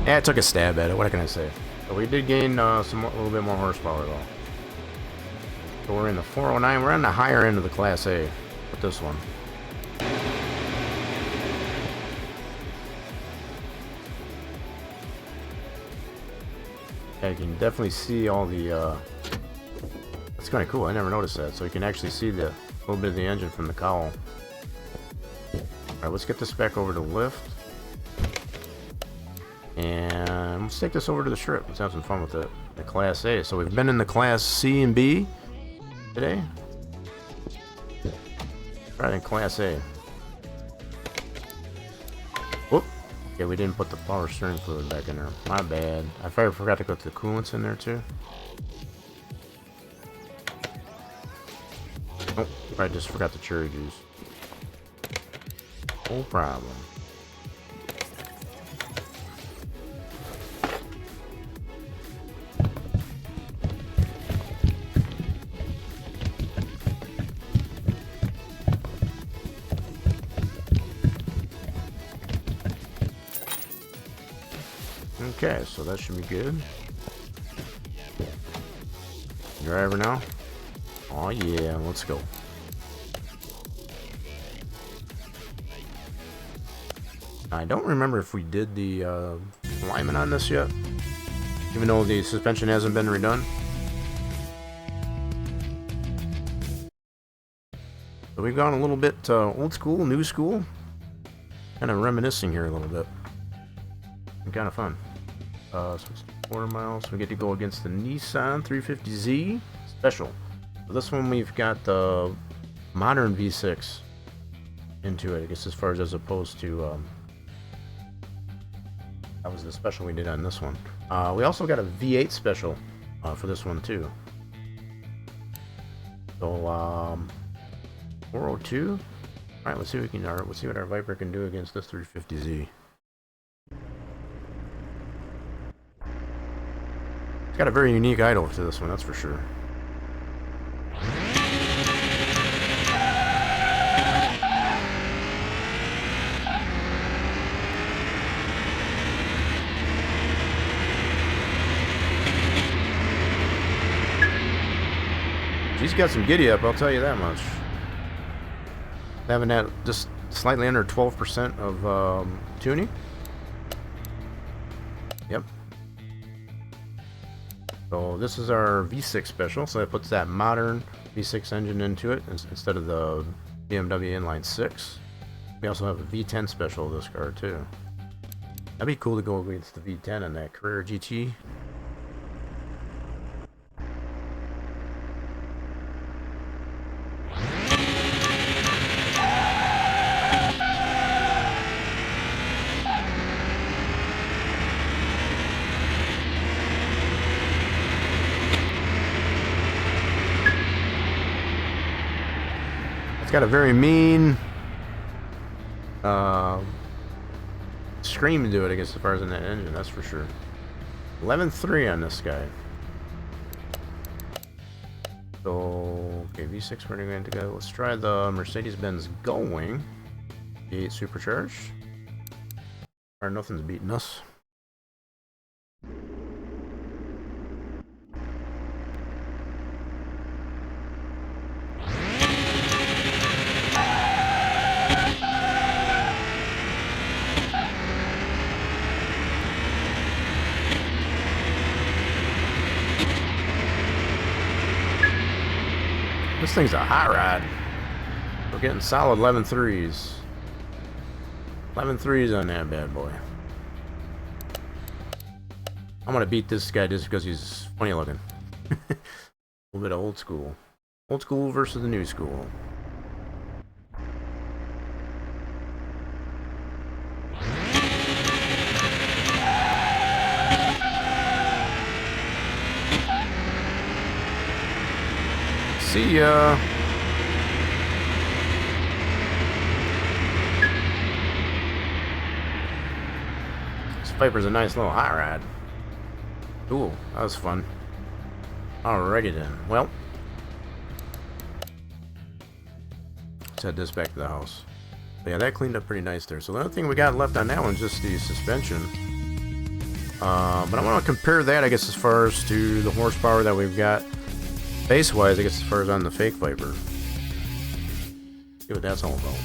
Yeah, I took a stab at it. What can I say? But we did gain a little bit more horsepower though. So we're in the 409. We're on the higher end of the Class A with this one. Yeah, you can definitely see all the. That's kind of cool. I never noticed that. So you can actually see the little bit of the engine from the cowl. All right, let's get this back over to lift. And let's take this over to the strip. Let's have some fun with it. The Class A. So we've been in the Class C and B today. Right in Class A. Whoop. Okay, we didn't put the power steering fluid back in there. My bad. I forgot to put the coolants in there too. Oh, I just forgot the cherry juice. No problem. Okay, so that should be good. Driver now. Oh yeah, let's go. I don't remember if we did the alignment on this yet, even though the suspension hasn't been redone. So we've gone a little bit old school, new school, kind of reminiscing here a little bit. Kind of fun. So it's 4 miles. We get to go against the Nissan 350Z Special. So this one we've got the modern V6 into it, I guess, as opposed to that was the special we did on this one. We also got a V8 special for this one too. So 402. All right, let's see what we can. Let's see what our Viper can do against this 350Z. It's got a very unique idle to this one, that's for sure. She's got some giddy up, I'll tell you that much. Having that just slightly under 12% of tuning. Yep. So this is our V6 special, so that puts that modern V6 engine into it instead of the BMW inline 6. We also have a V10 special of this car too. That'd be cool to go against the V10 in that Carrera GT. Got a very mean scream to it, I guess, as far as in that engine, that's for sure. 11.3 on this guy. So, okay, V6 we're going to go. Let's try the Mercedes-Benz Gullwing. V8 supercharged. Or nothing's beating us. This thing's a hot rod. We're getting solid 11.3s. 11.3s on that bad boy. I'm gonna beat this guy just because he's funny looking. A little bit of old school. Old school versus the new school. See ya. This Viper's a nice little hot rod. Cool, that was fun. Alrighty then. Well, head this back to the house. But yeah, that cleaned up pretty nice there. So the only thing we got left on that one is just the suspension. But I want to compare that, I guess, as far as to the horsepower that we've got base-wise, I guess, as far as on the fake Viper. See what that's all about.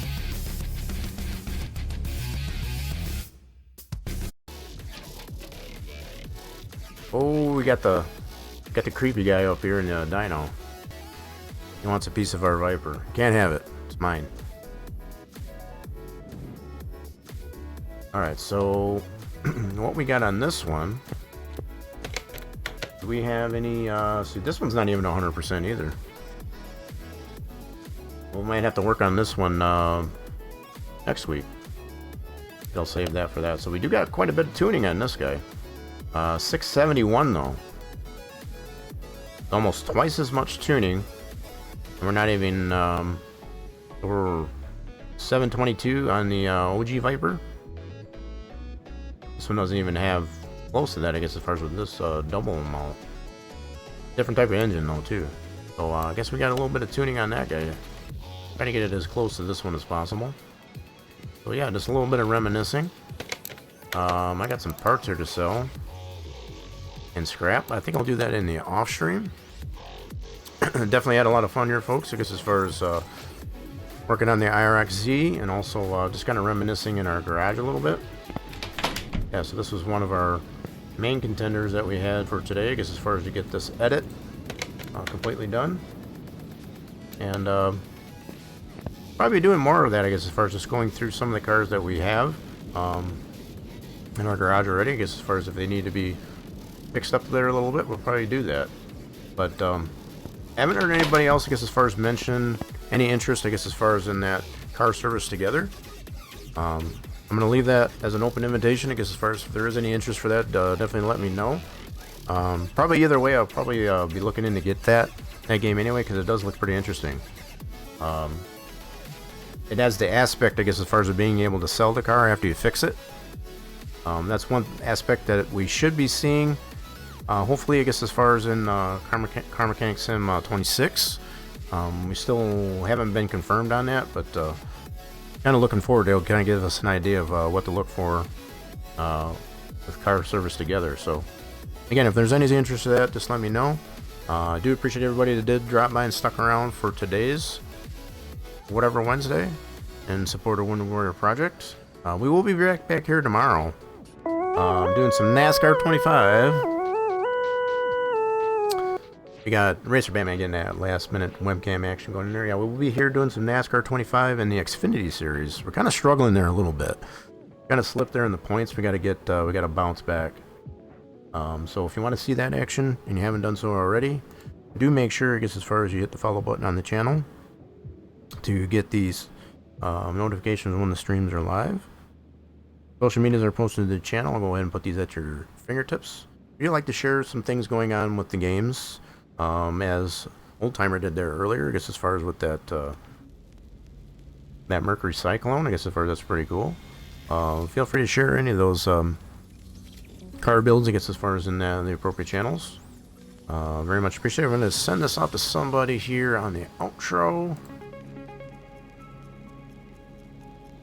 Oh, we got the creepy guy up here in the dyno. He wants a piece of our Viper. Can't have it. It's mine. Alright, so what we got on this one? Do we have any, see, this one's not even 100% either. We might have to work on this one next week. I'll save that for that. So we do got quite a bit of tuning on this guy. 671 though. Almost twice as much tuning. And we're not even, we're 722 on the OG Viper. This one doesn't even have close to that, I guess, as far as with this double amount. Different type of engine though too. So I guess we got a little bit of tuning on that guy. Trying to get it as close to this one as possible. So yeah, just a little bit of reminiscing. I got some parts here to sell and scrap. I think I'll do that in the off stream. Definitely had a lot of fun here, folks. I guess as far as working on the IROC-Z and also just kind of reminiscing in our garage a little bit. Yeah, so this was one of our main contenders that we had for today, I guess, as far as to get this edit completely done. And probably doing more of that, I guess, as far as just going through some of the cars that we have in our garage already. I guess as far as if they need to be fixed up there a little bit, we'll probably do that. But haven't heard anybody else, I guess, as far as mention any interest, I guess, as far as in that car service together. I'm going to leave that as an open invitation, I guess, as far as if there is any interest for that, definitely let me know. Probably either way, I'll probably be looking in to get that game anyway, because it does look pretty interesting. It has the aspect, I guess, as far as being able to sell the car after you fix it. That's one aspect that we should be seeing, hopefully, I guess, as far as in Car Mechanic Sim 26. We still haven't been confirmed on that, but kind of looking forward to it. Kind of give us an idea of what to look for with car service together. So again, if there's any interest in that, just let me know. I do appreciate everybody that did drop by and stuck around for today's WhatEver Wednesday in support of Wounded Warrior Project. We will be back here tomorrow doing some NASCAR 25. We got Racer Batman getting that last minute webcam action going in there. Yeah, we'll be here doing some NASCAR 25 and the Xfinity series. We're kind of struggling there a little bit. Kind of slipped there in the points. We got to bounce back. So if you want to see that action and you haven't done so already, do make sure, I guess, as far as you hit the follow button on the channel to get these notifications when the streams are live. Social medias are posted to the channel. I'll go ahead and put these at your fingertips. If you'd like to share some things going on with the games, as Old Timer did there earlier, I guess, as far as with that that Mercury Cyclone, I guess, as far as that's pretty cool. Feel free to share any of those car builds, I guess, as far as in the appropriate channels. Very much appreciate it. I'm going to send this out to somebody here on the outro.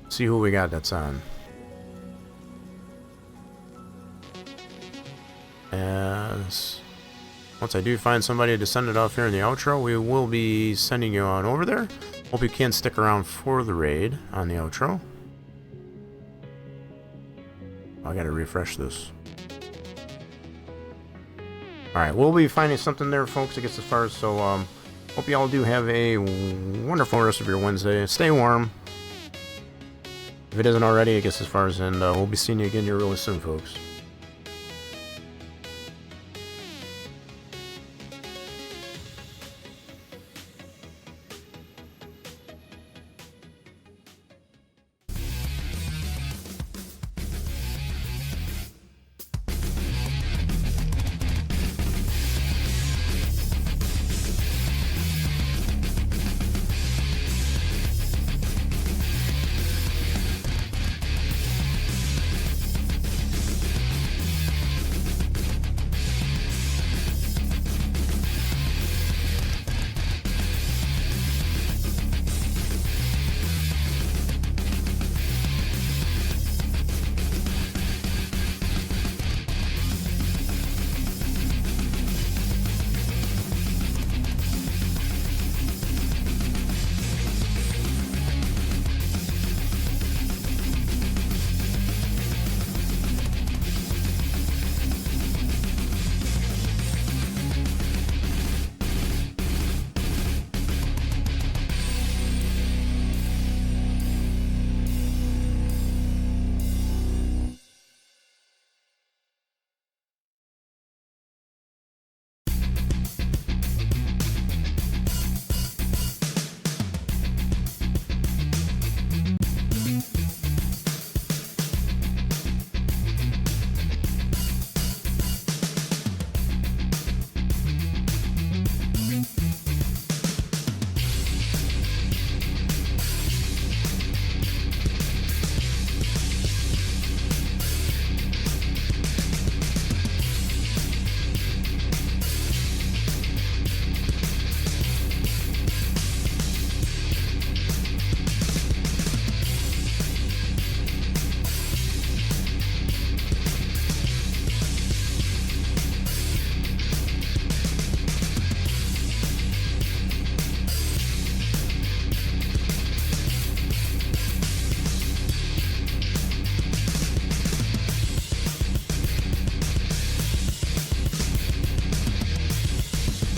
See who we got that's on. As once I do find somebody to send it off here in the outro, we will be sending you on over there. Hope you can stick around for the raid on the outro. I gotta refresh this. Alright, we'll be finding something there, folks, I guess, as far as, so, hope you all do have a wonderful rest of your Wednesday. Stay warm. If it isn't already, I guess, as far as, and we'll be seeing you again here really soon, folks.